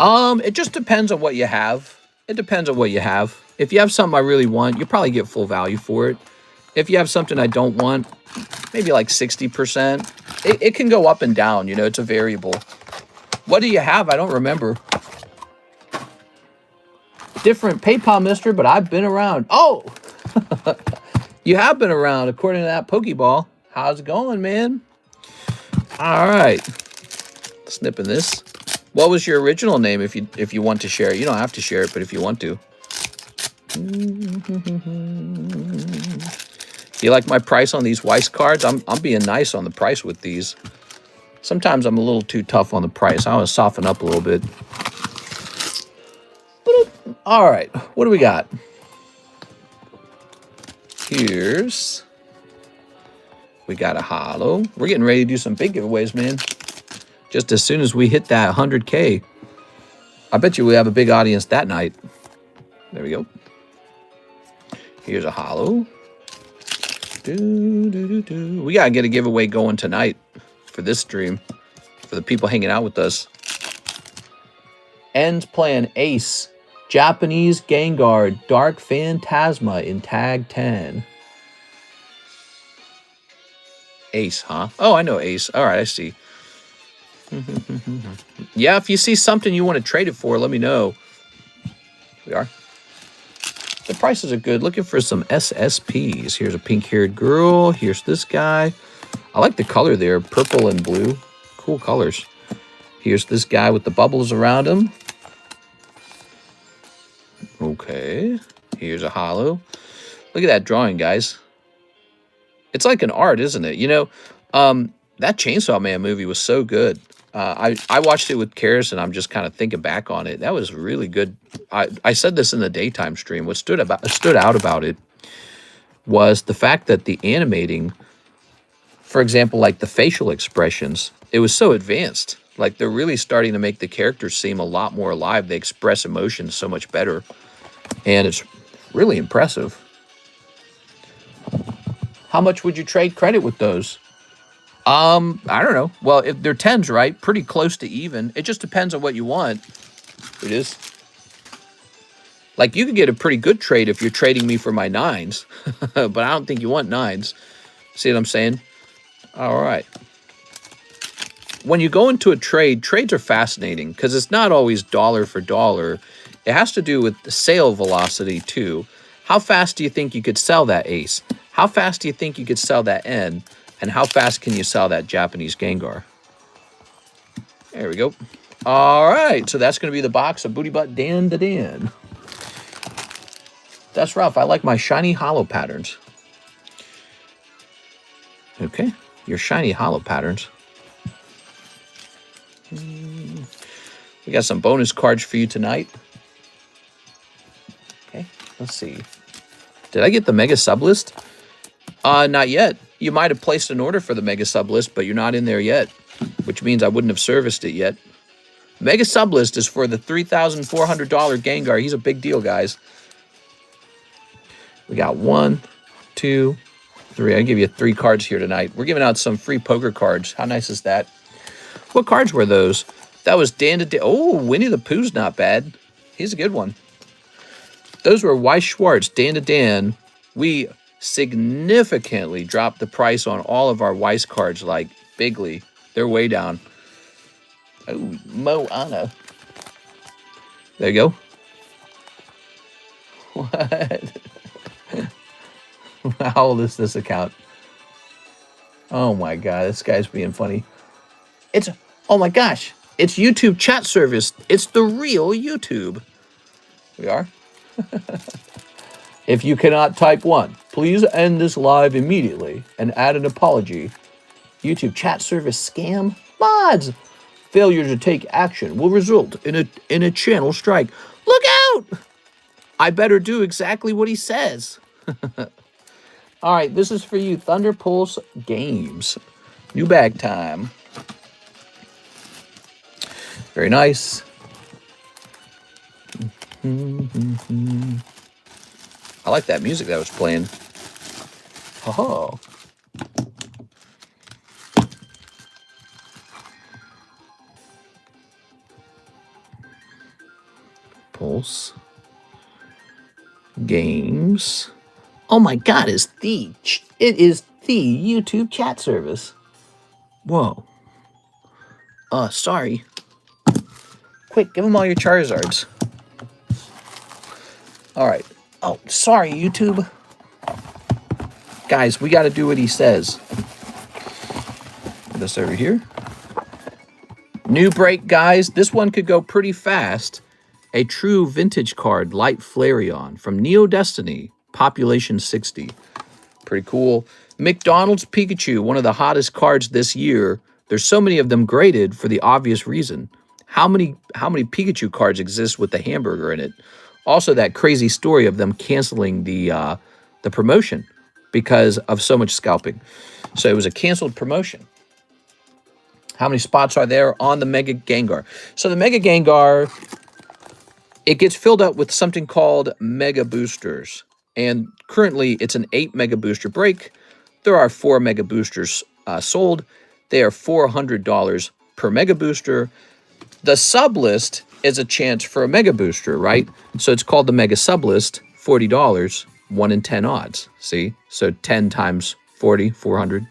It just depends on what you have. It depends on what you have. If you have something I really want, you'll probably get full value for it. If you have something I don't want, maybe like 60%. It can go up and down, you know, it's a variable. What do you have? I don't remember. Different PayPal, mister, but I've been around. Oh! You have been around, according to that Pokeball. How's it going, man? All right. Snipping this. What was your original name if you want to share it? You don't have to share it, but if you want to. You like my price on these Weiss cards? I'm being nice on the price with these. Sometimes I'm a little too tough on the price. I want to soften up a little bit. All right, what do we got? We got a holo. We're getting ready to do some big giveaways, man. Just as soon as we hit that 100K. I bet you we have a big audience that night. There we go. Here's a holo. We got to get a giveaway going tonight for this stream. for the people hanging out with us. End plan Ace. Japanese Gengar Dark Phantasma in tag 10. Ace, huh? Oh, I know Ace. All right, I see. Yeah, if you see something you want to trade it for, let me know. We are. The prices are good. Looking for some SSPs. Here's a pink-haired girl. Here's this guy. I like the color there, purple and blue. Cool colors. Here's this guy with the bubbles around him. Okay. Here's a holo. Look at that drawing, guys. It's like an art, isn't it? You know, that Chainsaw Man movie was so good. I watched it with Karis, and I'm just kind of thinking back on it. That was really good. I said this in the daytime stream. What stood out about it was the fact that the animating, for example, like the facial expressions, it was so advanced. Like they're really starting to make the characters seem a lot more alive. They express emotions so much better, and it's really impressive. How much would you trade credit with those? I don't know. Well, if they're 10s, right? Pretty close to even. It just depends on what you want. It is. Like, you could get a pretty good trade if you're trading me for my 9s. But I don't think you want 9s. See what I'm saying? All right. When you go into a trade, trades are fascinating because it's not always dollar for dollar. It has to do with the sale velocity, too. How fast do you think you could sell that Ace? How fast do you think you could sell that N? And how fast can you sell that Japanese Gengar? There we go. All right, so that's going to be the box of Booty Butt Dan to Dan. That's rough. I like my shiny hollow patterns. Okay, your shiny hollow patterns. We got some bonus cards for you tonight. Okay, let's see. Did I get the Mega Sub List? Not yet. You might have placed an order for the Mega Sub List, but you're not in there yet, which means I wouldn't have serviced it yet. Mega Sub List is for the $3,400 Gengar. He's a big deal, guys. We got 1, 2, 3. I give you 3 cards here tonight. We're giving out some free poker cards. How nice is that? What cards were those? That was Dan to Dan. Oh, Winnie the Pooh's not bad. He's a good one. Those were Weiss Schwarz, Dan to Dan. We significantly dropped the price on all of our Weiss cards, like bigly. They're way down. Oh, Moana. There you go. What? How old is this account? Oh my god, this guy's being funny. Oh my gosh, it's YouTube chat service. It's the real YouTube. We are. If you cannot type 1, please end this live immediately and add an apology. YouTube chat service scam? Mods! Failure to take action will result in a channel strike. Look out! I better do exactly what he says. All right, this is for you, Thunder Pulse Games. New bag time. Very nice. I like that music that was playing. Oh. Pulse Games. Oh my god, it is the YouTube chat service. Whoa. Sorry. Quick, give them all your Charizards. All right. Oh, sorry, YouTube. Guys, we got to do what he says. Put this over here. New break, guys. This one could go pretty fast. A true vintage card, Light Flareon from Neo Destiny, population 60. Pretty cool. McDonald's Pikachu, one of the hottest cards this year. There's so many of them graded for the obvious reason. How many Pikachu cards exist with the hamburger in it? Also, that crazy story of them canceling the promotion because of so much scalping. So it was a canceled promotion. How many spots are there on the Mega Gengar? So the Mega Gengar, it gets filled up with something called Mega Boosters. And currently, it's an 8 Mega Booster break. There are 4 Mega Boosters sold. They are $400 per mega booster. The sub list is a chance for a mega booster, right? So it's called the mega sub list, $40, 1 in 10 odds. See? So 10 times 40, 400.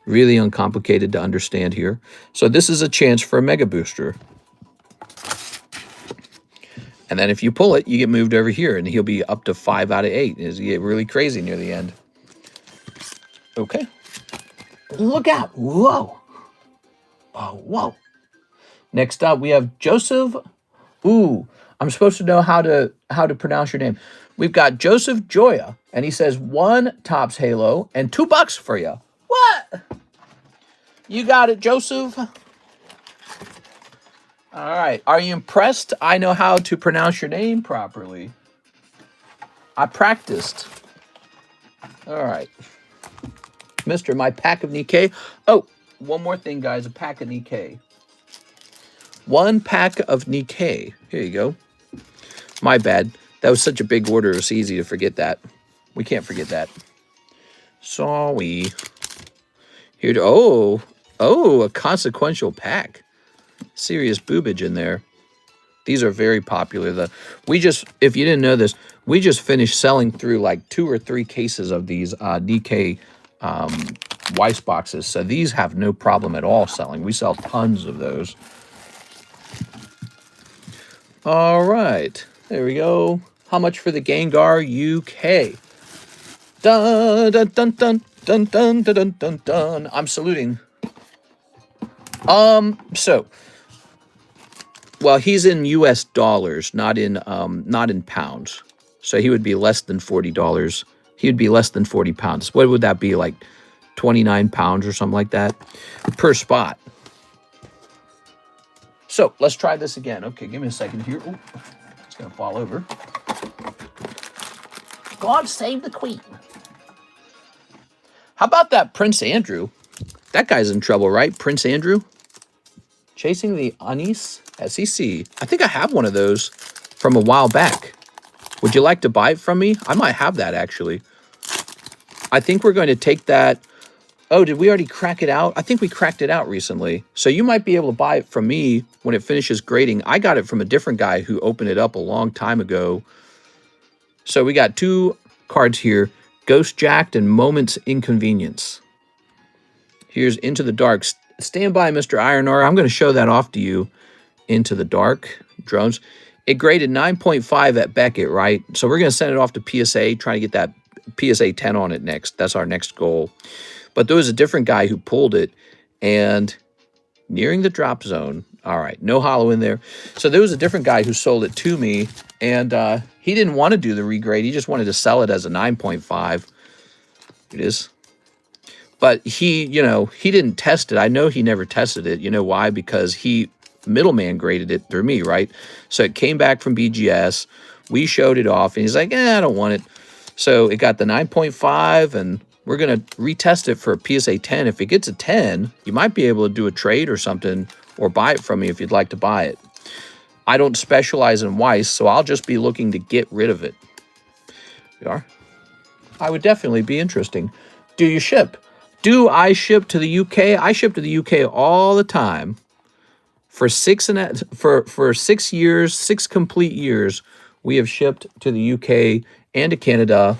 Really uncomplicated to understand here. So this is a chance for a mega booster. And then if you pull it, you get moved over here, and he'll be up to 5 out of 8. It'll get really crazy near the end. Okay. Look out. Whoa. Oh, whoa. Next up, we have Joseph. Ooh, I'm supposed to know how to pronounce your name. We've got Joseph Joya, and he says 1 Topps Halo and $2 for you. What? You got it, Joseph. All right. Are you impressed? I know how to pronounce your name properly. I practiced. All right. Mister, my pack of Nikkei. Oh, one more thing, guys. A pack of Nikkei. 1 pack of Nikkei. Here you go. My bad. That was such a big order. It's easy to forget that. We can't forget that. Sorry. Here. Oh, a consequential pack. Serious boobage in there. These are very popular. If you didn't know this, we just finished selling through like 2 or 3 cases of these Nikkei Weiss boxes. So these have no problem at all selling. We sell tons of those. All right. There we go. How much for the Gengar UK? Dun dun dun dun dun dun dun dun dun. I'm saluting. Well, he's in US dollars, not in pounds. So he would be less than $40. He would be less than 40 pounds. What would that be, like 29 pounds or something like that per spot? So let's try this again. Okay, give me a second here. Ooh, it's gonna fall over. God save the Queen. How about that Prince Andrew? That guy's in trouble, right? Prince Andrew? Chasing the Anis SEC. I think I have one of those from a while back. Would you like to buy it from me? I might have that, actually. I think we're going to take that. Oh, did we already crack it out? I think we cracked it out recently. So you might be able to buy it from me when it finishes grading. I got it from a different guy who opened it up a long time ago. So we got 2 cards here. Ghost Jacked and Moments Inconvenience. Here's Into the Dark. Stand by, Mr. Ironar. I'm going to show that off to you. Into the Dark. Drones. It graded 9.5 at Beckett, right? So we're going to send it off to PSA, trying to get that PSA 10 on it next. That's our next goal. But there was a different guy who pulled it, and nearing the drop zone. All right, no hollow in there. So there was a different guy who sold it to me, and he didn't want to do the regrade. He just wanted to sell it as a 9.5. It is. But he didn't test it. I know he never tested it. You know why? Because he middleman graded it through me, right? So it came back from BGS. We showed it off, and he's like, I don't want it. So it got the 9.5, and we're going to retest it for a PSA 10. If it gets a 10, you might be able to do a trade or something, or buy it from me if you'd like to buy it. I don't specialize in Weiss, so I'll just be looking to get rid of it. You are? I would definitely be interesting. Do you ship? Do I ship to the UK? I ship to the UK all the time. For 6 years, 6 complete years, we have shipped to the UK and to Canada.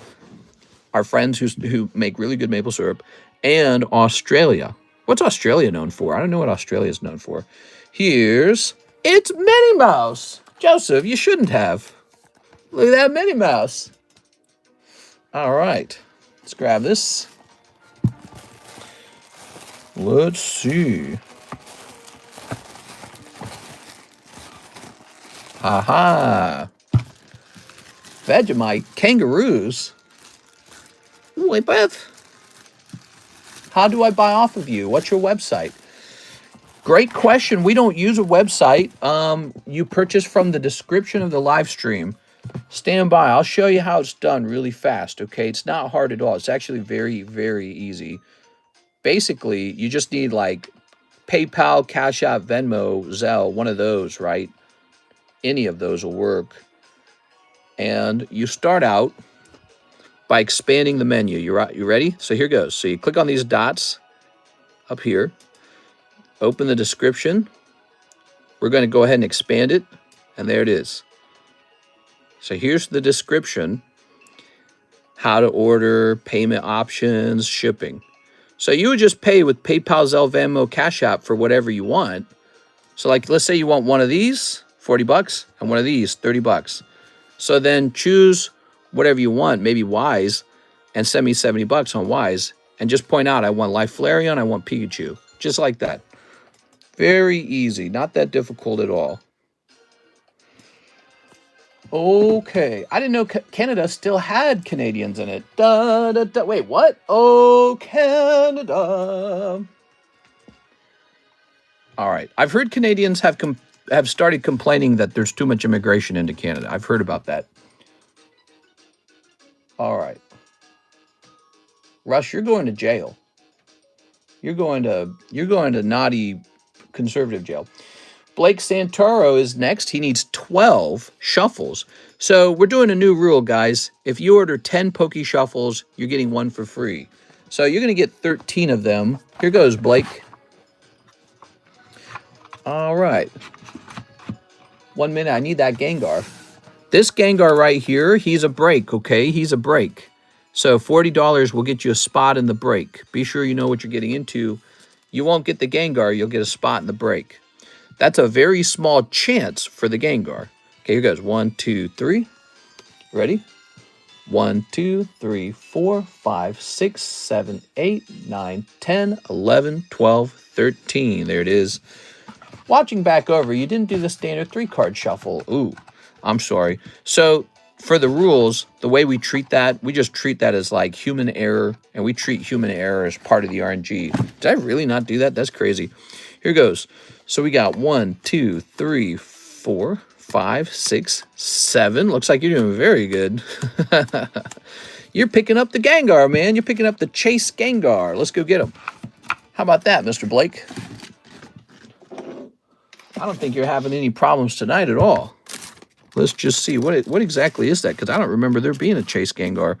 Our friends who make really good maple syrup, and Australia. What's Australia known for? I don't know what Australia is known for. It's Minnie Mouse. Joseph, you shouldn't have. Look at that Minnie Mouse. All right, let's grab this. Let's see. Aha. Vegemite kangaroos. Wait, Beth. How do I buy off of you? What's your website? Great question. We don't use a website. You purchase from the description of the live stream. Stand by. I'll show you how it's done really fast, okay? It's not hard at all. It's actually very, very easy. Basically, you just need like PayPal, CASHAPP, Venmo, ZELLE, one of those, right? Any of those will work. And you start out by expanding the menu. You ready? So here goes. So you click on these dots up here. open the description. We're going to go ahead and expand it, and there it is. So here's the description. How to order, payment options, shipping. So you would just pay with PayPal, ZELLE, VENMO, Cash App for whatever you want. So like, let's say you want one of these, 40 bucks, and one of these, 30 bucks. So then choose whatever you want, maybe Weiss, and send me 70 bucks on Weiss, and just point out, I want Life Flareon, I want Pikachu. Just like that. Very easy, not that difficult at all. Okay, I didn't know Canada still had Canadians in it. Da, da, da. Wait, what? Oh, Canada. All right, I've heard Canadians have started complaining that there's too much immigration into Canada. I've heard about that. All right. Russ, you're going to jail. You're going to naughty conservative jail. Blake Santoro is next. He needs 12 shuffles. So we're doing a new rule, guys. If you order 10 Poke Shuffles, you're getting one for free. So you're going to get 13 of them. Here goes, Blake. All right. 1 minute. I need that Gengar. This Gengar right here, he's a break, okay? He's a break. So $40 will get you a spot in the break. Be sure you know what you're getting into. You won't get the Gengar. You'll get a spot in the break. That's a very small chance for the Gengar. Okay, here goes. 1, 2, 3. Ready? 1, 2, 3, 4, 5, 6, 7, 8, 9, 10, 11, 12, 13. There it is. Watching back over, you didn't do the standard 3-card shuffle. Ooh, I'm sorry. So for the rules, the way we treat that, we just treat that as like human error, and we treat human error as part of the RNG. Did I really not do that? That's crazy. Here goes. So we got 1, 2, 3, 4, 5, 6, 7. Looks like you're doing very good. You're picking up the Gengar, man. You're picking up the Chase Gengar. Let's go get him. How about that, Mr. Blake? I don't think you're having any problems tonight at all. Let's just see. What exactly is that? Because I don't remember there being a Chase Gengar.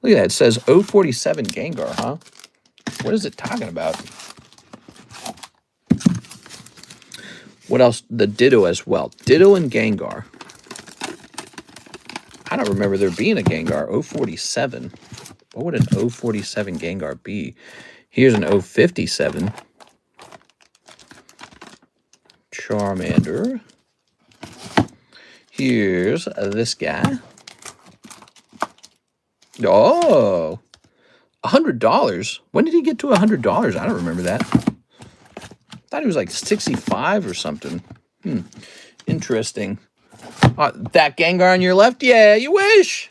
Look at that. It says 047 Gengar, huh? What is it talking about? What else? The Ditto as well. Ditto and Gengar. I don't remember there being a Gengar. 047. What would an 047 Gengar be? Here's an 057. Charmander. Here's this guy. Oh, $100. When did he get to $100? I don't remember that. I thought he was like 65 or something. Interesting. That Gengar on your left? Yeah, you wish.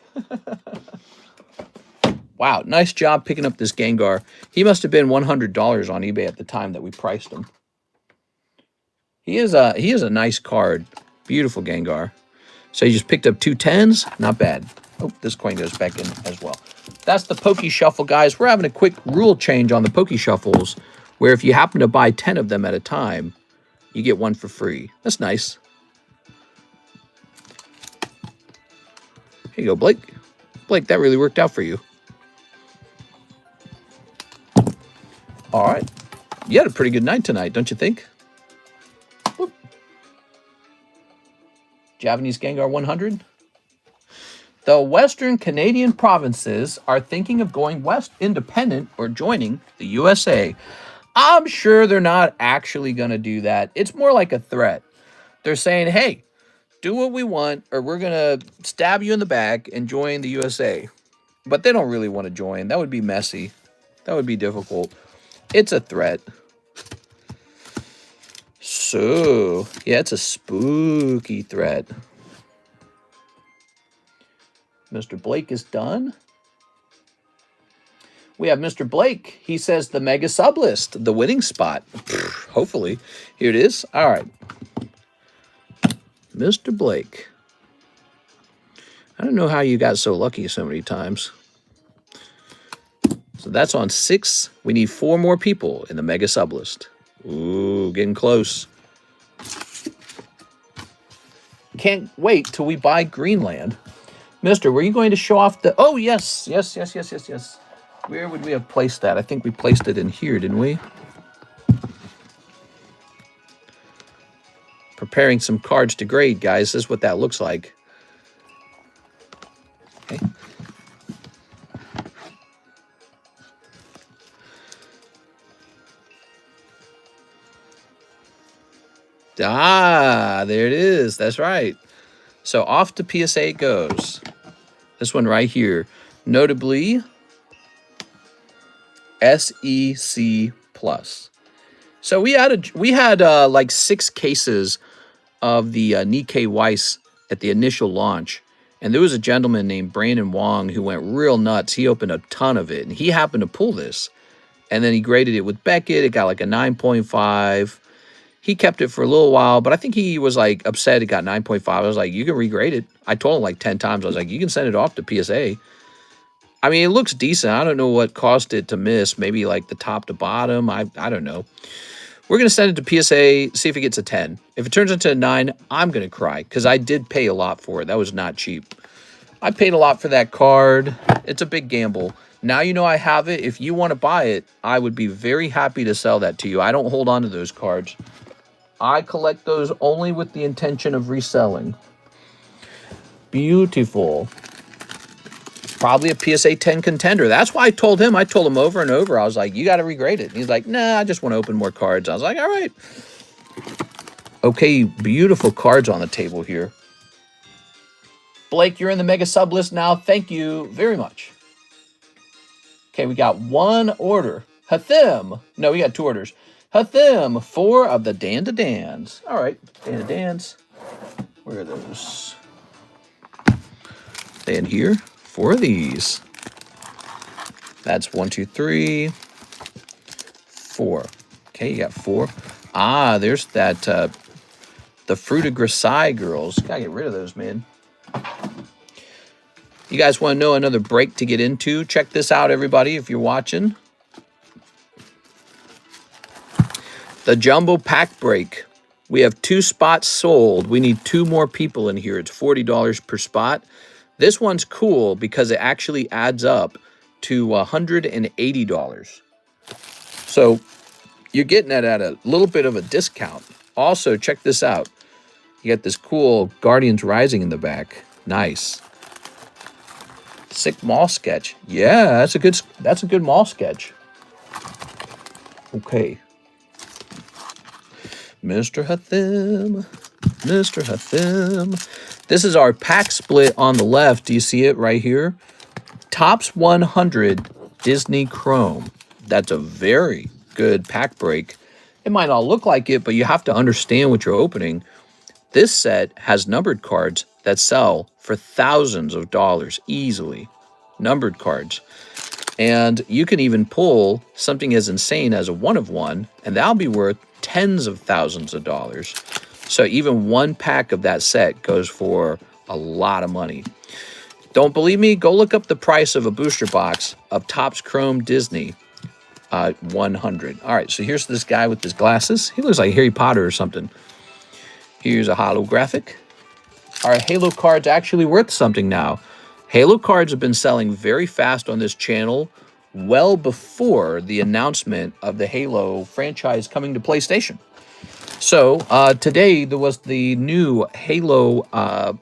Wow, nice job picking up this Gengar. He must have been $100 on eBay at the time that we priced him. He is a nice card. Beautiful Gengar. So you just picked up 2 10s. Not bad. Oh, this coin goes back in as well. That's the Poke Shuffle, guys. We're having a quick rule change on the Poke Shuffles, where if you happen to buy 10 of them at a time, you get one for free. That's nice. Here you go, Blake. Blake, that really worked out for you. All right. You had a pretty good night tonight, don't you think? Whoop. Japanese Gengar 100. The Western Canadian provinces are thinking of going west independent or joining the USA. I'm sure they're not actually going to do that. It's more like a threat. They're saying, hey, do what we want, or we're going to stab you in the back and join the USA. But they don't really want to join. That would be messy. That would be difficult. It's a threat. So, yeah, it's a spooky threat. Mr. Blake is done. We have Mr. Blake. He says the mega sub list, the winning spot. Hopefully. Here it is. All right. Mr. Blake. I don't know how you got so lucky so many times. So that's on 6. We need 4 more people in the mega sub list. Ooh, getting close. Can't wait till we buy Greenland. Mister, were you going to show off the... Oh, yes. Yes. Where would we have placed that? I think we placed it in here, didn't we? Preparing some cards to grade, guys. This is what that looks like. Okay. Ah, there it is. That's right. So off to PSA it goes. This one right here. Notably, SEC Plus. So we had like 6 cases of the Nikkei Weiss at the initial launch. And there was a gentleman named Brandon Wong who went real nuts. He opened a ton of it. And he happened to pull this. And then he graded it with Beckett. It got like a 9.5. He kept it for a little while, but I think he was like upset it got 9.5. I was like, you can regrade it. I told him like 10 times. I was like, you can send it off to PSA. I mean, it looks decent. I don't know what caused it to miss. Maybe like the top to bottom. I don't know. We're going to send it to PSA, see if it gets a 10. If it turns into a 9, I'm going to cry because I did pay a lot for it. That was not cheap. I paid a lot for that card. It's a big gamble. Now you know I have it. If you want to buy it, I would be very happy to sell that to you. I don't hold on to those cards. I collect those only with the intention of reselling. Beautiful. Probably a PSA 10 contender. That's why I told him over and over. I was like, you got to regrade it. And he's like, nah, I just want to open more cards. I was like, all right. Okay, beautiful cards on the table here. Blake, you're in the mega sub list now. Thank you very much. Okay, we got 1 order. Hathim. No, we got 2 orders. Hathim, 4 of the Dan-to-Dans. All right, Dan-to-Dans. Where are those? They in here. 4 of these. That's 1, 2, 3, 4. Okay, you got 4. Ah, there's that, the Fruit of Grisai girls. Gotta get rid of those, man. You guys want to know another break to get into? Check this out, everybody, if you're watching. The Jumbo Pack Break. We have 2 spots sold. We need 2 more people in here. It's $40 per spot. This one's cool because it actually adds up to $180. So you're getting it at a little bit of a discount. Also, check this out. You got this cool Guardians Rising in the back. Nice. Sick mall sketch. Yeah, that's a good mall sketch. Okay. Mr. Hathim. Mr. Hathim. This is our pack split on the left. Do you see it right here? Tops 100 Disney Chrome. That's a very good pack break. It might not look like it, but you have to understand what you're opening. This set has numbered cards that sell for thousands of dollars easily. Numbered cards. And you can even pull something as insane as a 1 of 1, and that'll be worth tens of thousands of dollars. So even 1 pack of that set goes for a lot of money. Don't believe me? Go look up the price of a booster box of Topps Chrome Disney 100. All right, so here's this guy with his glasses. He looks like Harry Potter or something. Here's a holographic. Are Halo cards actually worth something now? Halo cards have been selling very fast on this channel well before the announcement of the Halo franchise coming to PlayStation. So today there was the new Halo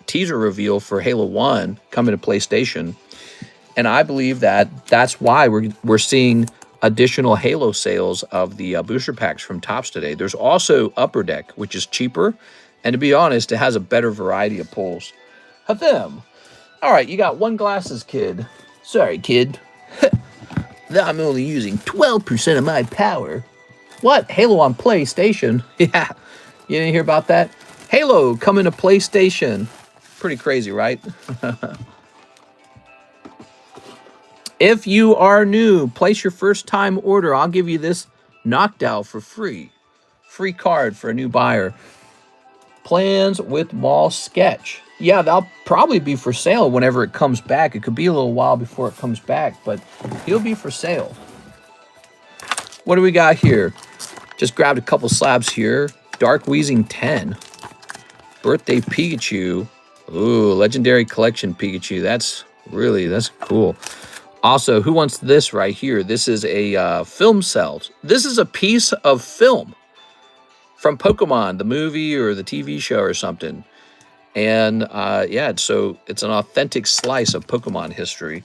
teaser reveal for Halo 1 coming to PlayStation. And I believe that that's why we're seeing additional Halo sales of the booster packs from Topps today. There's also Upper Deck, which is cheaper. And to be honest, it has a better variety of pulls. Hathim. All right, you got 1 glasses, kid. Sorry, kid. I'm only using 12% of my power. What? Halo on PlayStation? Yeah. You didn't hear about that? Halo coming to PlayStation. Pretty crazy, right? If you are new, place your first time order. I'll give you this knocked out for free. Free card for a new buyer. Plans with Mall Sketch. Yeah, that'll probably be for sale whenever it comes back. It could be a little while before it comes back, but he'll be for sale. What do we got here? Just grabbed a couple slabs here. Dark Wheezing 10. Birthday Pikachu. Ooh, Legendary Collection Pikachu. That's cool. Also, who wants this right here? This is a film cell. This is a piece of film. from Pokemon, the movie or the TV show or something. And yeah, it's an authentic slice of Pokemon history.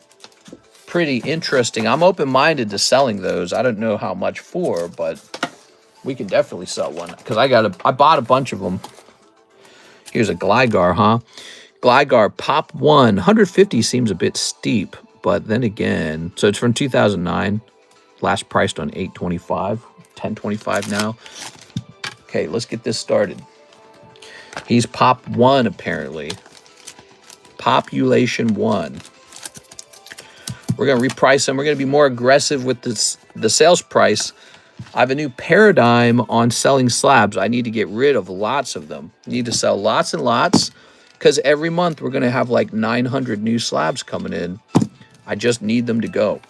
Pretty interesting. I'm open-minded to selling those. I don't know how much for, but we can definitely sell one because I bought a bunch of them. Here's a Gligar, huh? Gligar Pop 1. 150 seems a bit steep, but then again, so it's from 2009. Last priced on $8.25, $10.25 now. Okay, let's get this started. He's Pop 1, apparently. Population 1. We're going to reprice him. We're going to be more aggressive with the sales price. I have a new paradigm on selling slabs. I need to get rid of lots of them. I need to sell lots and lots because every month we're going to have like 900 new slabs coming in. I just need them to go.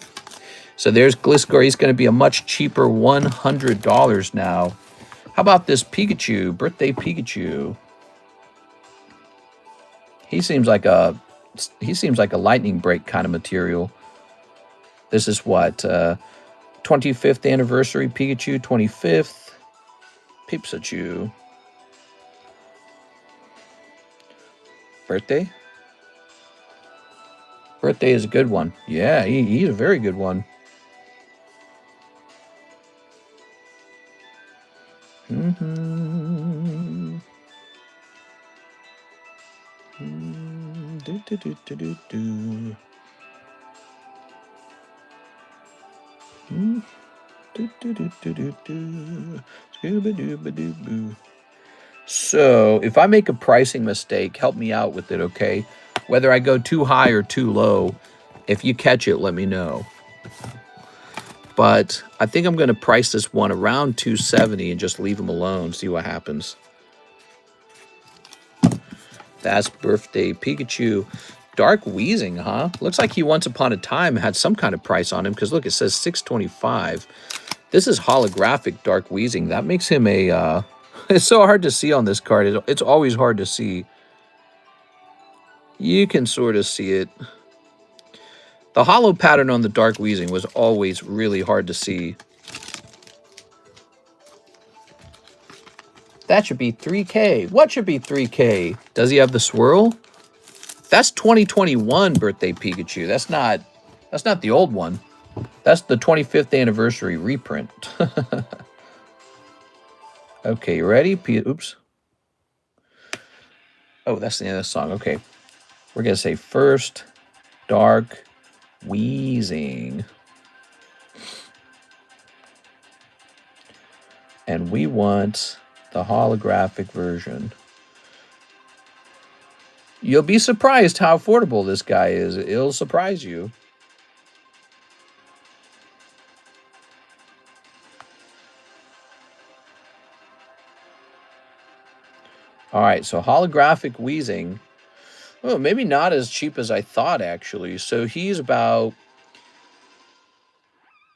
So there's Gliscor. He's going to be a much cheaper $100 now. How about this Pikachu, birthday Pikachu? He seems like a lightning break kind of material. This is what 25th anniversary Pikachu, 25th Pipsachu. Birthday? Birthday is a good one. Yeah, he's a very good one. So, if I make a pricing mistake, help me out with it, okay? Whether I go too high or too low, if you catch it, let me know. But I think I'm going to price this one around $270 and just leave him alone, see what happens. That's birthday Pikachu. Dark Weezing, huh? Looks like he once upon a time had some kind of price on him because look, it says $625. This is holographic Dark Weezing. That makes him a... it's so hard to see on this card. It's always hard to see. You can sort of see it. The hollow pattern on the Dark Weezing was always really hard to see. That should be 3K. What should be 3K? Does he have the swirl? That's 2021 birthday Pikachu. That's not the old one. That's the 25th anniversary reprint. Okay, you ready? Oops. Oh, that's the end of the song. Okay. We're going to say first Dark Weezing. And we want the holographic version. You'll be surprised how affordable this guy is. It'll surprise you. All right, so holographic Weezing. Oh, maybe not as cheap as I thought, actually. So he's about...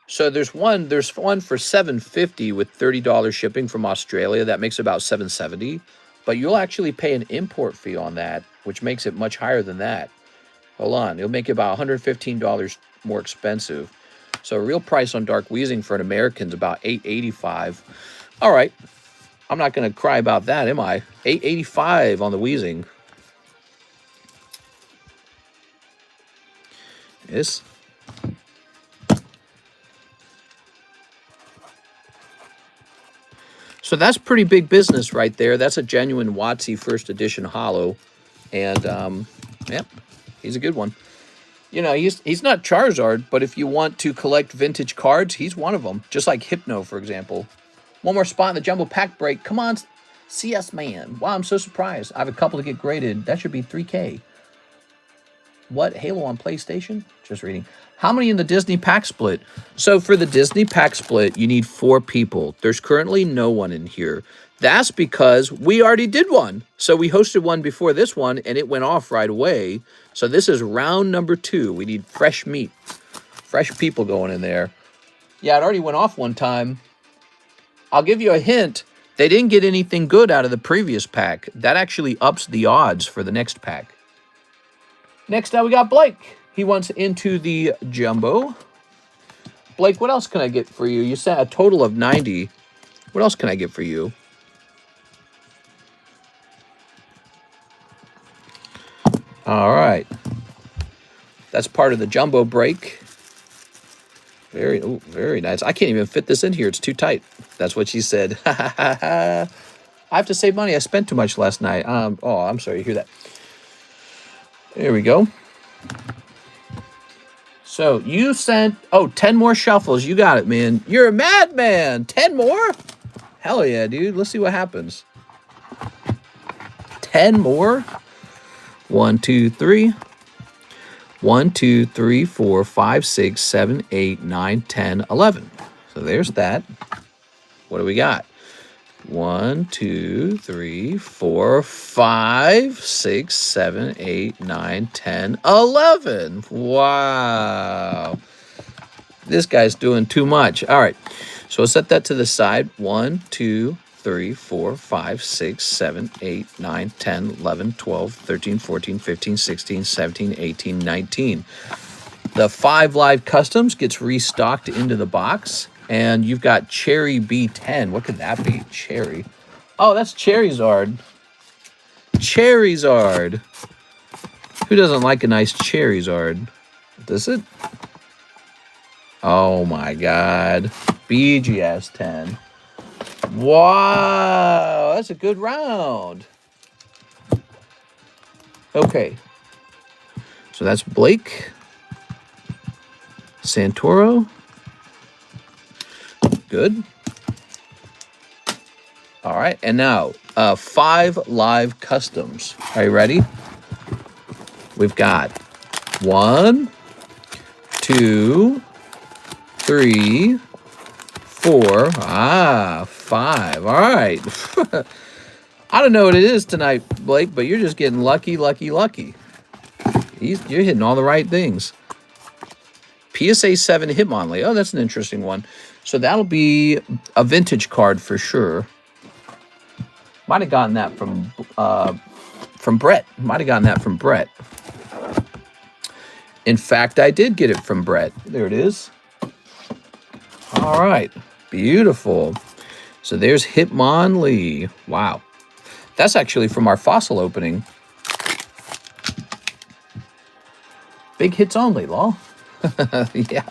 So there's one for $750 with $30 shipping from Australia. That makes about $770. But you'll actually pay an import fee on that, which makes it much higher than that. Hold on. It'll make it about $115 more expensive. So real price on Dark Weezing for an American is about $885. All right. I'm not going to cry about that, am I? $885 on the Weezing. Yes. So that's pretty big business right there. That's a genuine WotC first edition holo. And, yep, he's a good one. You know, he's not Charizard, but if you want to collect vintage cards, he's one of them. Just like Hypno, for example. One more spot in the Jumbo Pack break. Come on, CS Man. Wow, I'm so surprised. I have a couple to get graded. That should be 3K. What? Halo on PlayStation? Just reading. How many in the Disney Pack Split? So for the Disney Pack Split, you need 4 people. There's currently no one in here. That's because we already did one. So we hosted one before this one, and it went off right away. So this is round number 2. We need fresh meat. Fresh people going in there. Yeah, it already went off one time. I'll give you a hint. They didn't get anything good out of the previous pack. That actually ups the odds for the next pack. Next up, we got Blake. He wants into the Jumbo. Blake, what else can I get for you? You sent a total of 90. What else can I get for you? All right. That's part of the jumbo break. Very nice. I can't even fit this in here. It's too tight. That's what she said. I have to save money. I spent too much last night. Oh, I'm sorry to hear that. There we go. So you sent, 10 more shuffles. You got it, man. You're a madman. 10 more? Hell yeah, dude. Let's see what happens. 10 more? 1, 2, 3. 1, 2, 3, 4, 5, 6, 7, 8, 9, 10, 11. So there's that. What do we got? 1, 2, 3, 4, 5, 6, 7, 8, 9, 10, 11. Wow. This guy's doing too much. All right. So we'll set that to the side. 1, 2, 3, 4, 5, 6, 7, 8, 9, 10, 11, 12, 13, 14, 15, 16, 17, 18, 19. The 5 live customs gets restocked into the box. And you've got Cherry B10. What could that be? Cherry. Oh, that's Charizard. Charizard. Who doesn't like a nice Charizard? Does it? Oh my God. BGS 10. Wow, that's a good round. Okay. So that's Blake. Santoro. Good. All right, and now 5 live customs. Are you ready? We've got 1, 2, 3, 4. 5. All right. I don't know what it is tonight, Blake, but you're just getting lucky. You're hitting all the right things. PSA 7 Hitmonlee. Oh, that's an interesting one. So that'll be a vintage card for sure. Might have gotten that from Brett. In fact, I did get it from Brett. There it is. All right. Beautiful. So there's Hitmonlee. Wow. That's actually from our fossil opening. Big hits only, lol. Yeah.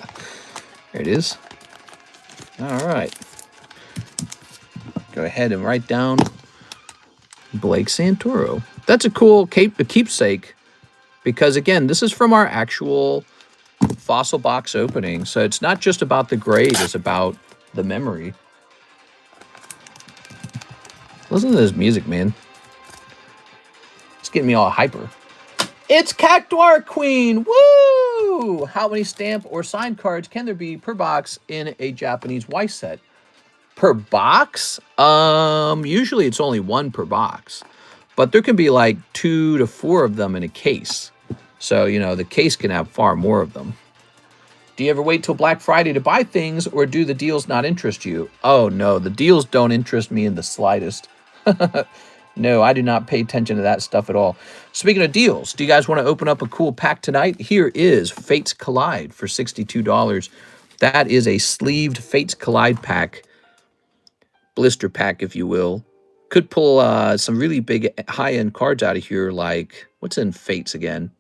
There it is. All right. Go ahead and write down Blake Santoro. That's a cool keepsake because, again, this is from our actual fossil box opening. So it's not just about the grade, it's about the memory. Listen to this music, man. It's getting me all hyper. It's Cactuar Queen! Woo! How many stamp or signed cards can there be per box in a Japanese Weiss set? Per box? Usually it's only 1 per box. But there can be like 2 to 4 of them in a case. So, you know, the case can have far more of them. Do you ever wait till Black Friday to buy things, or do the deals not interest you? Oh, no, the deals don't interest me in the slightest. No, I do not pay attention to that stuff at all. Speaking of deals, do you guys want to open up a cool pack tonight? Here is Fates Collide for $62. That is a sleeved Fates Collide pack. Blister pack, if you will. Could pull some really big high-end cards out of here, like, what's in Fates again?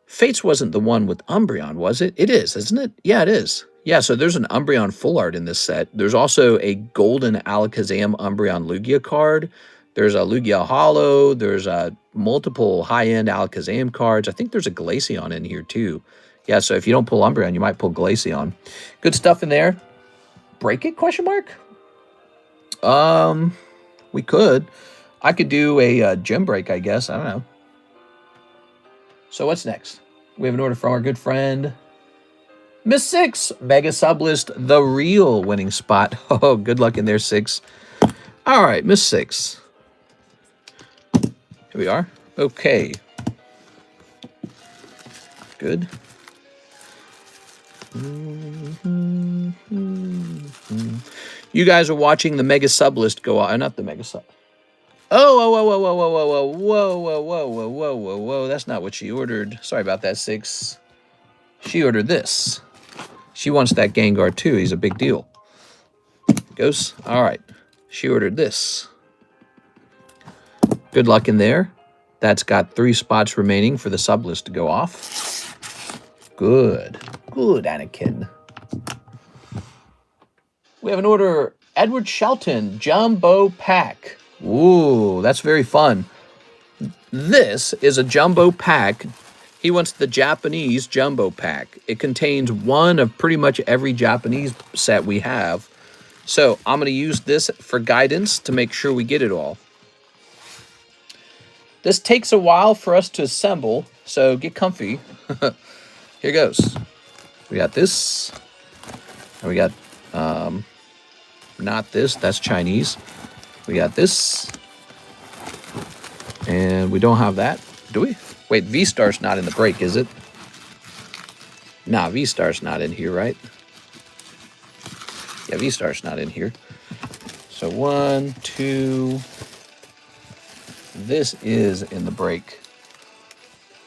Fates wasn't the one with Umbreon, was it? It is, isn't it? Yeah, it is. Yeah, so there's an Umbreon full art in this set. There's also a golden Alakazam Umbreon Lugia card. There's a Lugia Holo. There's multiple high-end Alakazam cards. I think there's a Glaceon in here, too. Yeah, so if you don't pull Umbreon, you might pull Glaceon. Good stuff in there. Break it, question mark? We could. I could do a gem break, I guess. I don't know. So what's next? We have an order from our good friend Miss Six. Mega Sublist, the real winning spot. Oh, good luck in there, Six. All right, Miss Six. Here we are. Okay. Good. You guys are watching the Mega Sublist go on. Not the Mega Sub. Whoa. That's not what she ordered. Sorry about that, Six. She ordered this. She wants that Gengar too. He's a big deal. Goes. All right. She ordered this. Good luck in there. That's got 3 spots remaining for the sub list to go off. Good. Good, Anakin. We have an order, Edward Shelton, Jumbo Pack. Ooh, that's very fun. This is a Jumbo Pack. He wants the Japanese Jumbo Pack. It contains one of pretty much every Japanese set we have. So I'm going to use this for guidance to make sure we get it all. This takes a while for us to assemble, so get comfy. Here goes. We got this. And we got, not this, that's Chinese. We got this. And we don't have that, do we? Wait, V-Star's not in the break, is it? Nah, V-Star's not in here, right? Yeah, V-Star's not in here. So 1, 2... This is in the break.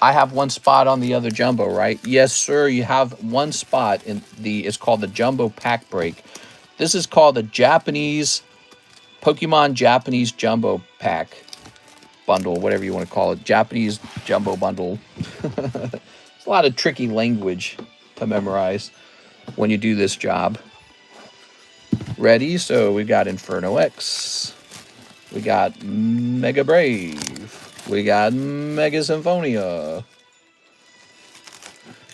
I have 1 spot on the other Jumbo, right? Yes, sir, you have 1 spot in the, it's called the Jumbo Pack Break. This is called the Japanese, Pokemon Japanese Jumbo Pack Bundle, whatever you want to call it. Japanese Jumbo Bundle. It's a lot of tricky language to memorize when you do this job. Ready? So we got Inferno X. We got Mega Brave. We got Mega Symphonia.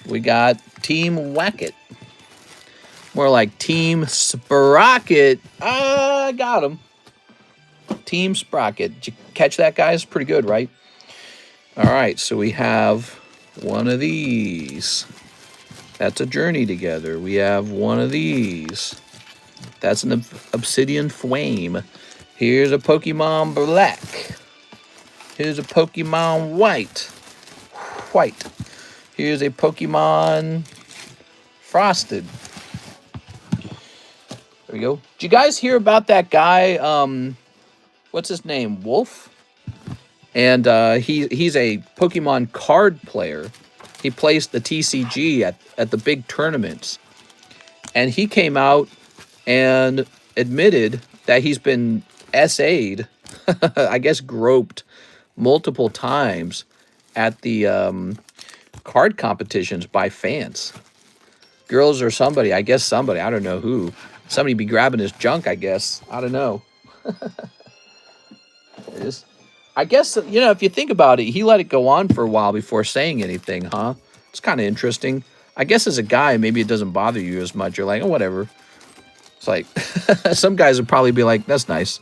We got Team Whack-It. More like Team Sprocket. I got him. Team Sprocket. Did you catch that, guys? Pretty good, right? All right, so we have one of these. That's a Journey Together. We have one of these. That's an Obsidian Flame. Here's a Pokemon Black. Here's a Pokemon White. Here's a Pokemon Frosted. There we go. Did you guys hear about that guy? What's his name? Wolf? And he's a Pokemon card player. He plays the TCG at the big tournaments. And he came out and admitted that he's been SA'd, I guess groped, multiple times at the card competitions by fans. Girls or somebody, I guess somebody, I don't know who. Somebody be grabbing his junk, I guess. I don't know. I guess, you know, if you think about it, he let it go on for a while before saying anything, huh? It's kind of interesting. I guess as a guy, maybe it doesn't bother you as much. You're like, oh, whatever. It's like, some guys would probably be like, that's nice.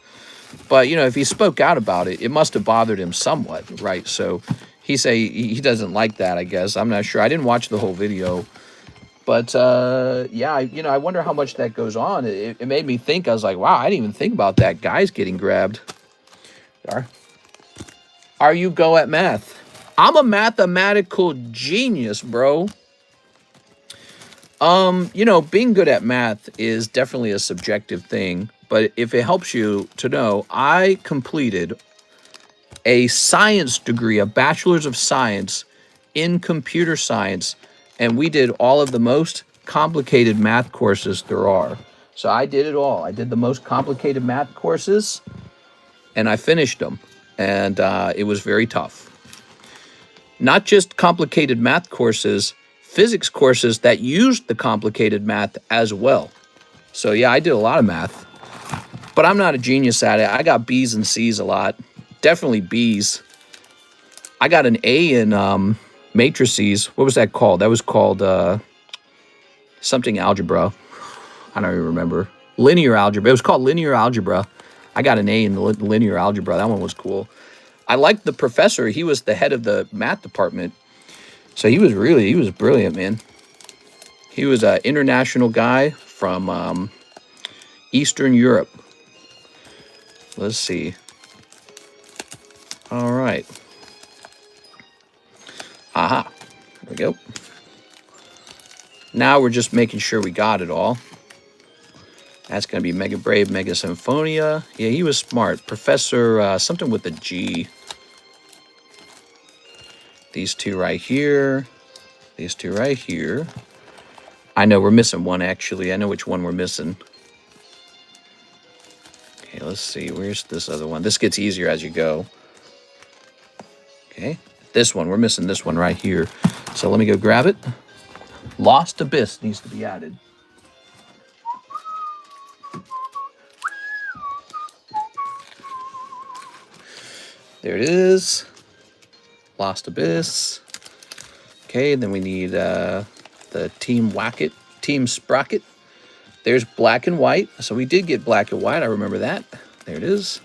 But, you know, if he spoke out about it, it must have bothered him somewhat, right? So he doesn't like that, I guess. I'm not sure. I didn't watch the whole video. But, yeah, you know, I wonder how much that goes on. It made me think. I was like, wow, I didn't even think about that. Guys getting grabbed. Are you go at math? I'm a mathematical genius, bro. You know, being good at math is definitely a subjective thing. But if it helps you to know, I completed a science degree, a bachelor's of science in computer science, and we did all of the most complicated math courses there are. So I did it all. I did the most complicated math courses, and I finished them, and it was very tough. Not just complicated math courses, physics courses that used the complicated math as well. So yeah, I did a lot of math. But I'm not a genius at it. I got B's and C's a lot. Definitely B's. I got an A in matrices. What was that called? That was called something algebra. I don't even remember. Linear algebra. It was called linear algebra. I got an A in linear algebra. That one was cool. I liked the professor. He was the head of the math department. So he was brilliant, man. He was an international guy from Eastern Europe. Let's see. All right. Aha. There we go. Now we're just making sure we got it all. That's going to be Mega Brave, Mega Symphonia. Yeah, he was smart. Professor, something with a G. These two right here. These two right here. I know we're missing one, actually. I know which one we're missing. Okay, let's see. Where's this other one? This gets easier as you go. Okay, this one, we're missing this one right here. So let me go grab it. Lost Abyss needs to be added. There it is. Lost Abyss. Okay, then we need the Team Wacket, Team Sprocket. There's black and white. So we did get black and white. I remember that. There it is.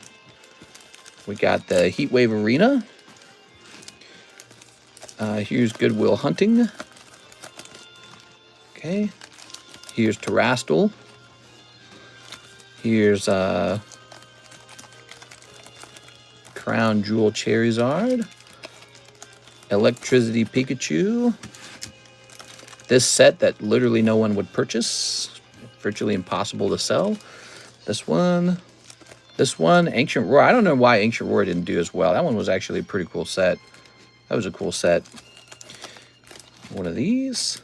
We got the Heatwave Arena. Here's Goodwill Hunting. Okay. Here's Terrastal. Here's Crown Jewel Charizard. Electricity Pikachu. This set that literally no one would purchase. Virtually impossible to sell. This one. This one, Ancient Roar. I don't know why Ancient Roar didn't do as well. That one was actually a pretty cool set. That was a cool set. One of these.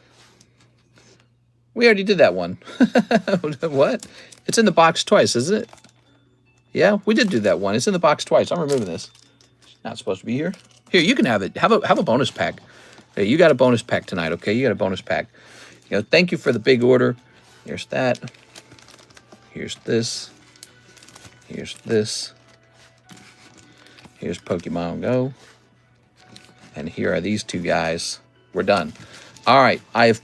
We already did that one. What? It's in the box twice, isn't it? Yeah, we did do that one. It's in the box twice. I'm removing this. It's not supposed to be here. Here, you can have it. Have a bonus pack. Hey, you got a bonus pack tonight, okay? You got a bonus pack. You know, thank you for the big order. Here's that. Here's this. Here's this. Here's Pokemon Go. And here are these two guys. We're done. All right, I've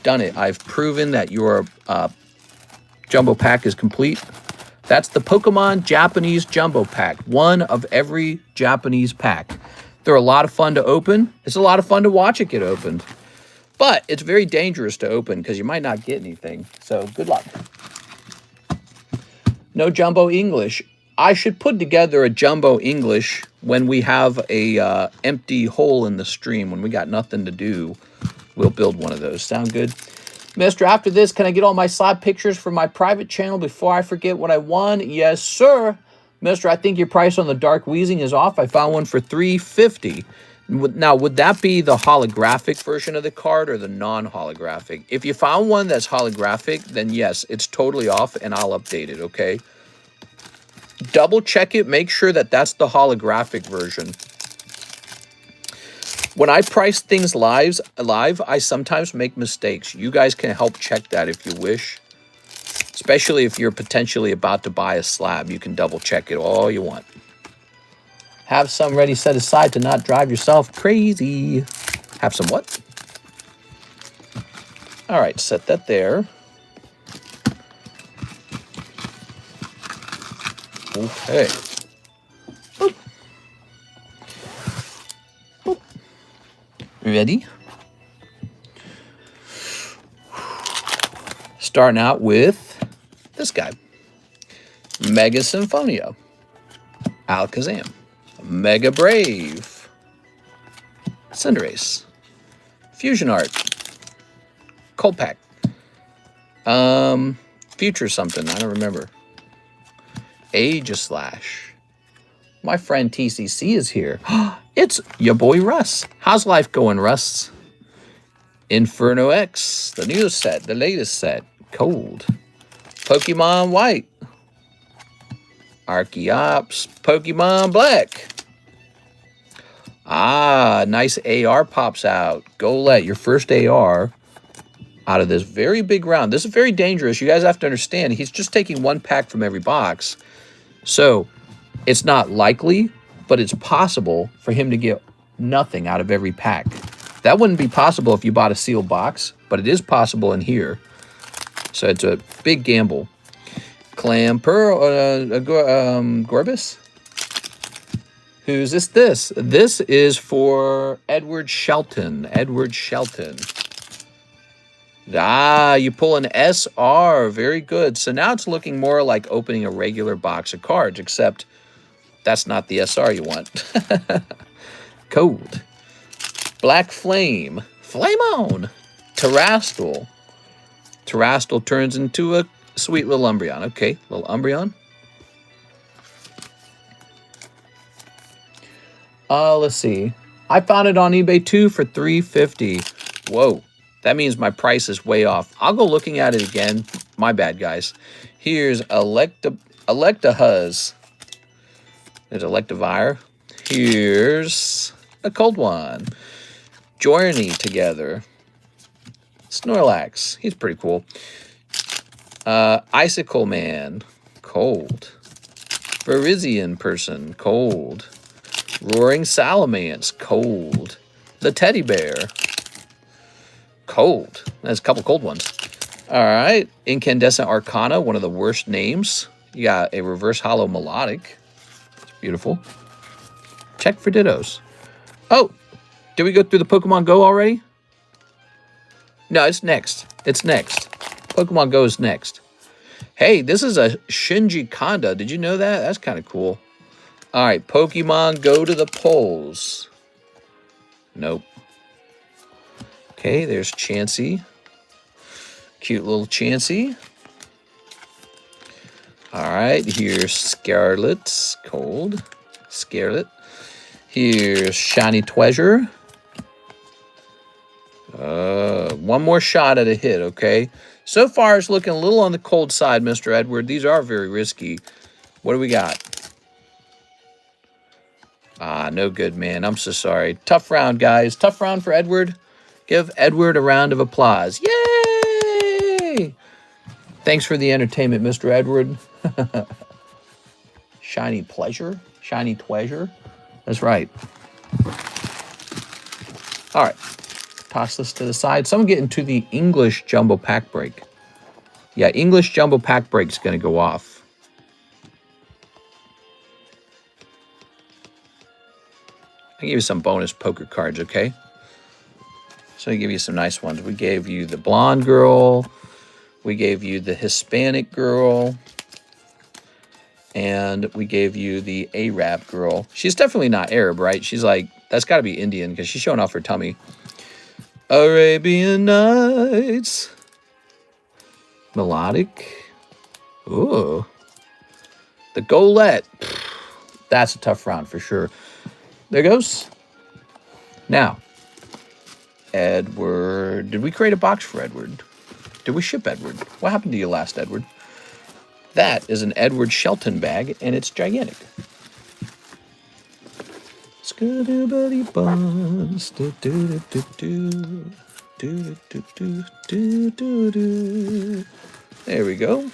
done it. I've proven that your jumbo pack is complete. That's the Pokemon Japanese Jumbo Pack. One of every Japanese pack. They're a lot of fun to open. It's a lot of fun to watch it get opened. But it's very dangerous to open because you might not get anything. So good luck. No Jumbo English. I should put together a Jumbo English when we have a empty hole in the stream. When we got nothing to do, we'll build one of those. Sound good? Mister, after this, can I get all my slab pictures from my private channel before I forget what I won? Yes, sir. Mister, I think your price on the Dark Wheezing is off. I found one for $3.50. Now, would that be the holographic version of the card or the non-holographic? If you found one that's holographic, then yes, it's totally off, and I'll update it, okay? Double check it. Make sure that that's the holographic version. When I price things live, I sometimes make mistakes. You guys can help check that if you wish. Especially if you're potentially about to buy a slab. You can double check it all you want. Have some ready set aside to not drive yourself crazy. Have some what? All right, set that there. Okay. Boop. Boop. Ready? Starting out with this guy. Mega Symphonia. Alakazam. Mega Brave. Cinderace. Fusion Art. Colpack. Future something. I don't remember. Aegislash. My friend TCC is here. It's your boy Russ. How's life going, Russ? Inferno X. The newest set. The latest set. Cold. Pokemon White. Archeops. Pokemon Black. Ah, nice AR pops out. Golett, your first AR out of this very big round. This is very dangerous. You guys have to understand, he's just taking one pack from every box. So it's not likely, but it's possible for him to get nothing out of every pack. That wouldn't be possible if you bought a sealed box, but it is possible in here. So it's a big gamble. Gorbis? Who's this? This is for Edward Shelton. Edward Shelton. Ah, you pull an SR. Very good. So now it's looking more like opening a regular box of cards, except that's not the SR you want. Cold. Black Flame. Flame on. Terrastal. Terrastal turns into a sweet little Umbreon. Okay, little Umbreon. Let's see. I found it on eBay too for $3.50. Whoa, that means my price is way off. I'll go looking at it again. My bad, guys. Here's Electabuzz. There's Electivire. Here's A cold one. Journey together. Snorlax. He's pretty cool. Icicle Man. Cold. Virizion person. Cold. Roaring Salamence. Cold. The Teddy Bear. Cold. There's a couple cold ones. All right. Incandescent Arcana. One of the worst names. You got a reverse hollow melodic. It's beautiful. Check for dittos. Oh, did we go through the Pokemon Go already? No, it's next. It's next. Pokemon Go is next. Hey, this is a Shinji Kanda. Did you know that? That's kind of cool. All right, Pokemon Go to the polls. Nope. Okay, there's Chansey. Cute little Chansey. All right, here's Scarlet. Cold. Scarlet. Here's Shiny Treasure. One more shot at a hit, okay? So far, it's looking a little on the cold side, Mr. Edward. These are very risky. What do we got? Ah, no good, man. I'm so sorry. Tough round, guys. Tough round for Edward. Give Edward a round of applause. Yay! Thanks for the entertainment, Mr. Edward. Shiny Pleasure? Shiny Treasure? That's right. All right. Toss this to the side. Someone get into the English Jumbo Pack Break. Yeah, English Jumbo Pack Break is going to go off. I'll give you some bonus poker cards, okay? So I give you some nice ones. We gave you the blonde girl. We gave you the Hispanic girl. And we gave you the Arab girl. She's definitely not Arab, right? She's like, that's got to be Indian because she's showing off her tummy. Arabian Nights. Melodic. Ooh. The Golett. That's a tough round for sure. There goes. Now, Edward. Did we create a box for Edward? Did we ship Edward? What happened to you last, Edward? That is an Edward Shelton bag, and it's gigantic. There we go.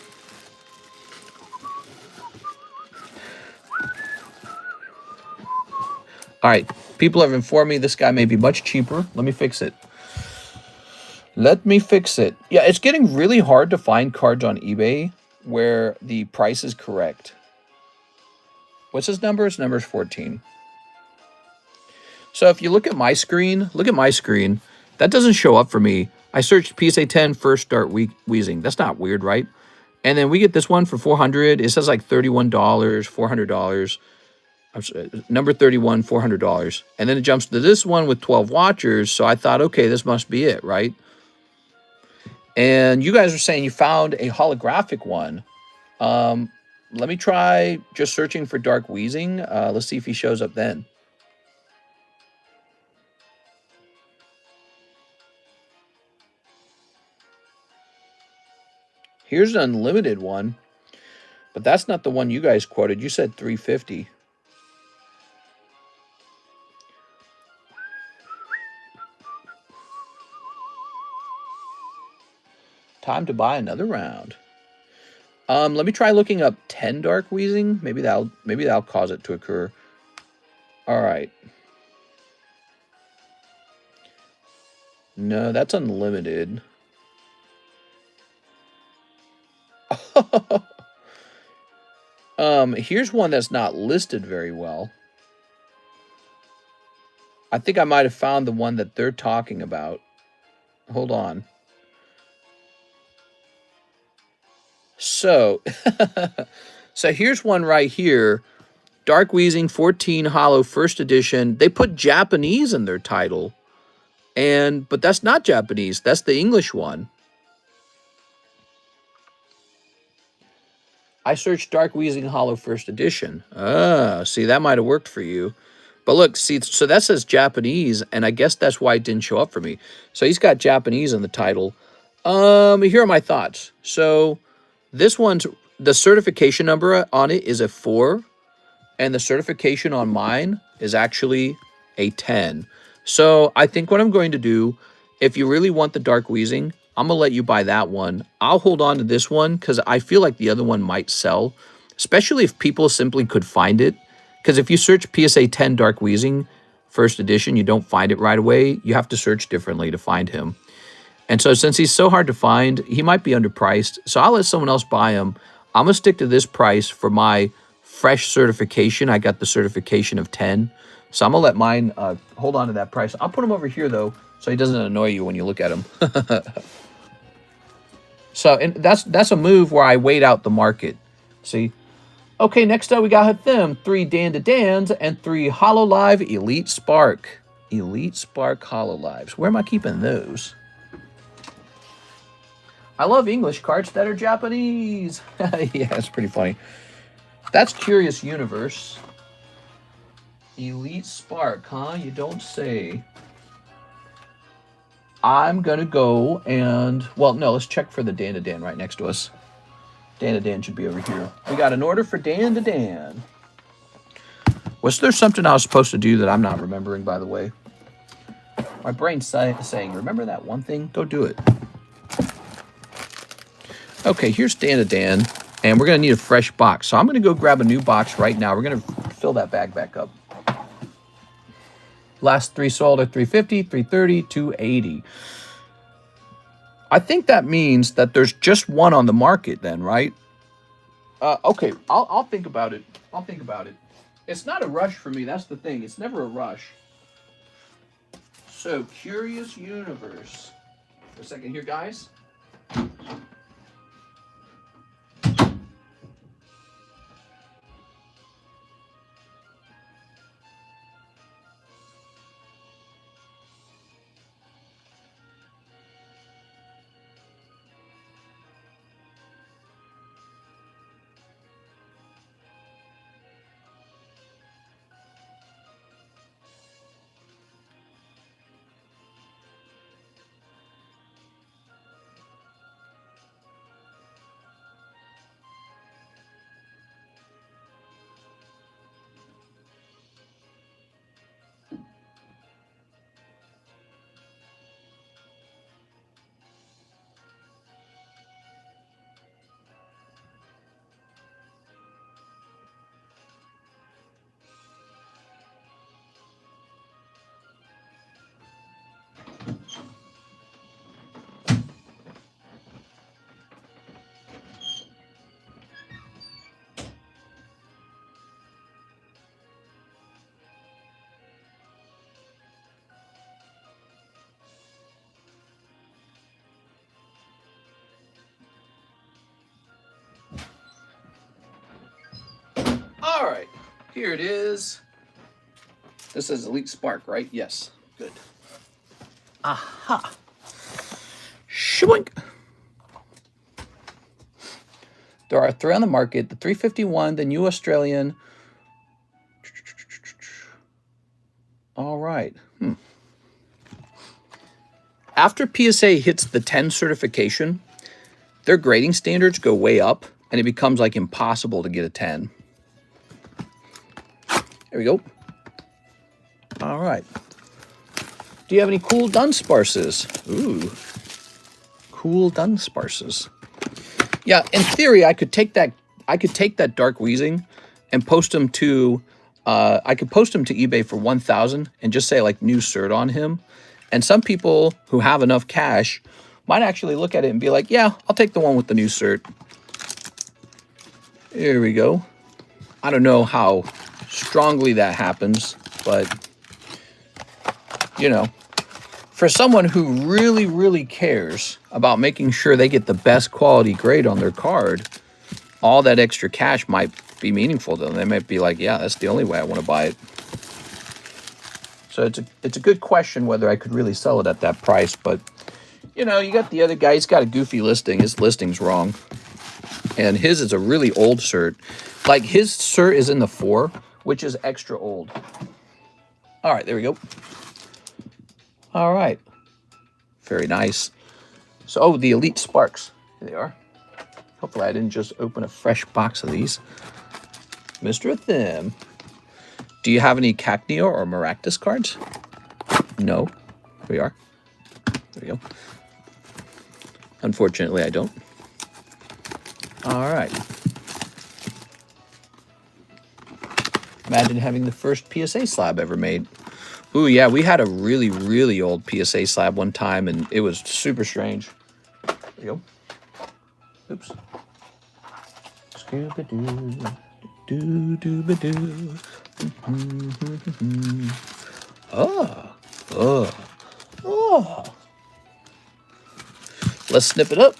All right, people have informed me this guy may be much cheaper. Let me fix it. Let me fix it. Yeah, it's getting really hard to find cards on eBay where the price is correct. What's his number? His number is 14. So if you look at my screen, that doesn't show up for me. I searched PSA 10 first start wheezing. That's not weird, right? And then we get this one for $400. It says like $31, $400. I'm sorry, number 31, $400. And then it jumps to this one with 12 watchers. So I thought, okay, this must be it, right? And you guys are saying you found a holographic one. Let me try just searching for Dark Wheezing. Let's see if he shows up then. Here's an unlimited one, but that's not the one you guys quoted. You said $350. Time to buy another round. Let me try looking up 10 Dark Wheezing. Maybe that'll cause it to occur. All right. No, that's unlimited. Here's one that's not listed very well. I think I might have found the one that they're talking about. Hold on. So, so here's one right here. Dark Wheezing 14 Hollow First Edition. They put Japanese in their title. But that's not Japanese. That's the English one. I searched Dark Wheezing Hollow First Edition. Ah, see, that might have worked for you. But look, see, so that says Japanese, and I guess that's why it didn't show up for me. So he's got Japanese in the title. Here are my thoughts. So this one's, the certification number on it is a 4, and the certification on mine is actually a 10. So I think what I'm going to do, if you really want the Dark Wheezing, I'm going to let you buy that one. I'll hold on to this one because I feel like the other one might sell, especially if people simply could find it. Because if you search PSA 10 Dark Wheezing first edition, you don't find it right away. You have to search differently to find him. And so since he's so hard to find, he might be underpriced. So I'll let someone else buy him. I'm going to stick to this price for my fresh certification. I got the certification of 10. So I'm going to let mine hold on to that price. I'll put him over here, though, so he doesn't annoy you when you look at him. So and that's a move where I wait out the market. See? Okay, next up we got them 3 Dan to Dans and 3 HoloLive Elite Spark. Elite Spark HoloLives. Where am I keeping those? I love English cards that are Japanese. Yeah, it's pretty funny. That's Curious Universe. Elite Spark, huh? You don't say. I'm going to go and... Well, no, let's check for the Dan to Dan right next to us. Dan to Dan should be over here. We got an order for Dan to Dan. Was there something I was supposed to do that I'm not remembering, by the way? My brain's saying, remember that one thing? Go do it. Okay, here's Dan to Dan. And we're going to need a fresh box. So I'm going to go grab a new box right now. We're going to fill that bag back up. Last 3 sold at $350, $330, $280. I think that means that there's just one on the market then, right? Okay, I'll think about it. I'll think about it. It's not a rush for me. That's the thing. It's never a rush. So, Curious Universe. For a second here, guys. All right, here it is. This is Elite Spark, right? Yes, good. Aha. Shwink. There are 3 on the market. The 351, the New Australian. All right. After PSA hits the 10 certification, their grading standards go way up, and it becomes like impossible to get a 10. There we go. All right. Do you have any cool Dunsparces? Ooh. Cool Dunsparces. Yeah, in theory, I could take that Dark Wheezing and post him to I could post him to eBay for 1,000 and just say like new cert on him. And some people who have enough cash might actually look at it and be like, yeah, I'll take the one with the new cert. Here we go. I don't know how strongly that happens, but you know, for someone who really, really cares about making sure they get the best quality grade on their card, all that extra cash might be meaningful to them. They might be like, yeah, that's the only way I want to buy it. So it's a good question whether I could really sell it at that price, but you know, you got the other guy, he's got a goofy listing. His listing's wrong. And his is a really old cert. Like his cert is in the 4, which is extra old. All right, there we go. All right. Very nice. So, oh, the Elite Sparks. Here they are. Hopefully I didn't just open a fresh box of these. Mr. Them. Do you have any Cacneo or Maractus cards? No. Here we are. There we go. Unfortunately, I don't. All right. Imagine having the first PSA slab ever made. Ooh, yeah, we had a really, really old PSA slab one time, and it was super strange. There you go. Oops. Scooby-Doo, doo-doo-ba-doo. Oh. Let's snip it up.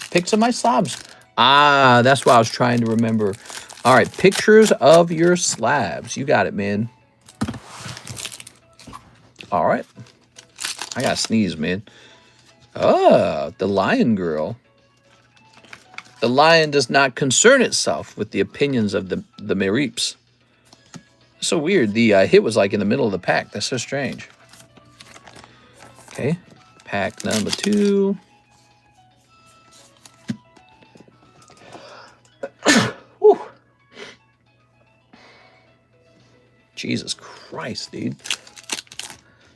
Pics of my slabs. Ah, that's what I was trying to remember. All right, pictures of your slabs. You got it, man. All right. I gotta sneeze, man. Oh, the lion girl. The lion does not concern itself with the opinions of the Mereeps. So weird. The hit was like in the middle of the pack. That's so strange. Okay. Pack number 2. Whew. Jesus Christ, dude.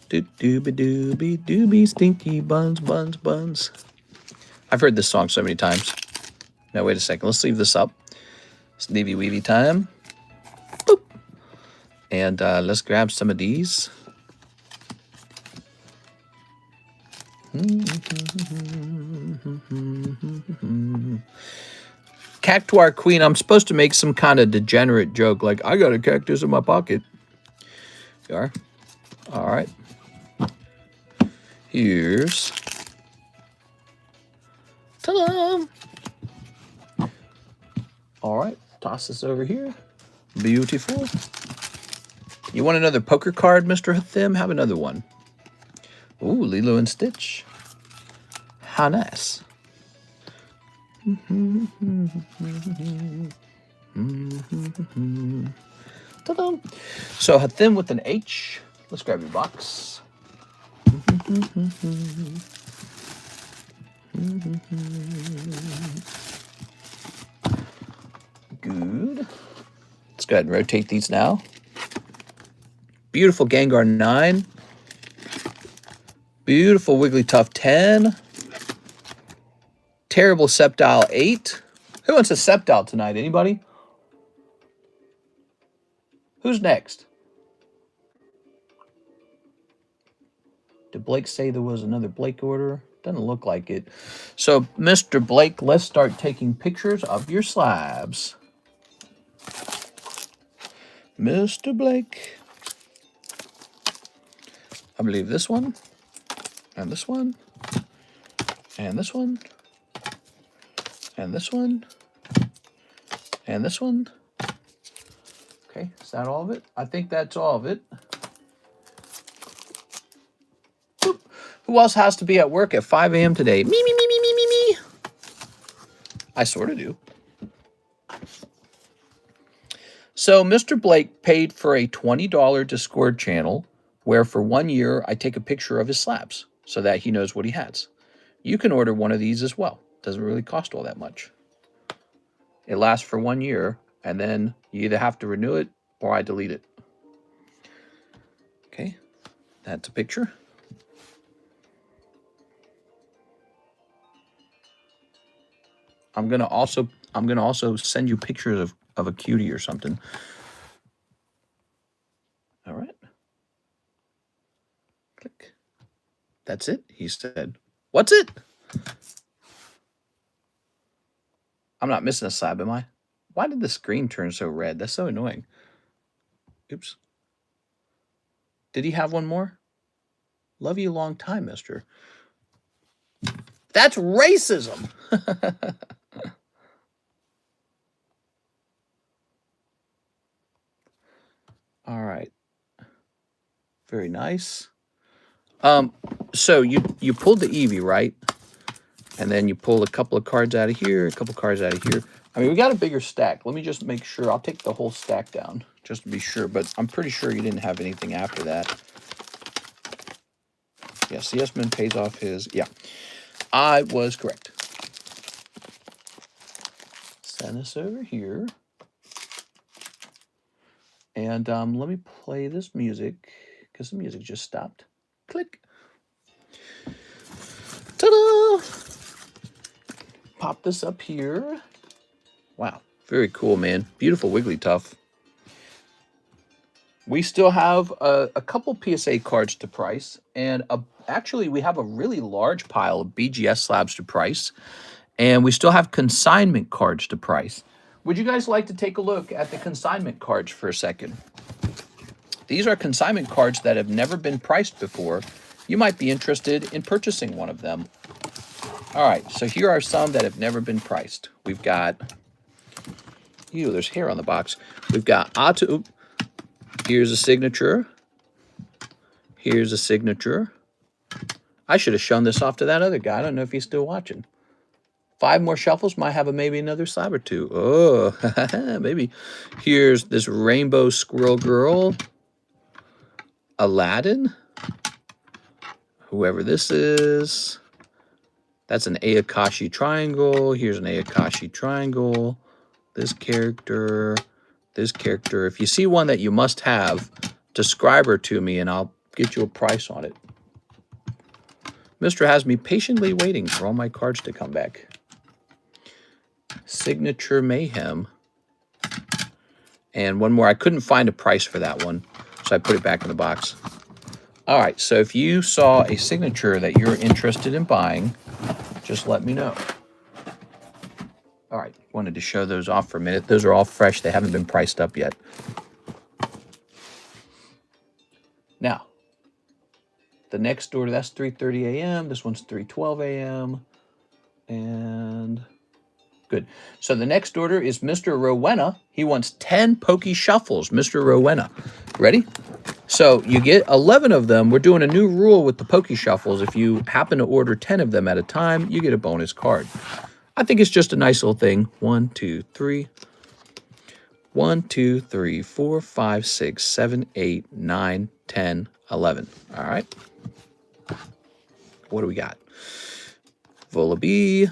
Dooby stinky buns. I've heard this song so many times. Now wait a second. Let's leave this up. Sneevy weevy time. Boop. And let's grab some of these. Cactuar Queen. I'm supposed to make some kind of degenerate joke like, I got a cactus in my pocket. You are? All right. Here's... Ta-da! All right. Toss this over here. Beautiful. You want another poker card, Mr. Hathim? Have another one. Ooh, Lilo and Stitch. How nice. Ta-da. So Hathim with an H. Let's grab your box. Good. Let's go ahead and rotate these now. Beautiful Gengar 9. Beautiful Wigglytuff 10. Terrible Sceptile 8. Who wants a Sceptile tonight? Anybody? Who's next? Did Blake say there was another Blake order? Doesn't look like it. So, Mr. Blake, let's start taking pictures of your slabs. Mr. Blake. I believe this one, and this one, and this one, and this one, and this one. Okay, is that all of it? I think that's all of it. Boop. Who else has to be at work at 5 a.m. today? Me. I sort of do. So Mr. Blake paid for a $20 Discord channel where for 1 year I take a picture of his slabs so that he knows what he has. You can order one of these as well. Doesn't really cost all that much. It lasts for 1 year, and then you either have to renew it or I delete it. Okay, that's a picture. I'm gonna also send you pictures of a cutie or something. All right. Click. That's it, he said. What's it? I'm not missing a slab, am I? Why did the screen turn so red? That's so annoying. Oops. Did he have one more? Love you a long time, mister. That's racism. All right. Very nice. So you pulled the Eevee, right? And then you pulled a couple of cards out of here, a couple of cards out of here. I mean, we got a bigger stack. Let me just make sure. I'll take the whole stack down just to be sure, but I'm pretty sure you didn't have anything after that. Yeah, CS-Man pays off his... Yeah, I was correct. Send this over here. And let me play this music because the music just stopped. Click. Ta-da! Pop this up here. Wow, very cool, man. Beautiful Wigglytuff. We still have a couple PSA cards to price, and actually we have a really large pile of BGS slabs to price, and we still have consignment cards to price. Would you guys like to take a look at the consignment cards for a second? These are consignment cards that have never been priced before. You might be interested in purchasing one of them. All right, so here are some that have never been priced. We've got, ew, there's hair on the box. We've got Atu. Here's a signature. Here's a signature. I should have shown this off to that other guy. I don't know if he's still watching. 5 more shuffles, might have maybe another slab or two. Oh, maybe. Here's this rainbow squirrel girl. Aladdin. Whoever this is. That's an Ayakashi triangle. Here's an Ayakashi triangle. This character. This character. If you see one that you must have, describe her to me and I'll get you a price on it. Mr. has me patiently waiting for all my cards to come back. Signature Mayhem. And one more. I couldn't find a price for that one, so I put it back in the box. All right, so if you saw a signature that you're interested in buying, just let me know. All right, wanted to show those off for a minute. Those are all fresh. They haven't been priced up yet. Now, the next order, that's 3:30 a.m. This one's 3:12 a.m. And good. So the next order is Mr. Rowena. He wants 10 Pokey Shuffles. Mr. Rowena. Ready? So you get 11 of them. We're doing a new rule with the Pokey Shuffles. If you happen to order 10 of them at a time, you get a bonus card. I think it's just a nice little thing. 1, 2, 3. 1, 2, 3, 4, 5, 6, 7, 8, 9, 10, 11. All right. What do we got? Volibee,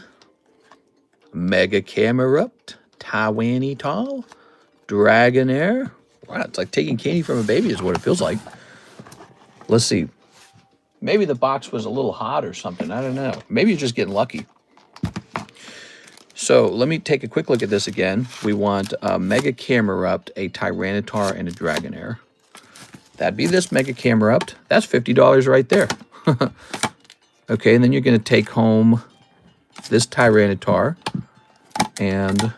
Mega Camerupt, Taiwanese Tall, Dragonair. Wow, it's like taking candy from a baby is what it feels like. Let's see. Maybe the box was a little hot or something. I don't know. Maybe you're just getting lucky. So let me take a quick look at this again. We want a Mega Camerupt, a Tyranitar, and a Dragonair. That'd be this Mega Camerupt. That's $50 right there. Okay, and then you're going to take home this Tyranitar and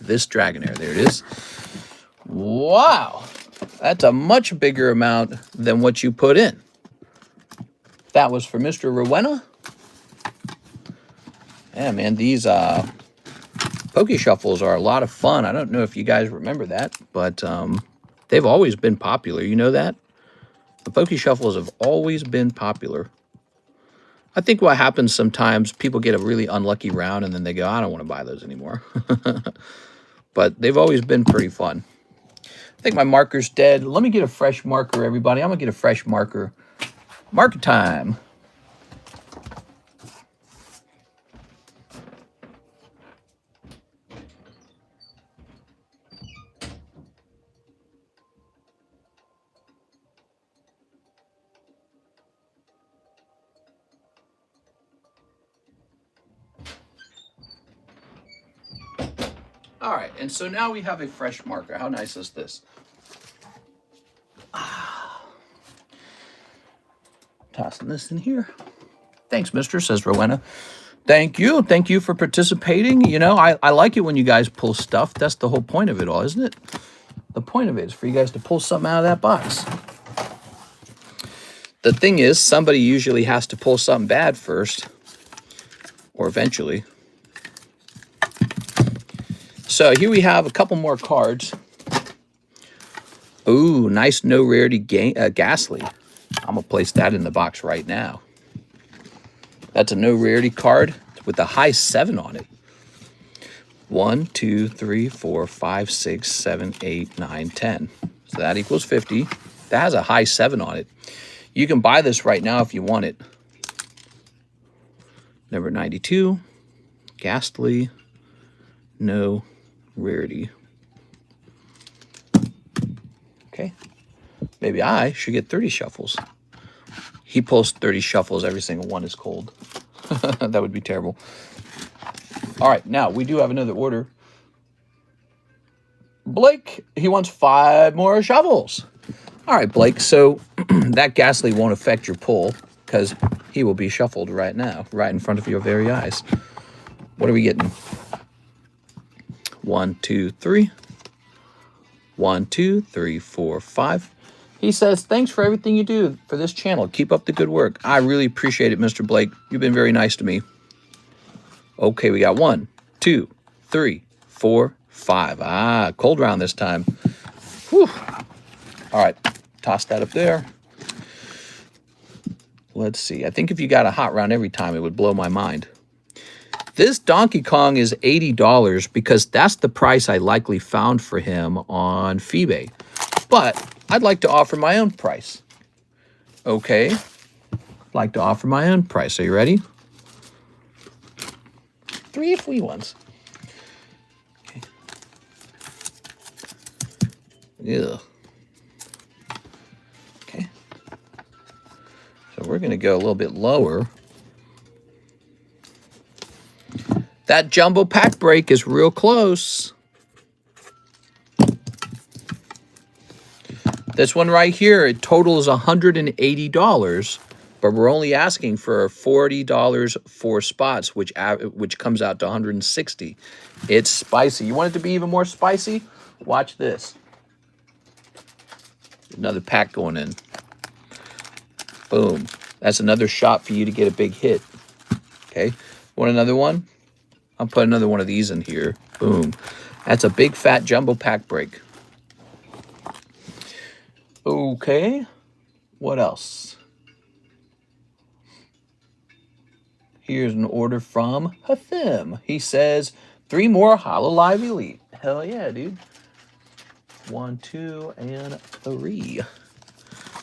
this Dragonair. There it is. Wow. That's a much bigger amount than what you put in. That was for Mr. Rowena. Yeah, man, these Pokey Shuffles are a lot of fun. I don't know if you guys remember that, but they've always been popular. You know that? The Pokey Shuffles have always been popular. I think what happens sometimes, people get a really unlucky round and then they go, I don't want to buy those anymore. But they've always been pretty fun. I think my marker's dead. Let me get a fresh marker, everybody. I'm going to get a fresh marker. Marker time. All right, and so now we have a fresh marker. How nice is this? Tossing this in here. Thanks, mister, says Rowena. Thank you. Thank you for participating. You know, I like it when you guys pull stuff. That's the whole point of it all, isn't it? The point of it is for you guys to pull something out of that box. The thing is, somebody usually has to pull something bad first, or eventually. So here we have a couple more cards. Ooh, nice no rarity Ghastly. I'm going to place that in the box right now. That's a no rarity card with a high 7 on it. 1, 2, 3, 4, 5, 6, 7, 8, 9, 10. So that equals 50. That has a high 7 on it. You can buy this right now if you want it. Number 92. Ghastly. No rarity. Okay. Maybe I should get 30 shuffles. He pulls 30 shuffles. Every single one is cold. That would be terrible. All right. Now, we do have another order. Blake, he wants 5 more shuffles. All right, Blake. So that Ghastly won't affect your pull because he will be shuffled right now, right in front of your very eyes. What are we getting? 1, 2, 3. 1, 2, 3, 4, 5. He says, thanks for everything you do for this channel. Keep up the good work. I really appreciate it, Mr. Blake. You've been very nice to me. Okay, we got 1, 2, 3, 4, 5. Ah, cold round this time. Whew. All right, toss that up there. Let's see. I think if you got a hot round every time, it would blow my mind. This Donkey Kong is $80 because that's the price I likely found for him on eBay. But I'd like to offer my own price. Okay. I'd like to offer my own price. Are you ready? 3 free ones. Okay. Yeah. Okay. So we're going to go a little bit lower. That jumbo pack break is real close. This one right here, it totals $180, but we're only asking for $40 for spots, which comes out to $160. It's spicy. You want it to be even more spicy? Watch this. Another pack going in. Boom. That's another shot for you to get a big hit. Okay. Want another one? I'll put another one of these in here. Boom. That's a big fat jumbo pack break. Okay. What else? Here's an order from Hathim. He says, 3 more Hololive Elite. Hell yeah, dude. 1, 2, and 3.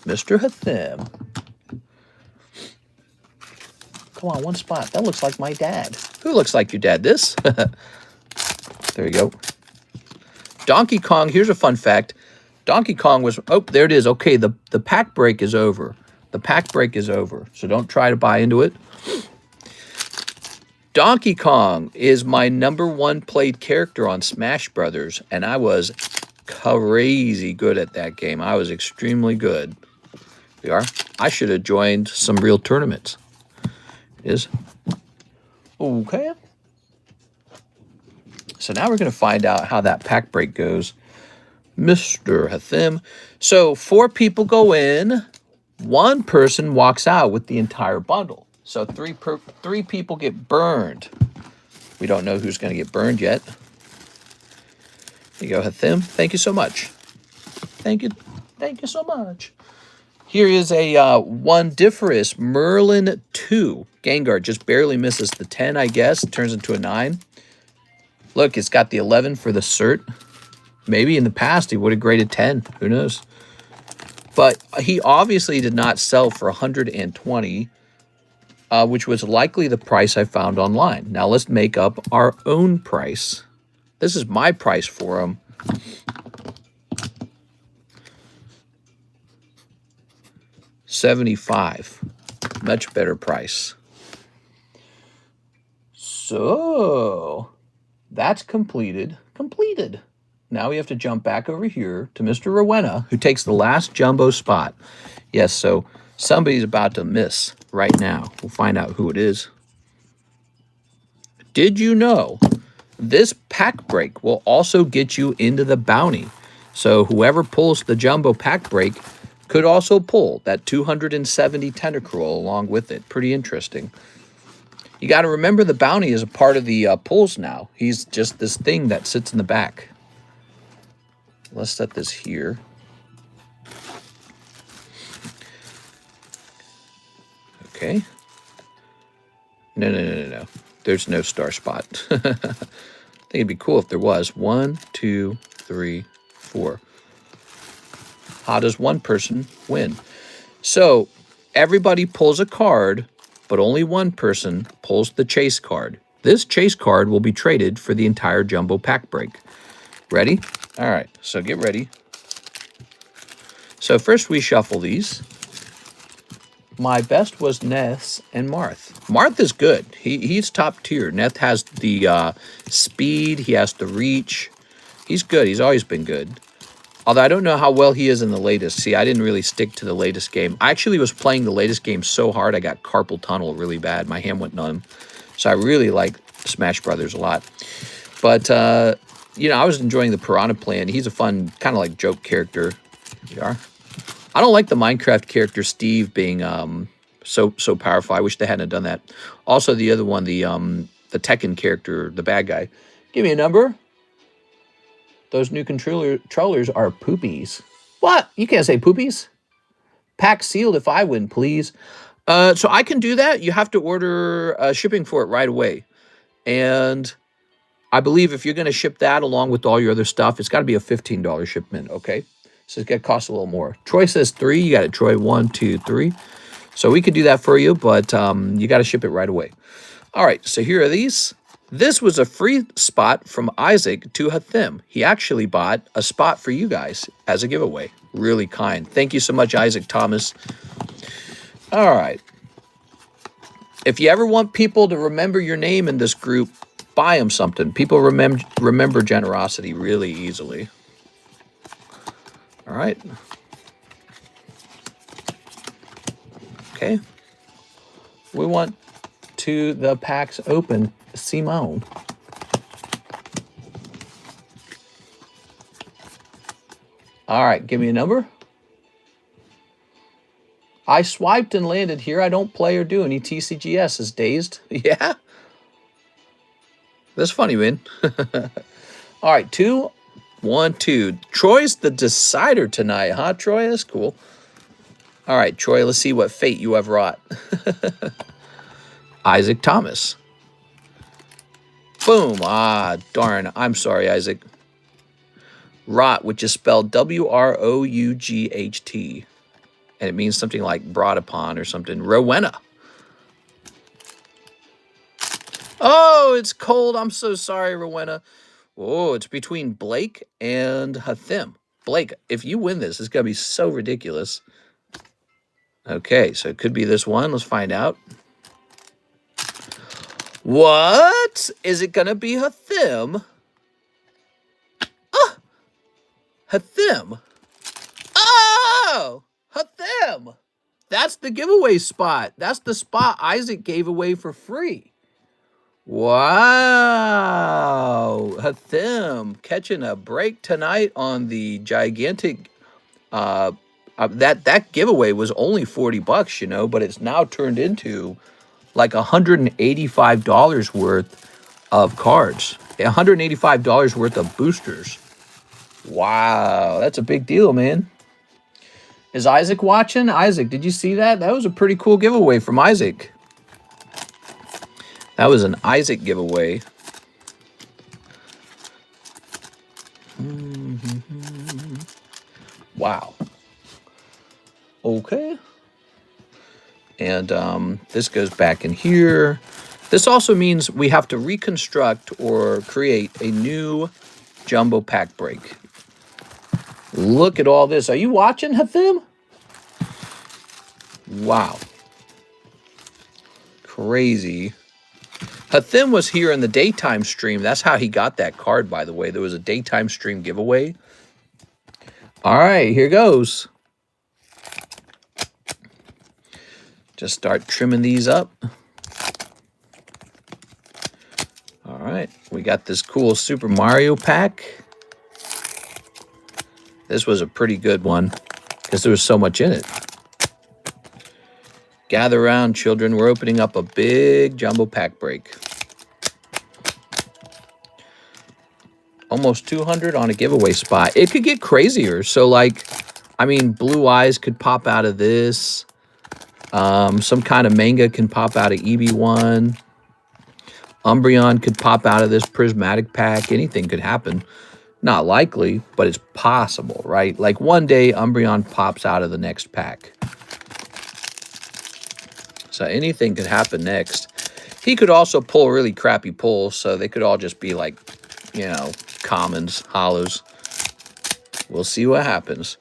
Mr. Hathim. Come on, one spot. That looks like my dad. Who looks like your dad? This? There you go. Donkey Kong, here's a fun fact. Donkey Kong was, oh, there it is. Okay, the pack break is over. The pack break is over, so don't try to buy into it. Donkey Kong is my #1 played character on Smash Brothers, and I was crazy good at that game. I was extremely good. We are. I should have joined some real tournaments. Is okay. So now we're going to find out how that pack break goes. Mr. Hathim. So 4 people go in. 1 person walks out with the entire bundle. So 3 people get burned. We don't know who's going to get burned yet. There you go, Hathim. Thank you so much. Thank you. Thank you so much. Here is a Wondiferous Merlin 2. Gengar just barely misses the 10, I guess. It turns into a 9. Look, it's got the 11 for the cert. Maybe in the past he would have graded 10. Who knows? But he obviously did not sell for 120, which was likely the price I found online. Now let's make up our own price. This is my price for him. $75. Much better price. So that's completed. Now we have to jump back over here to Mr. Rowena, who takes the last jumbo spot. Yes, so somebody's about to miss right now. We'll find out who it is. Did you know this pack break will also get you into the bounty? So whoever pulls the jumbo pack break could also pull that 270 Tentacruel along with it. Pretty interesting. You got to remember the bounty is a part of the pulls now. He's just this thing that sits in the back. Let's set this here. Okay. No. There's no star spot. I think it'd be cool if there was. 1, 2, 3, 4. How does one person win? So everybody pulls a card, but only one person pulls the chase card. This chase card will be traded for the entire jumbo pack break. Ready? All right, so get ready. So first we shuffle these. My best was Neth and Marth. Marth is good. He's top tier. Neth has the speed. He has the reach. He's good. He's always been good. Although I don't know how well he is in the latest. See, I didn't really stick to the latest game. I actually was playing the latest game so hard I got carpal tunnel really bad. My hand went numb. So I really like Smash Brothers a lot. But, you know, I was enjoying the Piranha Plant. He's a fun, kind of like joke character. Here we are. I don't like the Minecraft character Steve being so powerful. I wish they hadn't done that. Also, the other one, the Tekken character, the bad guy. Give me a number. Those new controllers are poopies. What? You can't say poopies. Pack sealed if I win, please. So I can do that. You have to order shipping for it right away. And I believe if you're going to ship that along with all your other stuff, it's got to be a $15 shipment, okay? So it's going to cost a little more. Troy says 3. You got it, Troy. 1, 2, 3. So we could do that for you, but you got to ship it right away. All right, so here are these. This was a free spot from Isaac to Hathim. He actually bought a spot for you guys as a giveaway. Really kind. Thank you so much, Isaac Thomas. All right. If you ever want people to remember your name in this group, buy them something. People remember generosity really easily. All right. Okay. We want to the packs open. Simone. All right, give me a number. I swiped and landed here. I don't play or do any TCGS. Is dazed. Yeah. That's funny, man. All right, 2, 1, 2. Troy's the decider tonight, huh, Troy? That's cool. All right, Troy, let's see what fate you have wrought. Isaac Thomas. Boom. Ah, darn. I'm sorry, Isaac. Rot, which is spelled W-R-O-U-G-H-T. And it means something like brought upon or something. Rowena. Oh, it's cold. I'm so sorry, Rowena. Oh, it's between Blake and Hathim. Blake, if you win this, it's going to be so ridiculous. Okay, so it could be this one. Let's find out. What? Is it going to be Hathim? Ah! Hathim. Oh! Hathim. That's the giveaway spot. That's the spot Isaac gave away for free. Wow. Hathim catching a break tonight on the gigantic... that giveaway was only $40, you know, but it's now turned into... like $185 worth of cards. $185 worth of boosters. Wow, that's a big deal, man. Is Isaac watching? Isaac, did you see that? That was a pretty cool giveaway from Isaac. That was an Isaac giveaway. Wow. Okay. And this goes back in here. This also means we have to reconstruct or create a new jumbo pack break. Look at all this. Are you watching, Hathim? Wow. Crazy. Hathim was here in the daytime stream. That's how he got that card, by the way. There was a daytime stream giveaway. All right, here goes. Just start trimming these up. All right, we got this cool Super Mario pack. This was a pretty good one because there was so much in it. Gather around, children. We're opening up a big jumbo pack break. Almost 200 on a giveaway spot. It could get crazier. So, like, I mean, Blue Eyes could pop out of this. Some kind of manga can pop out of EB1. Umbreon could pop out of this prismatic pack. Anything could happen. Not likely, but it's possible, right? Like one day Umbreon pops out of the next pack. So anything could happen next. He could also pull really crappy pulls, so they could all just be like, you know, commons, hollows. We'll see what happens.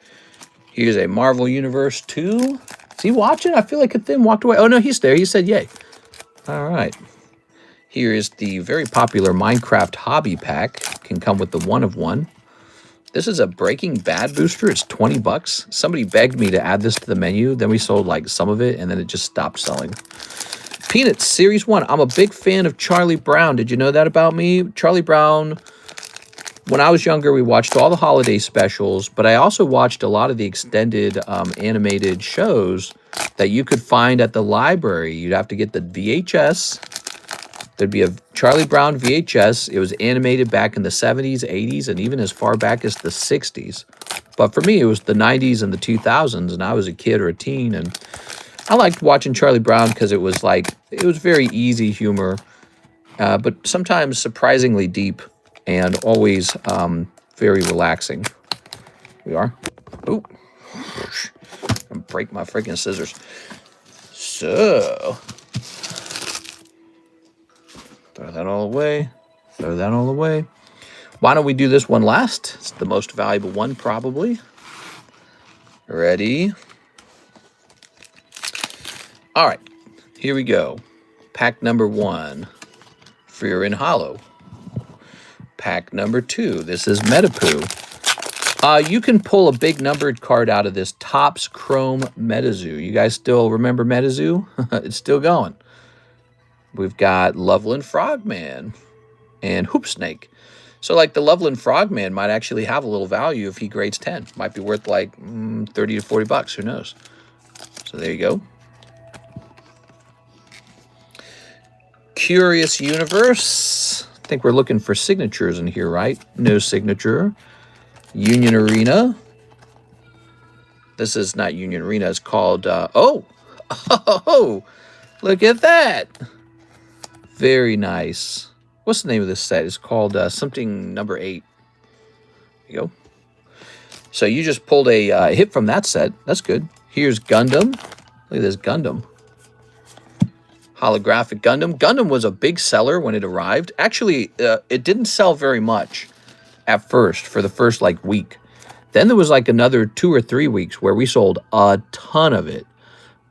Here's a Marvel Universe 2. Is he watching? I feel like a thing walked away. Oh, no, he's there. He said yay. All right. Here is the very popular Minecraft Hobby Pack. Can come with the 1 of 1. This is a Breaking Bad booster. It's 20 bucks. Somebody begged me to add this to the menu. Then we sold like some of it, and then it just stopped selling. Peanuts Series 1. I'm a big fan of Charlie Brown. Did you know that about me? Charlie Brown, when I was younger, we watched all the holiday specials, but I also watched a lot of the extended animated shows that you could find at the library. You'd have to get the VHS. There'd be a Charlie Brown VHS. It was animated back in the 70s, 80s, and even as far back as the 60s. But for me, it was the 90s and the 2000s, and I was a kid or a teen, and I liked watching Charlie Brown because it was like, it was very easy humor, but sometimes surprisingly deep and always very relaxing. We are. Oh, I'm break my freaking scissors. So, throw that all away. Throw that all away. Why don't we do this one last? It's the most valuable one, probably. Ready? All right, here we go. Pack number 1, Fear in Hollow. Pack number 2, this is Metapoo. You can pull a big numbered card out of this Topps Chrome MetaZoo. You guys still remember MetaZoo? It's still going. We've got Loveland Frogman and Hoop Snake. So like the Loveland Frogman might actually have a little value if he grades 10. Might be worth like 30 to 40 bucks, who knows? So there you go. Curious Universe. I think we're looking for signatures in here, right? No signature. Union Arena. This is not Union Arena. It's called, oh, look at that. Very nice. What's the name of this set? It's called something number 8. There you go. So you just pulled a hit from that set. That's good. Here's Gundam. Look at this Gundam. Holographic Gundam. Gundam was a big seller when it arrived. Actually, it didn't sell very much at first, for the first like week. Then there was like another 2 or 3 weeks where we sold a ton of it.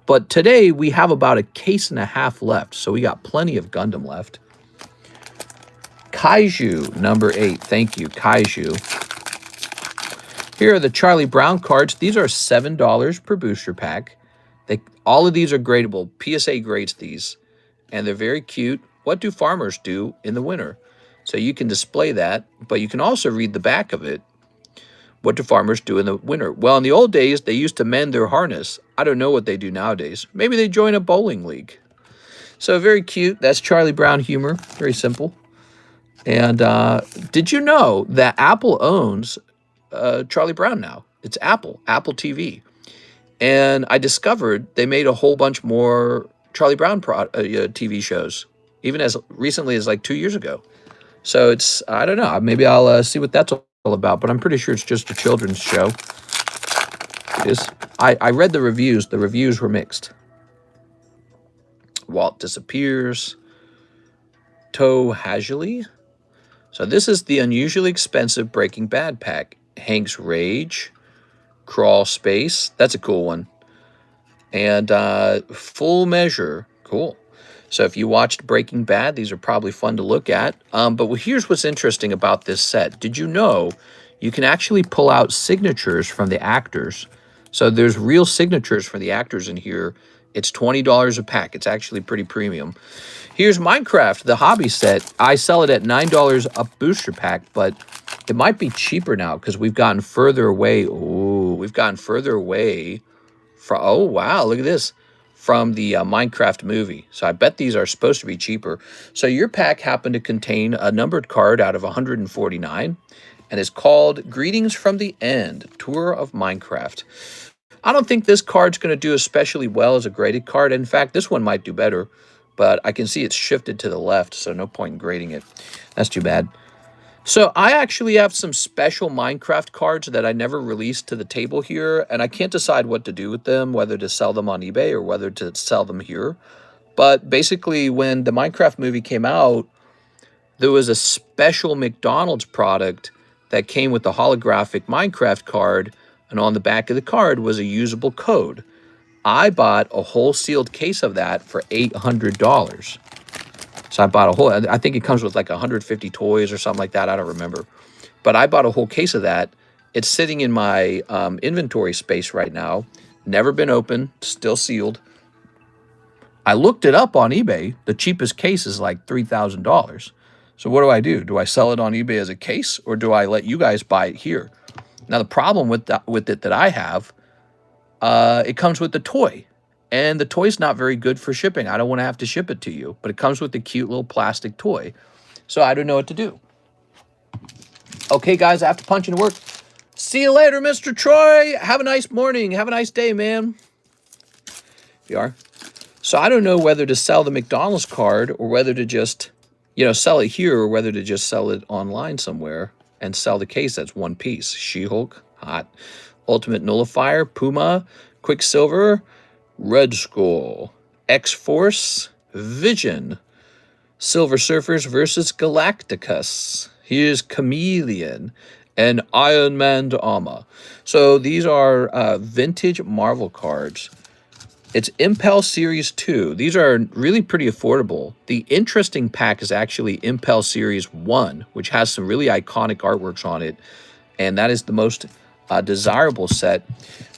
But today we have about a case and a half left, so we got plenty of Gundam left. Kaiju number 8. Thank you, Kaiju. Here are the Charlie Brown cards. These are $7 per booster pack. All of these are gradable. PSA grades these, and they're very cute. What do farmers do in the winter? So you can display that, but you can also read the back of it. What do farmers do in the winter? Well, in the old days, they used to mend their harness. I don't know what they do nowadays. Maybe they join a bowling league. So very cute. That's Charlie Brown humor. Very simple. And did you know that Apple owns Charlie Brown now? It's Apple TV. And I discovered they made a whole bunch more Charlie Brown TV shows, even as recently as like 2 years ago. So it's, I don't know, maybe I'll see what that's all about, but I'm pretty sure it's just a children's show. It is. I read the reviews. The reviews were mixed. Walt Disappears. Toe Hajili. So this is the unusually expensive Breaking Bad pack. Hank's Rage. Crawl Space. That's a cool one. And Full Measure. Cool. So if you watched Breaking Bad, these are probably fun to look at. But here's what's interesting about this set. Did you know you can actually pull out signatures from the actors? So there's real signatures for the actors in here. It's $20 a pack. It's actually pretty premium. Here's Minecraft, the hobby set. I sell it at $9 a booster pack, but it might be cheaper now because we've gotten further away. Ooh, we've gotten further away from, oh, wow, look at this, from the Minecraft movie. So I bet these are supposed to be cheaper. So your pack happened to contain a numbered card out of 149, and it's called Greetings from the End, Tour of Minecraft. I don't think this card's going to do especially well as a graded card. In fact, this one might do better, but I can see it's shifted to the left, so no point in grading it. That's too bad. So I actually have some special Minecraft cards that I never released to the table here, and I can't decide what to do with them, whether to sell them on eBay or whether to sell them here. But basically, when the Minecraft movie came out, there was a special McDonald's product that came with the holographic Minecraft card, and on the back of the card was a usable code. I bought a whole sealed case of that for $800. So I bought a whole, I think it comes with like 150 toys or something like that. I don't remember. But I bought a whole case of that. It's sitting in my inventory space right now. Never been opened, still sealed. I looked it up on eBay. The cheapest case is like $3,000. So what do? Do I sell it on eBay as a case, or do I let you guys buy it here? Now, the problem with it that I have, it comes with the toy. And the toy's not very good for shipping. I don't want to have to ship it to you. But it comes with a cute little plastic toy. So I don't know what to do. Okay, guys, I have to punch into work. See you later, Mr. Troy. Have a nice morning. Have a nice day, man. You are. So I don't know whether to sell the McDonald's card or whether to just, sell it here, or whether to just sell it online somewhere and sell the case that's one piece. She-Hulk, hot. Ultimate Nullifier, Puma, Quicksilver, Red Skull, X-Force, Vision, Silver Surfers versus Galacticus. Here's Chameleon and Iron Man armor. So these are vintage Marvel cards. It's Impel Series 2. These are really pretty affordable. The interesting pack is actually Impel Series 1, which has some really iconic artworks on it. And that is the most desirable set.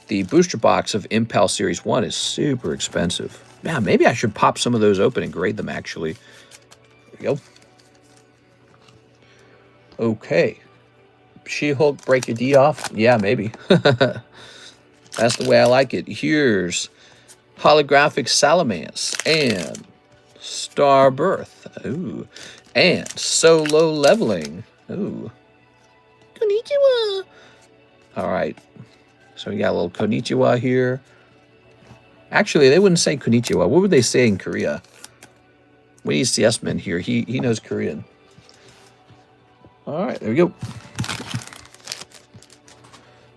The booster box of Impel Series 1 is super expensive. Yeah, maybe I should pop some of those open and grade them, actually. There we go. Okay. She-Hulk, break your D off? Yeah, maybe. That's the way I like it. Here's Holographic Salamence and Starbirth. Ooh. And Solo Leveling. Ooh. Konnichiwa. All right. So we got a little konnichiwa here. Actually, they wouldn't say konnichiwa. What would they say in Korea? We need CS-Man here. He knows Korean. All right, there we go.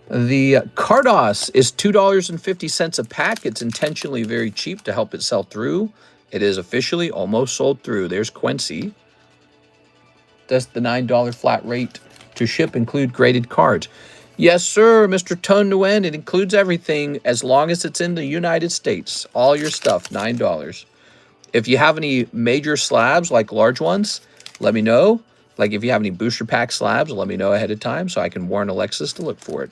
The Cardos is $2.50 a pack. It's intentionally very cheap to help it sell through. It is officially almost sold through. There's Quincy. Does the $9 flat rate to ship include graded cards? Yes, sir, Mr. Tone Nguyen. It includes everything as long as it's in the United States. All your stuff, $9. If you have any major slabs, like large ones, let me know. Like if you have any booster pack slabs, let me know ahead of time so I can warn Alexis to look for it.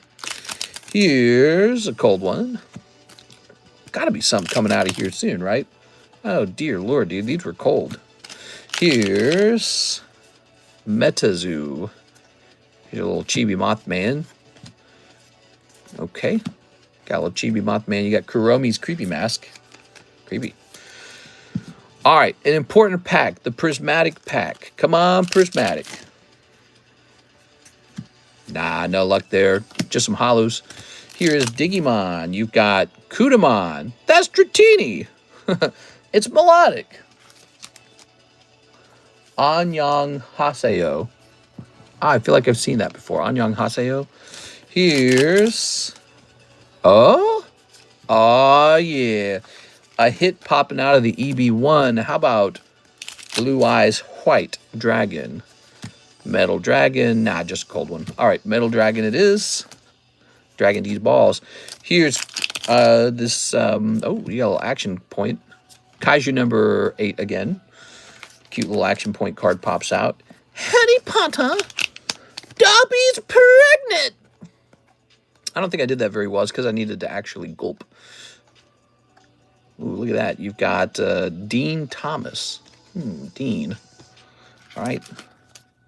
Here's a cold one. Got to be something coming out of here soon, right? Oh, dear Lord, dude. These were cold. Here's Metazoo. Here's a little Chibi Mothman. Okay. Got a little Chibi Mothman. You got Kuromi's Creepy Mask. Creepy. All right. An important pack. The Prismatic pack. Come on, Prismatic. Nah, no luck there. Just some hollows. Here is Digimon. You've got Kudamon. That's Dratini. It's melodic. Anyang Haseo. I feel like I've seen that before. Anyang Haseo. Here's... Oh, yeah. A hit popping out of the EB1. How about Blue Eyes White Dragon? Metal Dragon. Nah, just a cold one. All right, Metal Dragon it is. Dragon D's balls. Here's this... oh, we got a little action point. Kaiju number 8 again. Cute little action point card pops out. Harry Potter. Dobby's pregnant. I don't think I did that very well. It's because I needed to actually gulp. Ooh, look at that. You've got Dean Thomas. Dean. All right.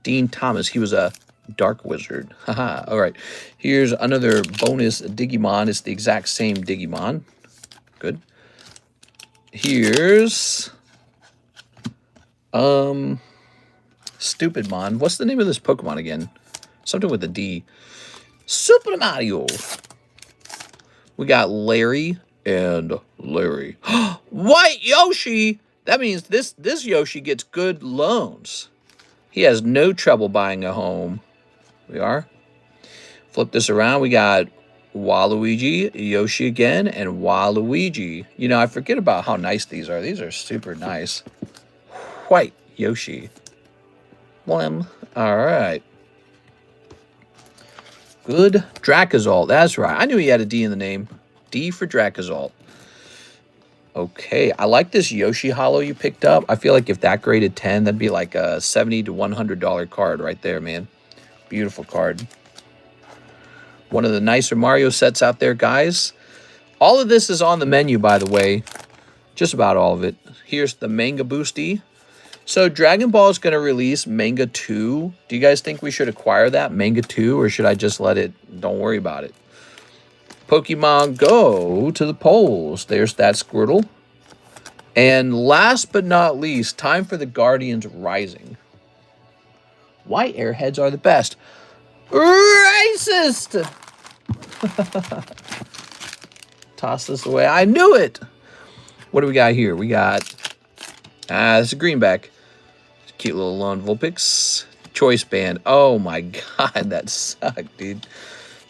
Dean Thomas. He was a dark wizard. Haha. All right. Here's another bonus Digimon. It's the exact same Digimon. Good. Here's... Stupid Mon. What's the name of this Pokemon again? Something with a D. Super Mario. We got Larry and Larry. White Yoshi! That means this Yoshi gets good loans. He has no trouble buying a home. We are. Flip this around. We got Waluigi, Yoshi again, and Waluigi. You know, I forget about how nice these are. These are super nice. White Yoshi. Blim. All right. Good. Drakazalt. That's right. I knew he had a D in the name. D for Drakazalt. Okay. I like this Yoshi Hollow you picked up. I feel like if that graded 10, that'd be like a $70 to $100 card right there, man. Beautiful card. One of the nicer Mario sets out there, guys. All of this is on the menu, by the way. Just about all of it. Here's the Manga Boosty. So Dragon Ball is going to release Manga 2. Do you guys think we should acquire that, Manga 2, or should I just let it, don't worry about it? Pokemon Go to the polls. There's that Squirtle. And last but not least, time for the Guardians Rising. Why airheads are the best? Racist! Toss this away. I knew it! What do we got here? We got... this is a greenback. Cute little lone Vulpix. Choice band. Oh my god, that sucked, dude.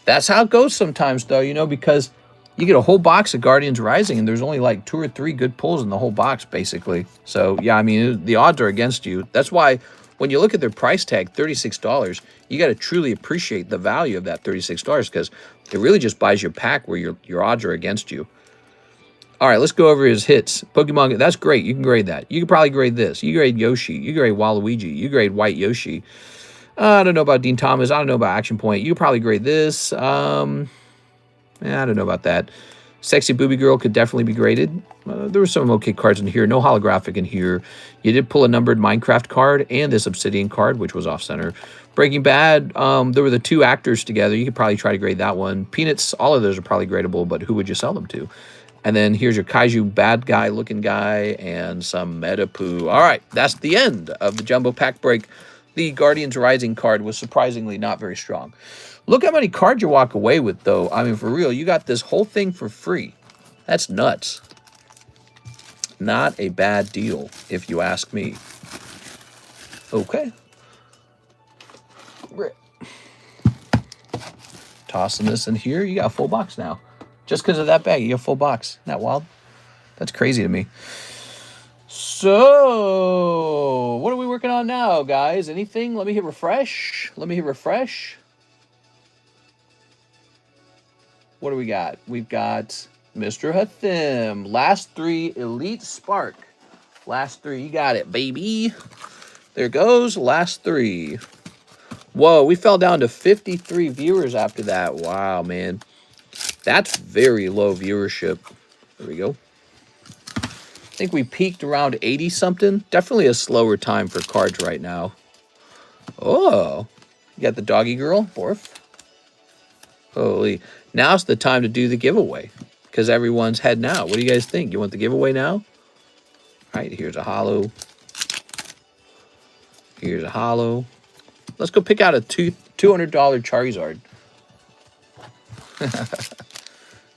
That's how it goes sometimes, though, you know, because you get a whole box of Guardians Rising, and there's only like 2 or 3 good pulls in the whole box, basically. So, yeah, I mean, the odds are against you. That's why when you look at their price tag, $36, you got to truly appreciate the value of that $36 because it really just buys you a pack where your odds are against you. All right, let's go over his hits. Pokemon, that's great. You can grade that. You can probably grade this. You grade Yoshi. You grade Waluigi. You grade White Yoshi. I don't know about Dean Thomas. I don't know about Action Point. You could probably grade this. I don't know about that. Sexy Booby Girl could definitely be graded. There were some okay cards in here. No holographic in here. You did pull a numbered Minecraft card and this Obsidian card, which was off-center. Breaking Bad, there were the 2 actors together. You could probably try to grade that one. Peanuts, all of those are probably gradable, but who would you sell them to? And then here's your Kaiju bad guy looking guy and some Metapoo. All right, that's the end of the Jumbo Pack Break. The Guardians Rising card was surprisingly not very strong. Look how many cards you walk away with, though. I mean, for real, you got this whole thing for free. That's nuts. Not a bad deal, if you ask me. Okay. Tossing this in here. You got a full box now. Just because of that bag, you get a full box. Isn't that wild? That's crazy to me. So, what are we working on now, guys? Anything? Let me hit refresh. Let me hit refresh. What do we got? We've got Mr. Hathim. Last 3 Elite Spark. Last 3. You got it, baby. There goes. Last 3. Whoa, we fell down to 53 viewers after that. Wow, man. That's very low viewership. There we go. I think we peaked around 80-something. Definitely a slower time for cards right now. Oh, you got the doggy girl, Borf. Holy. Now's the time to do the giveaway because everyone's heading out. What do you guys think? You want the giveaway now? All right, here's a holo. Here's a holo. Let's go pick out a $200 Charizard.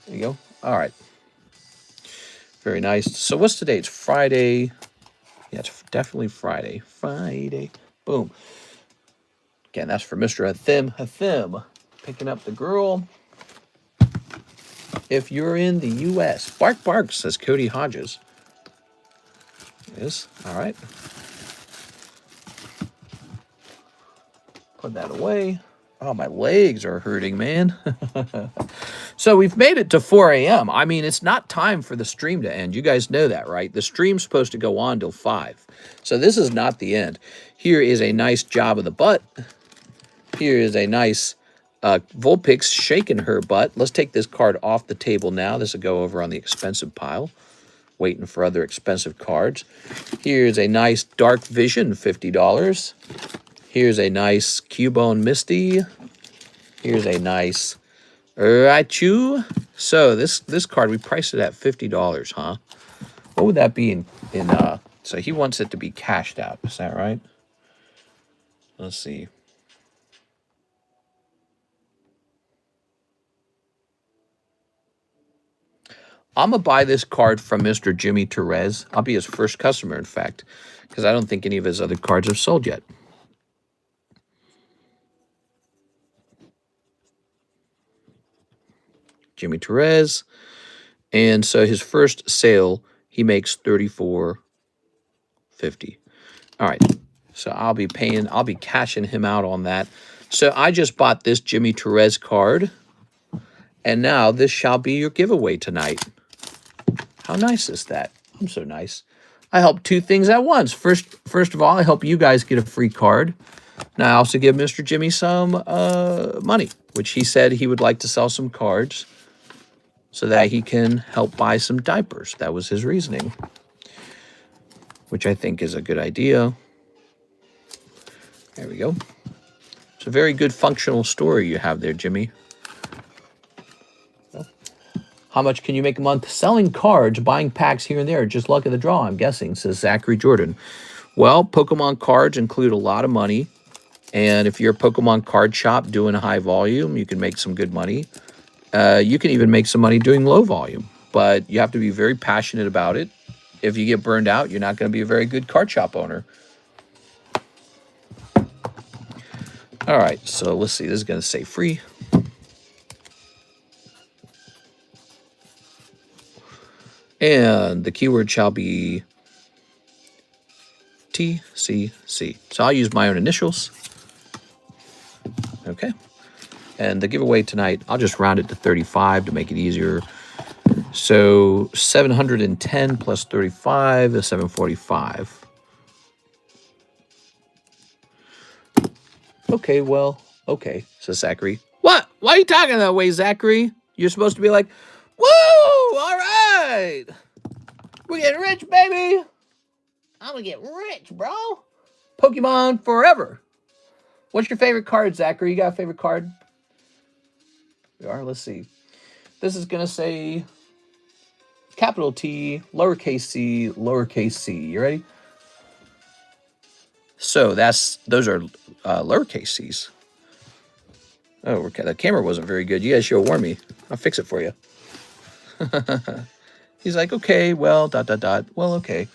There you go. All right. Very nice. So what's today? It's Friday. Yeah, it's definitely Friday. Friday. Boom. Again, that's for Mr. Hathim. Hathim. Picking up the girl. If you're in the U.S. Bark Bark, says Cody Hodges. Yes. All right. Put that away. Oh, my legs are hurting, man. So we've made it to 4 a.m. I mean, it's not time for the stream to end. You guys know that, right? The stream's supposed to go on till 5. So this is not the end. Here is a nice job of the butt. Here is a nice Vulpix shaking her butt. Let's take this card off the table now. This will go over on the expensive pile. Waiting for other expensive cards. Here's a nice Dark Vision, $50. Here's a nice Cubone Misty. Here's a nice Raichu. So this card, we priced it at $50, huh? What would that be in so he wants it to be cashed out, is that right? Let's see. I'm going to buy this card from Mr. Jimmy Therese. I'll be his first customer, in fact, because I don't think any of his other cards have sold yet. Jimmy Torres. And so his first sale, he makes $34.50. All right. So I'll be cashing him out on that. So I just bought this Jimmy Torres card. And now this shall be your giveaway tonight. How nice is that? I'm so nice. I help two things at once. First of all, I help you guys get a free card. And I also give Mr. Jimmy some money, which he said he would like to sell some cards so that he can help buy some diapers. That was his reasoning, which I think is a good idea. There we go. It's a very good functional story you have there, Jimmy. How much can you make a month selling cards, buying packs here and there? Just luck of the draw, I'm guessing, says Zachary Jordan. Well, Pokemon cards include a lot of money. And if you're a Pokemon card shop doing a high volume, you can make some good money. You can even make some money doing low volume. But you have to be very passionate about it. If you get burned out, you're not going to be a very good card shop owner. All right, so let's see. This is going to say free. And the keyword shall be TCC. So I'll use my own initials. Okay. And the giveaway tonight, I'll just round it to 35 to make it easier. So 710 plus 35 is 745. Okay, well, okay, says Zachary. What? Why are you talking that way, Zachary? You're supposed to be like, woo, all right. We're getting rich, baby. I'm gonna get rich, bro. Pokemon forever. What's your favorite card, Zachary? You got a favorite card? We are. Let's see. This is going to say capital T, lowercase c, lowercase c. You ready? So those are lowercase c's. Oh, okay. The camera wasn't very good. You guys should have warned me. I'll fix it for you. He's like, okay, well, ... Well, okay.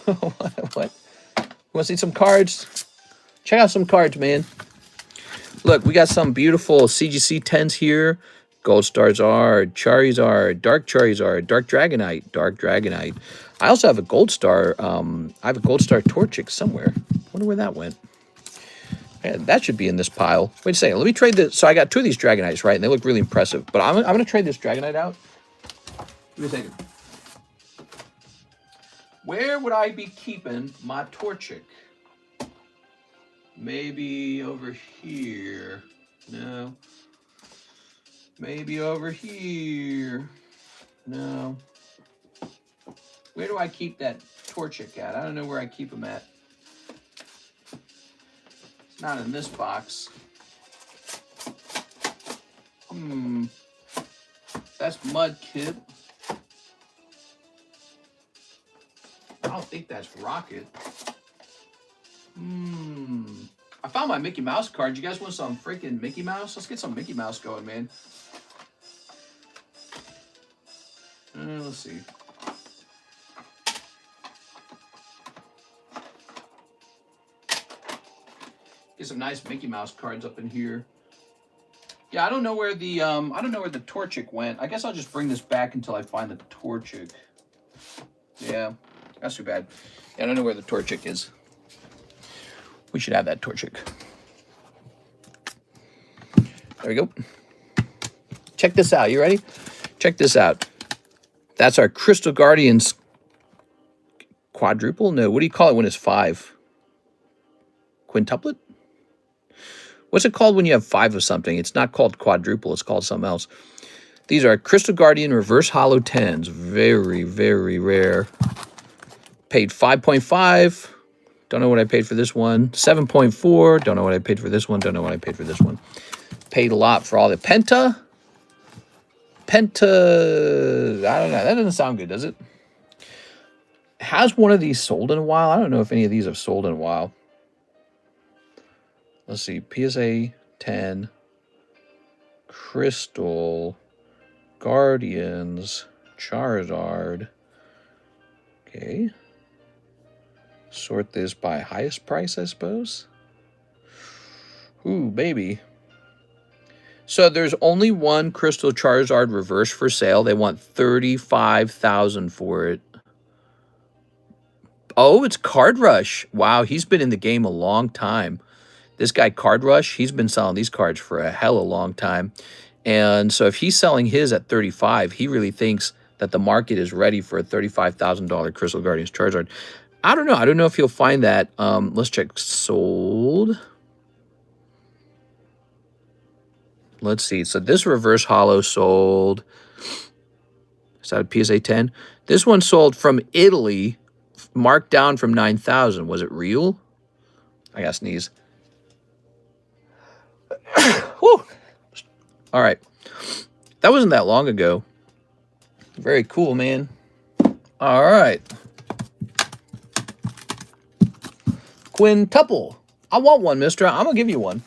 What? Want to see some cards? Check out some cards, man. Look, we got some beautiful CGC 10s here. Gold Starzard, Charizard, Dark Charizard, Dark Dragonite. I also have a Gold Star. I have a Gold Star Torchic somewhere. Wonder where that went. Man, that should be in this pile. Wait a second. Let me trade this. So I got two of these Dragonites, right? And they look really impressive. But I'm going to trade this Dragonite out. Give me a second. Where would I be keeping my Torchic? Maybe over here. No. Maybe over here. No. Where do I keep that Torchic at? I don't know where I keep him at. Not in this box. That's Mudkip. I don't think that's Rocket. I found my Mickey Mouse card. You guys want some freaking Mickey Mouse? Let's get some Mickey Mouse going, man. Let's see. Get some nice Mickey Mouse cards up in here. Yeah, I don't know where the Torchic went. I guess I'll just bring this back until I find the Torchic. Yeah, that's too bad. Yeah, I don't know where the Torchic is. We should have that Torchic. There we go. Check this out. You ready? Check this out. That's our Crystal Guardians quadruple? No, what do you call it when it's 5? Quintuplet? What's it called when you have 5 of something? It's not called quadruple. It's called something else. These are Crystal Guardian Reverse Hollow 10s. Very, very rare. Paid 5.5. Don't know what I paid for this one. 7.4. Don't know what I paid for this one. Don't know what I paid for this one. Paid a lot for all the Penta. I don't know. That doesn't sound good, does it? Has one of these sold in a while? I don't know if any of these have sold in a while. Let's see. PSA 10. Crystal. Guardians. Charizard. Okay. Sort this by highest price, I suppose. Ooh, baby. So there's only one Crystal Charizard reverse for sale. They want $35,000 for it. Oh, it's Card Rush. Wow, he's been in the game a long time. This guy, Card Rush, he's been selling these cards for a hell of a long time. And so if he's selling his at 35, he really thinks that the market is ready for a $35,000 Crystal Guardians Charizard. I don't know. I don't know if you'll find that. Let's check. Sold. Let's see. So this reverse holo sold. Is that a PSA 10? This one sold from Italy, marked down from 9,000. Was it real? I gotta sneeze. Whew. All right. That wasn't that long ago. Very cool, man. All right. Quintuple. I want one, mister. I'm going to give you one.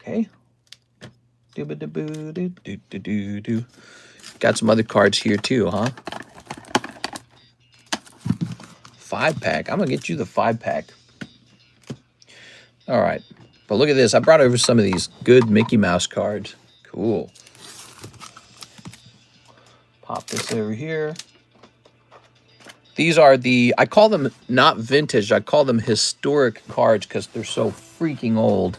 Okay. Do-ba-da-boo-do-do-do-do-do. Got some other cards here too, huh? 5-pack. I'm going to get you the 5-pack. All right. But look at this. I brought over some of these good Mickey Mouse cards. Cool. Pop this over here. These are the, I call them not vintage, I call them historic cards because they're so freaking old.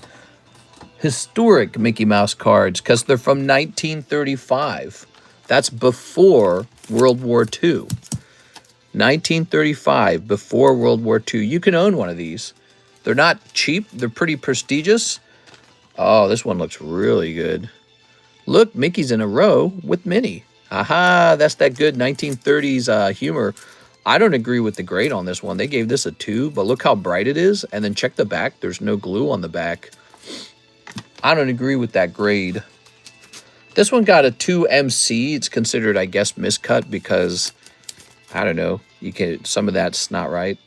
Historic Mickey Mouse cards because they're from 1935. That's before World War II. 1935, before World War II. You can own one of these. They're not cheap. They're pretty prestigious. Oh, this one looks really good. Look, Mickey's in a row with Minnie. Aha, that's that good 1930s humor. I don't agree with the grade on this one. They gave this a 2, but look how bright it is. And then check the back. There's no glue on the back. I don't agree with that grade. This one got a 2 MC. It's considered, I guess, miscut because, I don't know, you can, some of that's not right.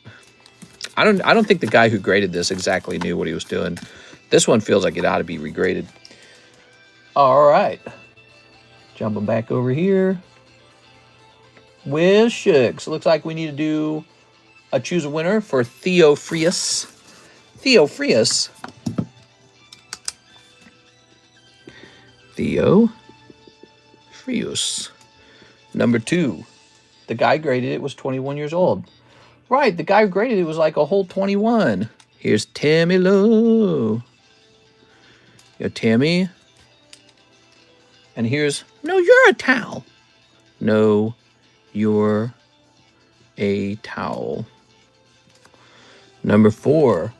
I don't think the guy who graded this exactly knew what he was doing. This one feels like it ought to be regraded. All right. Jumping back over here. Weiss Schwarz. Looks like we need to do a choose a winner for Theo Frias. Theo Frias. Theo Frias. Number 2. The guy graded it was 21 years old. Right, the guy who graded it was like a whole 21. Here's Tammy Lowe. Yo, Tammy. And here's, no, you're a towel. No, you're a towel. Number 4.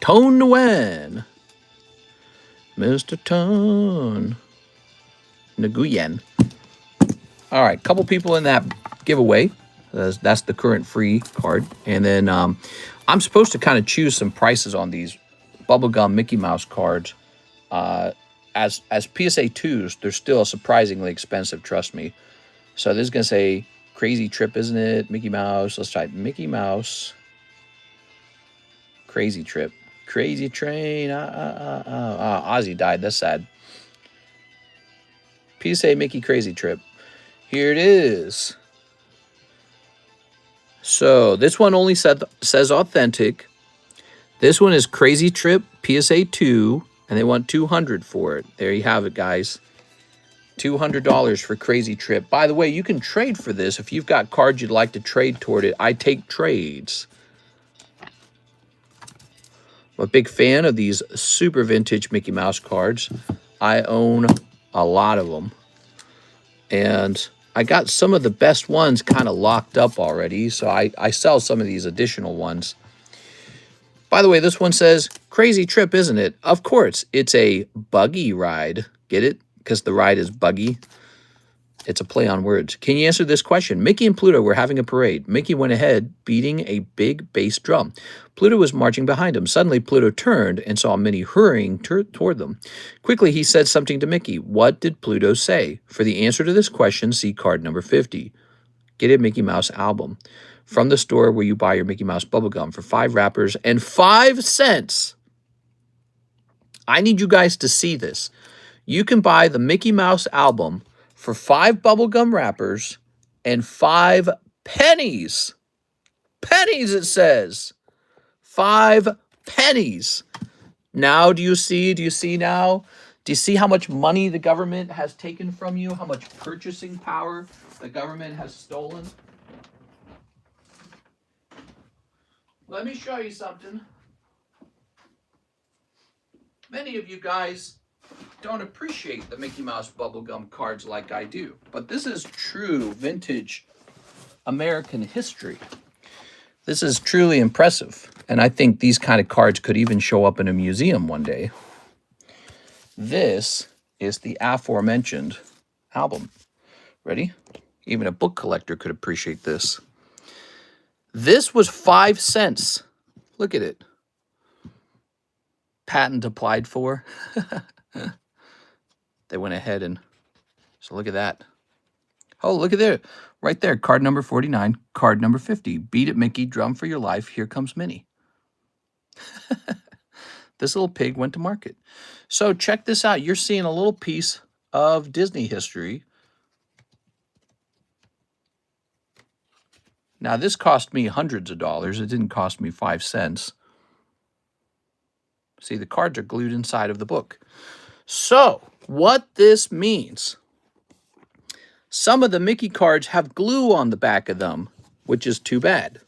Tone Nguyen. Mr. Tone Nguyen. All right, couple people in that giveaway. That's the current free card. And then I'm supposed to kind of choose some prices on these bubblegum Mickey Mouse cards. As PSA 2s, they're still surprisingly expensive, trust me. So this is going to say Crazy Trip, isn't it? Mickey Mouse. Let's type Mickey Mouse. Crazy Trip. Crazy Train. Ozzy died. That's sad. PSA Mickey Crazy Trip. Here it is. So this one only says authentic. This one is Crazy Trip PSA 2, and they want $200 for it. There you have it, guys. $200 for Crazy Trip. By the way, you can trade for this if you've got cards you'd like to trade toward it. I take trades. I'm a big fan of these super vintage Mickey Mouse cards. I own a lot of them. And I got some of the best ones kind of locked up already, so I sell some of these additional ones. By the way, this one says, Crazy Trip, isn't it? Of course, it's a buggy ride. Get it? Because the ride is buggy. It's a play on words. Can you answer this question? Mickey and Pluto were having a parade. Mickey went ahead, beating a big bass drum. Pluto was marching behind him. Suddenly, Pluto turned and saw Minnie hurrying toward them. Quickly, he said something to Mickey. What did Pluto say? For the answer to this question, see card number 50. Get a Mickey Mouse album from the store where you buy your Mickey Mouse bubblegum for 5 wrappers and 5 cents. I need you guys to see this. You can buy the Mickey Mouse album for 5 bubblegum wrappers and 5 pennies. Pennies, it says. 5 pennies. Now do you see? Do you see now? Do you see how much money the government has taken from you? How much purchasing power the government has stolen? Let me show you something. Many of you guys don't appreciate the Mickey Mouse bubblegum cards like I do, but this is true vintage American history. This is truly impressive, and I think these kind of cards could even show up in a museum one day. This is the aforementioned album. Ready? Even a book collector could appreciate this. This was 5 cents. Look at it. Patent applied for. They went ahead and, so look at that. Oh, look at there. Right there, card number 49, card number 50. Beat it, Mickey, drum for your life, here comes Minnie. This little pig went to market. So check this out. You're seeing a little piece of Disney history. Now, this cost me hundreds of dollars. It didn't cost me 5 cents. See, the cards are glued inside of the book. So, what this means, some of the Mickey cards have glue on the back of them, which is too bad.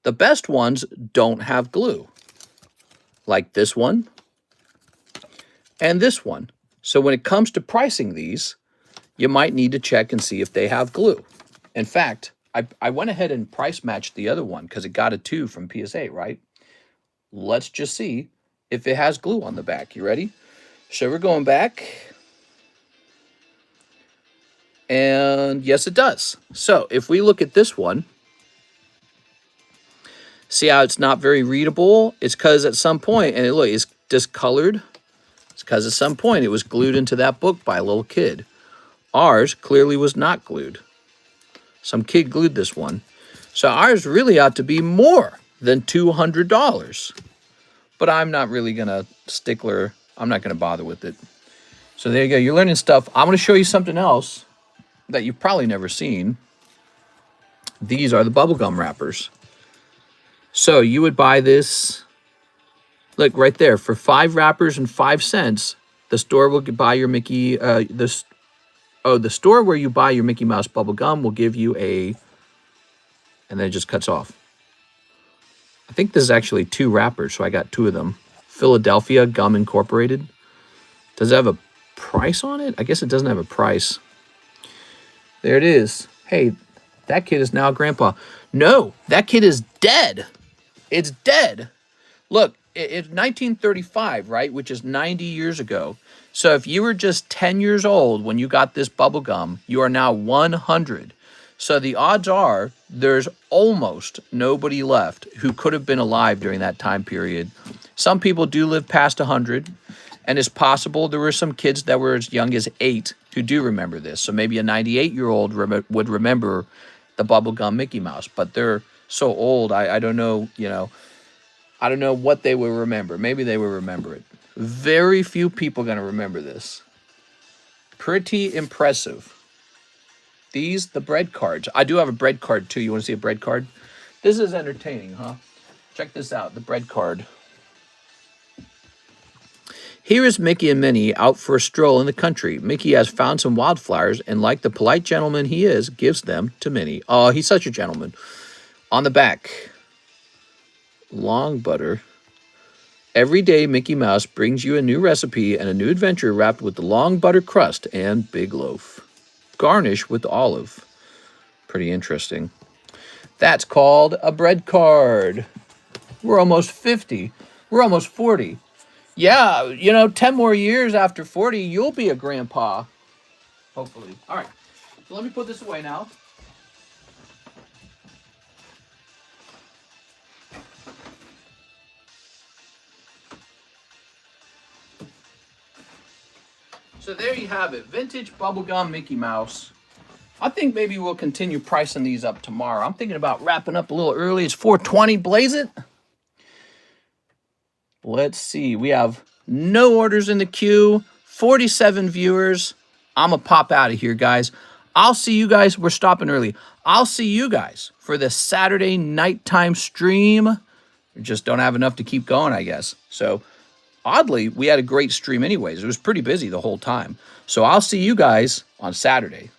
The best ones don't have glue, like this one and this one. So when it comes to pricing these, you might need to check and see if they have glue. In fact, I went ahead and price matched the other one because it got a 2 from PSA, right? Let's just see if it has glue on the back. You ready? So we're going back. And yes, it does. So if we look at this one, see how it's not very readable? It's because at some point, and look, it's discolored. It's because at some point it was glued into that book by a little kid. Ours clearly was not glued. Some kid glued this one. So ours really ought to be more than $200. But I'm not really going to stickler. I'm not going to bother with it. So there you go. You're learning stuff. I'm going to show you something else that you've probably never seen. These are the bubblegum wrappers. So you would buy this, look right there, for 5 wrappers and 5 cents. The store will buy your Mickey, the store where you buy your Mickey Mouse bubblegum will give you a, and then it just cuts off. I think this is actually 2 wrappers, so I got 2 of them. Philadelphia Gum Incorporated. Does it have a price on it? I guess it doesn't have a price. There it is. Hey, that kid is now grandpa. No, that kid is dead. It's dead. Look, it's 1935, right? Which is 90 years ago. So if you were just 10 years old when you got this bubble gum, you are now 100. So the odds are there's almost nobody left who could have been alive during that time period. Some people do live past 100, and it's possible there were some kids that were as young as 8 who do remember this. So maybe a 98-year-old would remember the bubblegum Mickey Mouse, but they're so old, I don't know, I don't know what they will remember. Maybe they will remember it. Very few people are going to remember this. Pretty impressive. These, the bread cards. I do have a bread card too. You want to see a bread card? This is entertaining, huh? Check this out, the bread card. Here is Mickey and Minnie out for a stroll in the country. Mickey has found some wildflowers and, like the polite gentleman he is, gives them to Minnie. Oh, he's such a gentleman. On the back, long butter. Every day, Mickey Mouse brings you a new recipe and a new adventure wrapped with the long butter crust and big loaf. Garnish with olive. Pretty interesting. That's called a bread card. We're almost 50. We're almost 40. Yeah, 10 more years after 40, you'll be a grandpa. Hopefully. All right. So let me put this away now. So there you have it. Vintage bubblegum Mickey Mouse. I think maybe we'll continue pricing these up tomorrow. I'm thinking about wrapping up a little early. It's 4:20. Blaze it. Let's see. We have no orders in the queue. 47 viewers. I'm going to pop out of here, guys. I'll see you guys. We're stopping early. I'll see you guys for the Saturday nighttime stream. We just don't have enough to keep going, I guess. So oddly, we had a great stream anyways. It was pretty busy the whole time. So I'll see you guys on Saturday.